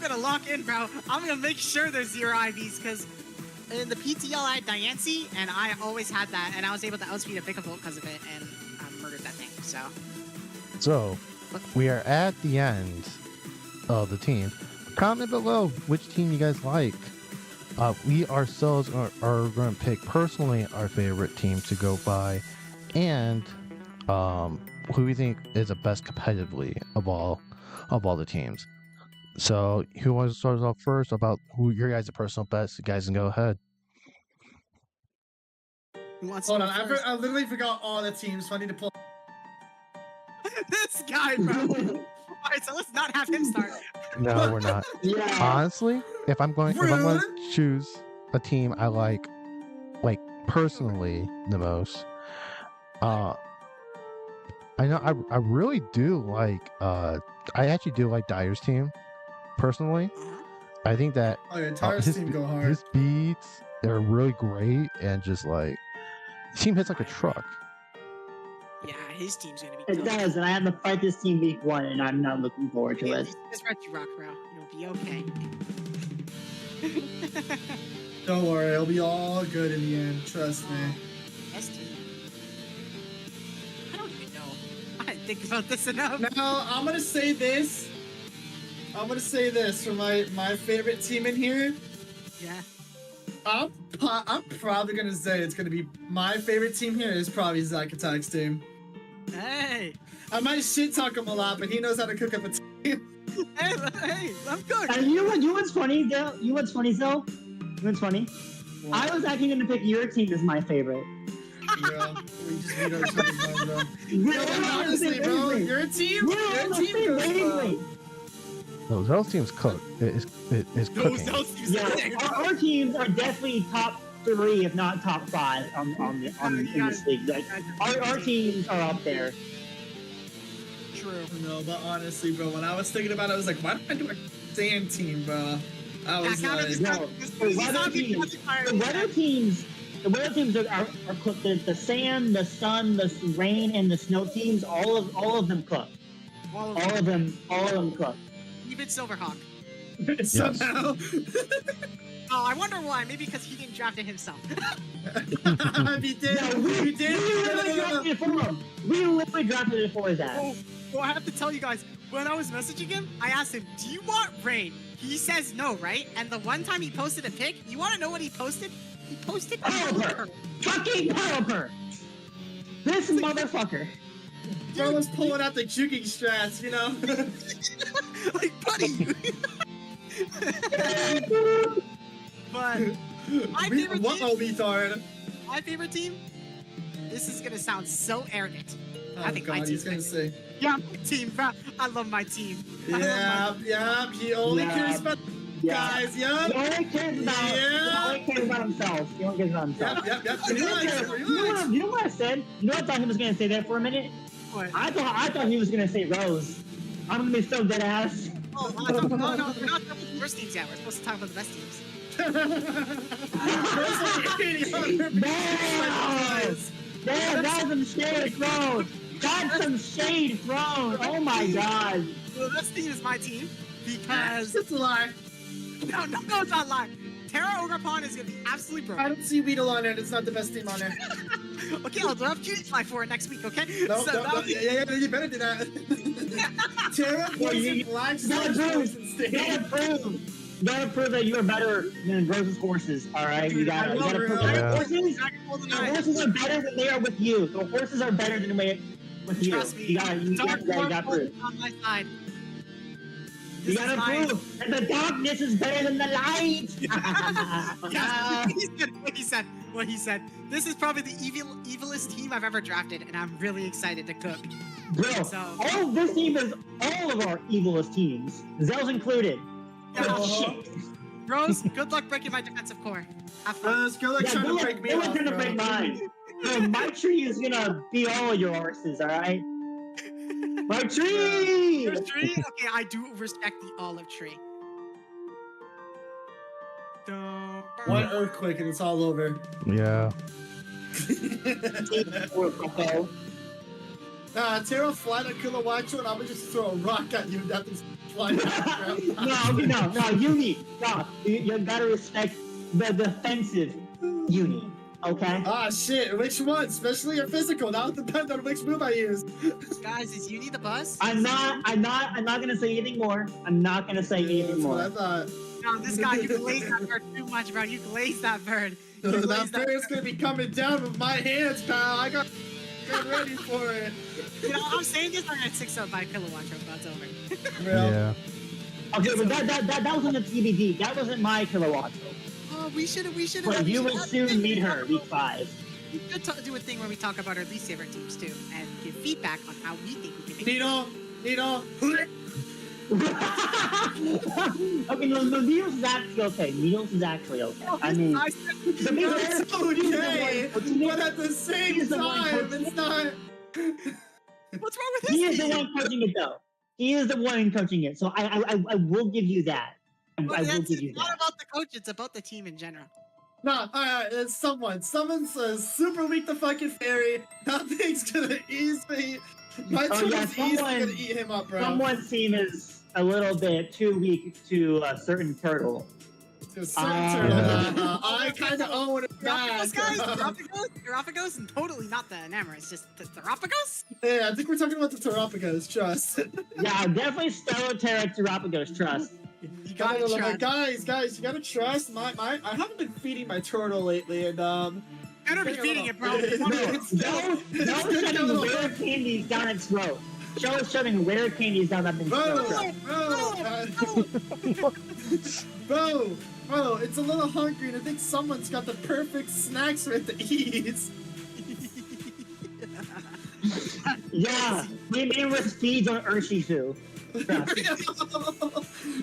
going to lock in, bro. I'm going to make sure there's 0 IVs because in the PTL I had Diancie, and I always had that, and I was able to outspeed a Vikavolt because of it, and I murdered that thing, So, we are at the end of the team. Comment below which team you guys like. We ourselves are going to pick personally our favorite team to go by, and who we think is the best competitively of all the teams. So, who wants to start us off first about who your guys' personal best? You guys can go ahead. Hold on, I literally forgot all the teams, so I need to pull. This guy, bro. Alright, so let's not have him start. No, we're not. Yeah. Honestly, if I'm going to choose a team I like personally the most, I know I really do like I actually do like Dyer's team personally. I think that Dyer's team go hard. His beats are really great, and just like the team hits like a truck. Yeah, his team's gonna be. It does, and I have to fight this team week 1, and I'm not looking forward to it. Just Reggie Rock, bro. You'll be okay. Don't worry, it'll be all good in the end. Trust me. Best team. I don't even know. I didn't think about this enough. Now I'm gonna say this. For my favorite team in here. Yeah. I'm probably gonna say it's gonna be my favorite team here is probably Zach Attack's team. Hey. I might shit talk him a lot, but he knows how to cook up a team. Hey, I'm good. And you know what's funny, though? You know what's funny? What? I was actually gonna pick your team as my favorite. Yeah, we just beat ourselves, bro. Honestly, bro, your team goes. Those teams cook. It's cooking. Yeah, our teams are definitely top 3, if not top 5, in this league. Like, our teams are up there. True. No, but honestly, bro, when I was thinking about it, I was like, why don't I do a sand team, bro? I was like, the weather teams are cooked. The sand, the sun, the rain, and the snow teams. All of them cook. All of them cook. Even Silverhawk. Somehow. Oh, I wonder why. Maybe because he didn't draft it himself. He did. No, we did. literally drafted it for him. We literally drafted it for his ass. Oh, well, I have to tell you guys, when I was messaging him, I asked him, do you want rain? He says no, right? And the one time he posted a pic, you want to know what he posted? He posted Pelipper. Fucking Pelipper. This motherfucker. Bro was pulling out the juking strats, you know? Like, buddy. But my favorite What team, a retard. my favorite team, this is going to sound so arrogant. Oh, I think my God, he's team's gonna say. Yeah, my team, bro. I love my team. Yeah, he only cares about guys, He only cares about himself. He only cares about himself. Yep. You know what I said? You know what I thought he was gonna say there for a minute? What? I thought he was gonna say Rose. I'm gonna be so dead ass. Oh, no, we're not talking about the worst teams yet. We're supposed to talk about the best teams. Damn, got some shade thrown. Got some shade thrown. Oh my god. The best team is my team because It's a lie. no, it's not lying. Terra Ograpon is gonna be absolutely I broken. don't see Weedle on it. It's not the best team on there. Okay, I'll draft Cutie Fly for it next week. Okay? No, So that'll be- yeah, you better do that. Terra Poison Black Stars Poison You gotta prove that you are better than Rose's horses, alright? You gotta prove that Yeah. horses, Dragon Ball the Tonight. horses are better when they are with you. The horses are better than with you. Trust me. You Dark gotta Lord prove. is on my side. You This is gotta mine. prove that the darkness is better than the light. Yes, he said what he said. This is probably the evilest team I've ever drafted, and I'm really excited to cook. Bro, So- all this team is all of our evilest teams. Zell's included. Shit. Rose, good luck breaking my defensive core. Have fun. Let's go like Yeah, trying to Bill break me was off, gonna bro. break mine. So my tree is gonna be all your horses, alright? My tree! Your tree? Okay, I do respect the olive tree. One earthquake and it's all over. Yeah. Terra fly to Kilowatt and I'm gonna just throw a rock at you and that thing's flying down the ground. No, you gotta respect the defensive uni, okay? Ah, shit, which one? Especially your physical. That would depend on which move I use. Guys, is Uni the bus? I'm not gonna say anything more. I'm not gonna say anything That's what I more. thought. No, this guy, you glazed that bird too much, bro. You glazed that bird. You That glazed that bird's gonna be coming down with my hands, pal. I got ready for it. You know, I'm saying this, I'm at 6-0 by Kilowatt Trophy. That's over. Real. Yeah. Okay, but that was on the TBD. That wasn't my kilowatt. Oh, we should have. But you will soon meet her, week 5. We could do a thing where we talk about our least favorite teams too, and give feedback on how we think we can make Nino. Okay, no, Needles is actually okay. Needles is actually okay. I mean, I said, the main It's okay, but at the same time, it's not. what's wrong with he his is the team? one coaching it, though. He is the one coaching it, so I will give you that. I will give you It's not that. about the coach, it's about the team in general. No, alright, it's someone. Someone's super weak to fucking fairy. Nothing's gonna ease me. My Oh, team yeah, is easily someone- gonna eat him up, bro. Someone's team is a little bit too weak to a certain turtle. To a certain turtle. Yeah. I kind of own it back. Theropagos, guys! Theropagos, and totally not the Enamorous, just the Theropagos? Yeah, I think we're talking about the Terapagos, trust. Yeah, definitely Stelloterra Terapagos, trust. You gotta trust. Guys, you gotta trust I haven't been feeding my turtle lately, and Better be feeding it, bro. No, shoving rare candies down its throat. Joe's shoving rare candies down that thing's throat. Bro, it's a little hungry, and I think someone's got the perfect snacks for it to eat. Yeah, me feeds on Urshifu.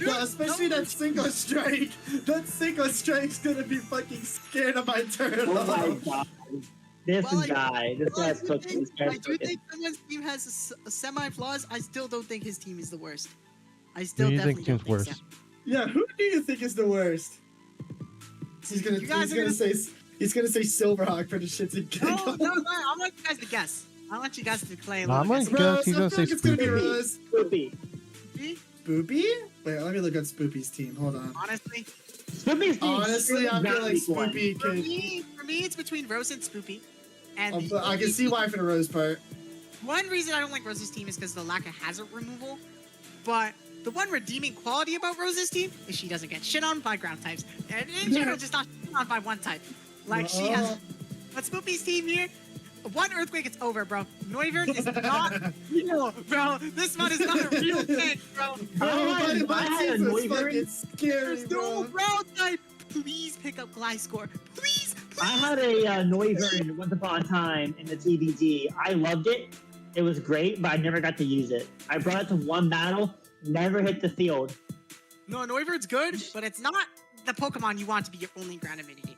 Yeah, especially that single strike. That single strike's gonna be fucking scared of my turtle. Oh my god. This Well, guy, this guy's cooking. This I guy's do cooking. think someone's team has semi-flaws. I still don't think his team is the worst. I still Who do you definitely think don't team's think worse? so. Yeah, who do you think is the worst? He's gonna say Silverhawk for the shits and giggles. No, I want you guys to guess. I want you guys to play a No, little I'm guess. gonna Bro, guess he's I gonna feel say like it's gonna be Spoopy. Rose. Spoopy. See? Spoopy? Wait, let me look at Spoopy's team. Hold on. Honestly, Spoopy's team Honestly, I feel like Spoopy for could. me, it's between Rose and Spoopy. And But I can see why for the Rose part. one reason I don't like Rose's team is because of the lack of hazard removal. But the one redeeming quality about Rose's team is she doesn't get shit on by ground types. And in general, just not shit on by one type. Like, she has... But Spoopy's team here, one Earthquake, it's over, bro. Noivern is not real, bro. This one is not a real thing, bro. I had a Noivern. Scary, There's no ground type. Please pick up Gliscor. Please, I had a Noivern once upon a time in the TBD. I loved it. It was great, but I never got to use it. I brought it to one battle, never hit the field. No, Noivern's good, but it's not the Pokemon you want to be your only ground immunity.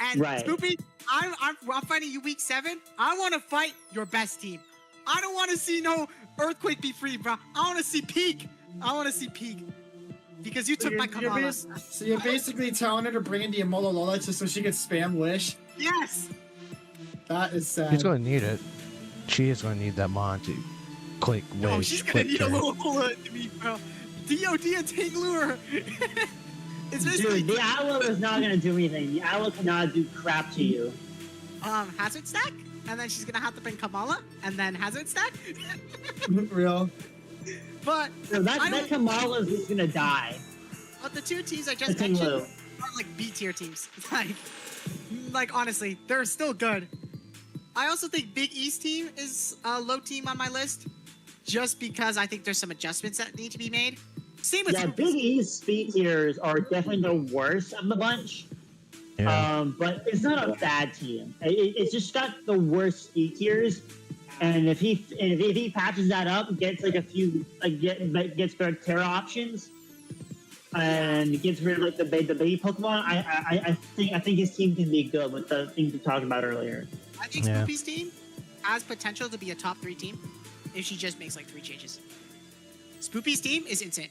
And Right. Spoopy, I'm fighting you week 7. I want to fight your best team. I don't want to see no Earthquake be free, bro. I want to see Peak. I want to see Peak. Because you took my Kamala. So you're basically telling her to bring in the Amololola just so she can spam Wish? Yes. That is sad. She's going to need it. She is going to need that mon to click, No, wish, she's going to click, need a turn. little bullet to me, bro. DOD and Tanglure. It's basically... Dude, the owl is not going to do anything. The owl cannot do crap to you. Hazard Stack. And then she's going to have to bring Kamala. And then Hazard Stack. Real. But... So that Kamala's just going to die. But the two teams I just The mentioned Tinglu. are like B tier teams. Like honestly, they're still good. I also think Big East team is a low team on my list, just because I think there's some adjustments that need to be made. Same with Yeah, Spoopy. Big East speed tiers are definitely the worst of the bunch. Yeah. But it's not a bad team. It's just got the worst speed tiers. And if he patches that up, gets like a few gets better Terra options, and gets rid of like the baby Pokemon, I think his team can be good with the things we talked about earlier. I think Yeah. Spoopy's team has potential to be a top 3 team if she just makes like 3 changes. Spoopy's team is insane.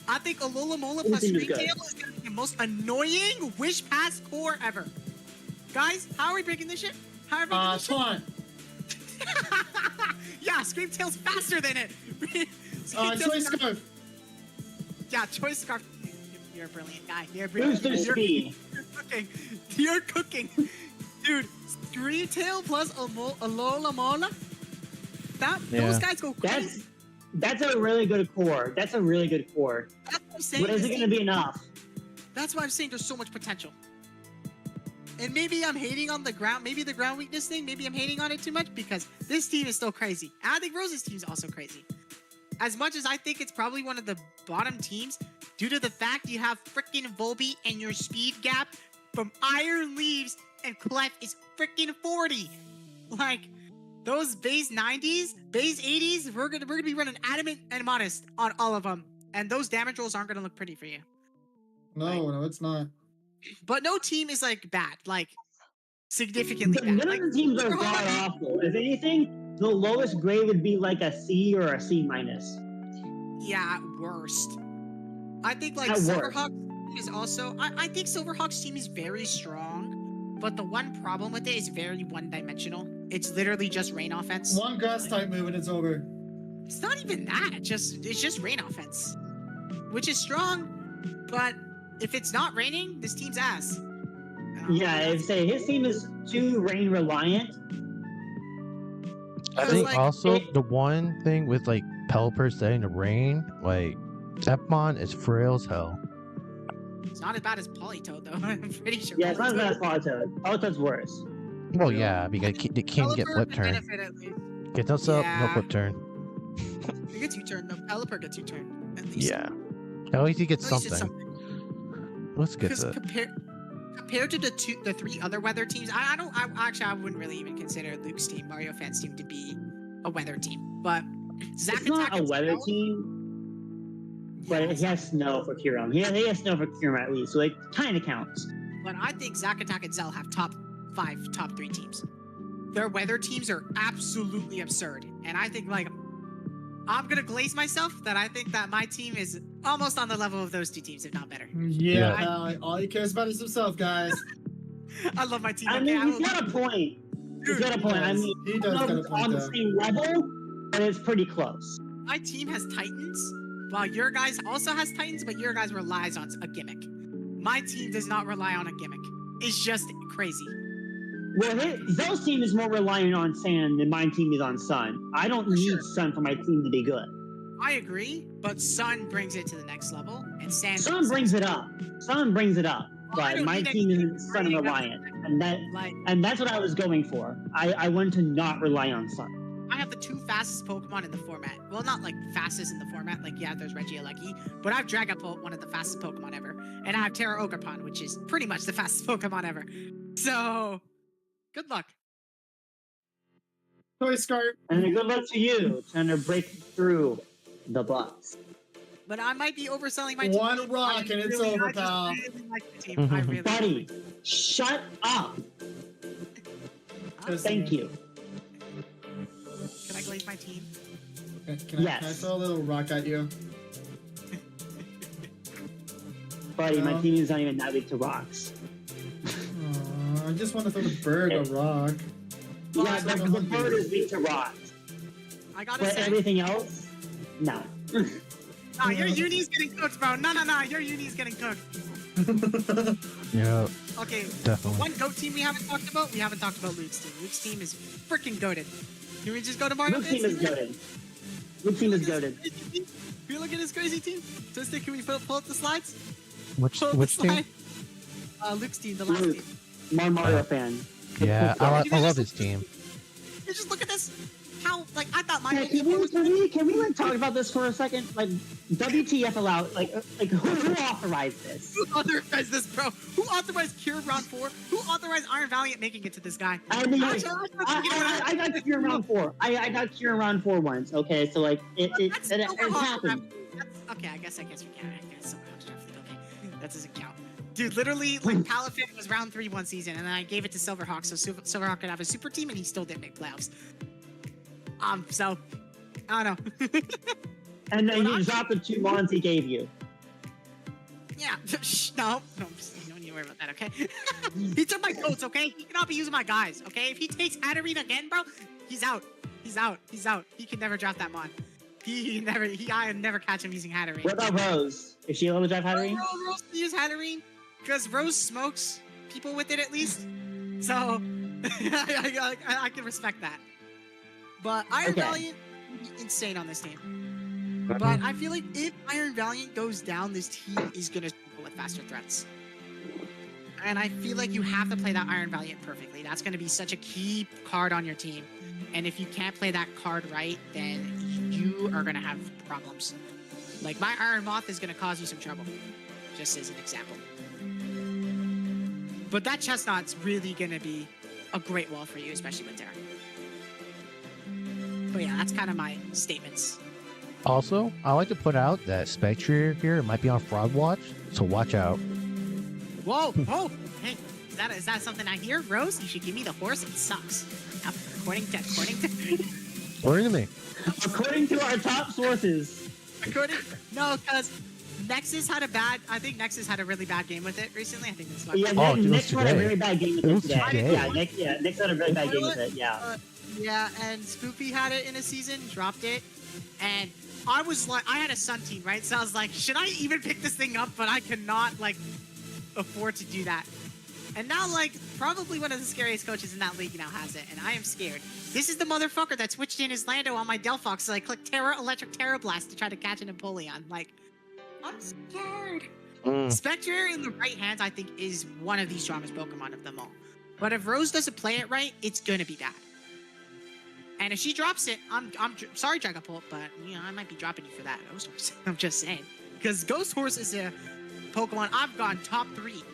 I think Alola Mola plus His team is good. Ringtail is going to be the most annoying Wish Pass core ever. Guys, how are we breaking this shit? How are we breaking this shit? Taunt. Yeah, Screamtail's faster than it. Screamtail's Choice faster. Scarf. Yeah, Choice Scarf. You're a brilliant guy. You're brilliant. Booster speed. You're cooking. You're cooking. Dude, Screamtail plus Alola Mola. Those guys go crazy. That's a really good core. That's a really good core. That's what I'm saying. But is it going to be enough? That's why I'm saying there's so much potential. And maybe I'm hating on the ground. Maybe the ground weakness thing. Maybe I'm hating on it too much because this team is still crazy. And I think Rose's team is also crazy. As much as I think it's probably one of the bottom teams, due to the fact you have freaking Volbeat and your speed gap from Iron Leaves and Clef is freaking 40. Like, those base 90s, base 80s, we're gonna be running Adamant and Modest on all of them. And those damage rolls aren't gonna look pretty for you. No, it's not. But no team is like bad, like significantly bad. None Like, of the teams are they're all god like- awful. If anything, the lowest grade would be like a C or a C minus. Yeah, at worst. I think like At worst. Silverhawks is also. I think Silverhawks team is very strong, but the one problem with it is very one-dimensional. It's literally just rain offense. One grass type move and it's over. It's not even that. It's just rain offense, which is strong. But if it's not raining, this team's ass. Yeah, I'd say his team is too rain reliant. I Because, think like, also the one thing with like Pelipper setting the rain, like Epmon is frail as hell. It's not as bad as Polytoad though. I'm pretty sure. Yeah, it's not as bad as Polytoad- Politoad. Politoad's worse. Well, yeah, because they can't get Pelipper flip can turn. benefit at least. Get those up, no Yeah. flip turn. It gets U-turn. No, Pelipper gets U-turn. At least. Yeah. At least he gets At least it's something. something. Let's get Because the. compared to the 3 other weather teams, I wouldn't really even consider Luke's team, Mario Fan's team, to be a weather team. But Zack It's not Attack a and weather Scout- team, but Yeah, he has snow for Kyurem. He has snow for Kyurem at least, so it kind of counts. But I think Zack Attack and Zell have top 3 teams. Their weather teams are absolutely absurd. And I think, like, I'm going to glaze myself that I think that my team is almost on the level of those 2 teams, if not better. Yeah, all he cares about is himself, guys. I love my team. I okay? mean, I he's will- got a point. He's Dude, got a point. I mean, He does I don't know got a if it's point on the there. same level, but it's pretty close. My team has Titans, while your guys also has Titans, but your guys relies on a gimmick. My team does not rely on a gimmick. It's just crazy. Well, Zo's team is more reliant on Sand than my team is on Sun. I don't need Sun for my team to be good. I agree, but Sun brings it to the next level, and Sand. Sun brings it up. Sun brings it up, Well, but my team isn't Sun reliant, and that's what I was going for. I wanted to not rely on Sun. I have the 2 fastest Pokemon in the format. Well, not like fastest in the format, like yeah, there's Regieleki, but I have Dragapult, one of the fastest Pokemon ever, and I have Terra Ogerpon, which is pretty much the fastest Pokemon ever. So, good luck. Toy Scar. And good luck to you trying to break through the box. But I might be overselling my team. One rock and it's over, pal. I really like the team. I really Buddy, shut up. Thank you. Can I glaze my team? Can I throw a little rock at you? Buddy, my team is not even that weak to rocks. Aww, I just want to throw the bird a rock. Yeah, the bird is weak to rocks. I gotta But say, everything else, no. nah, your uni's getting cooked, bro. No, your uni's getting cooked. Yeah, Okay, definitely. one GOAT team we haven't talked about. We haven't talked about Luke's team. Luke's team is freaking goated. Can we just go to Mario? Luke's team is goated. Luke's team is goated. Can we look at his crazy team? Twisted, can we pull up the slides? Which Pull up the team? slide. Luke's team, the last Luke. team. I'm a Mario fan. Yeah, I love his team. You just look at this. How, like, I thought my Yeah, can we like talk about this for a second? Like, WTF allowed? Like who authorized this? Who authorized this, bro? Who authorized Cure round 4? Who authorized Iron Valiant making it to this guy? I got Cure round 4. I got Cure round 4 once. Okay, so like it happened. Okay, I guess we can. I guess okay, that doesn't count. Dude, literally, like, Palafin was round 3 one season, and then I gave it to Silverhawk, so Silverhawk could have a super team, and he still didn't make playoffs. So, I don't know. And then you dropped the 2 mons he gave you. Yeah, no, don't need to worry about that, okay? He took my goats, okay? He cannot be using my guys, okay? If he takes Hatterene again, bro, he's out. He's out. He can never draft that mon. I never catch him using Hatterene. What about Rose? Is she able to drive Hatterene? Rose can use Hatterene, because Rose smokes people with it at least. So, I can respect that. But Iron Valiant, insane on this team. But I feel like if Iron Valiant goes down, this team is going to struggle with faster threats. And I feel like you have to play that Iron Valiant perfectly. That's going to be such a key card on your team. And if you can't play that card right, then you are going to have problems. Like, my Iron Moth is going to cause you some trouble, just as an example. But that Chestnut's really going to be a great wall for you, especially with Terra. But yeah, that's kind of my statements. Also, I like to put out that Spectre here might be on Fraud Watch, so watch out. Whoa! Hey, is that something I hear? Rose, you should give me the horse. It sucks. According to me. According to our top sources. No, because Nexus had I think Nexus had a really bad game with it recently. I think this is Yeah, Nick had a very bad game with it today. today. Nick had a very bad game with it, yeah. Yeah, and Spoopy had it in a season, dropped it, and I was like, I had a Sun team, right? So I was like, should I even pick this thing up? But I cannot, like, afford to do that. And now, like, probably one of the scariest coaches in that league now has it, and I am scared. This is the motherfucker that switched in his Lando on my Delphox, so I clicked Electric Terra Blast to try to catch an Empoleon. Like, I'm scared. Spectre in the right hands, I think, is one of the strongest Pokemon of them all. But if Rose doesn't play it right, it's gonna be bad. And if she drops it, I'm sorry, Dragapult, but you know I might be dropping you for that. Ghost Horse. I'm just saying, because Ghost Horse is a Pokemon I've gone top 3.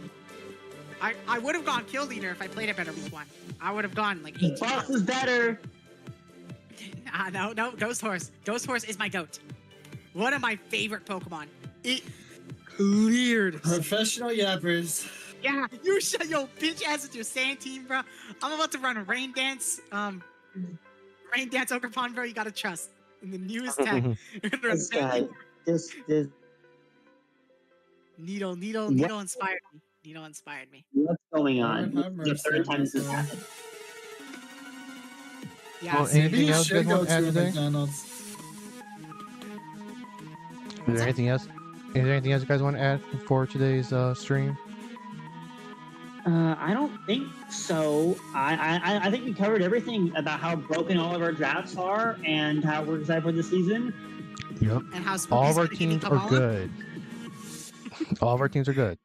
I would have gone Kill Leader if I played it better week 1. I would have gone like 18. Boss is better. No, Ghost Horse. Ghost Horse is my goat. One of my favorite Pokemon. It cleared. Professional yappers. Yeah, you shut your bitch ass with your sand team, bro. I'm about to run a Rain Dance. Rain Dance Ogerpon, bro. You gotta trust in the newest tech. This guy, this. Needle inspired me. Needle inspired me. What's going on? The third time this has happened. Yeah. Well, see, anything else you Should guys go want to add to today? McDonald's. Is there anything else? Is there anything else you guys want to add for today's stream? I don't think so. I think we covered everything about how broken all of our drafts are and how we're excited for the season. Yep. And how All of our Spooky's gonna teams give are me Kamala. good. All of our teams are good.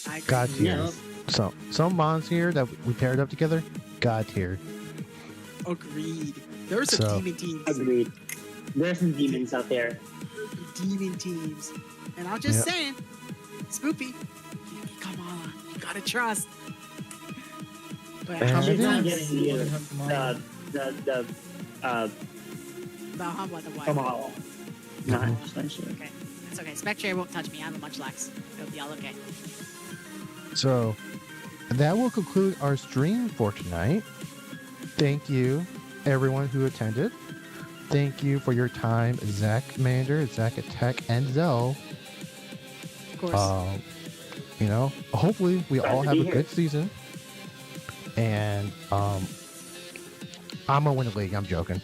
I agree. God tier. Yep. So some bonds here that we paired up together. God tier. Agreed. There are some So- demon teams. Agreed. There's some demons out there. Demon teams. And I'm just Yep. saying, Spoopy, Kamala, you gotta trust. But And how She's it not is. getting you the the hum with the white. Kamala. Not Mhm. especially. Okay, it's okay. Spectre won't touch me. I have a much lax. It'll be all okay. So that will conclude our stream for tonight. Thank you, everyone who attended. Thank you for your time, Zach Mander, Zach Attack, and Zell. Of course. You know, hopefully we Glad all to have be a here. good season. And I'm gonna win the league. I'm joking.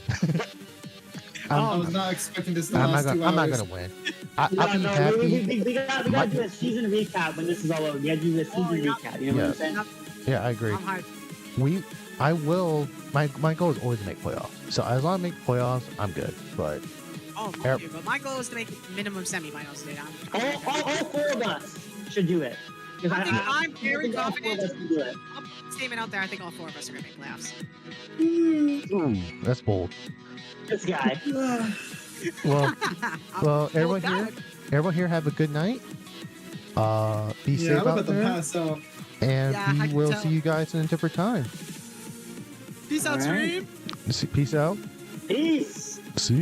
I was not expecting this to I'm last not 2 gonna. I'm not hours. gonna win. I'll No, be no, happy. we gotta do a season recap when this is all over. We gotta do a season yeah. recap. You know what I'm saying? Yeah, I agree. I'm hyped. I will. My goal is always to make playoffs. So as long as I make playoffs, I'm good. But Oh, Yep. dude, but my goal is to make minimum semifinals, dude. All four of us should do it. 'Cause I think I'm very think all four of confident. us can do it. I'll put a statement out there. I think all four of us are gonna make playoffs. that's bold. This guy. Well, well, I'll everyone go here, with everyone here, have a good night. Be Yeah, safe I'm out about to there, pass out. and Yeah, I we can will tell. see you guys in a different time. Peace out, All right. stream. Peace out. Peace. See you.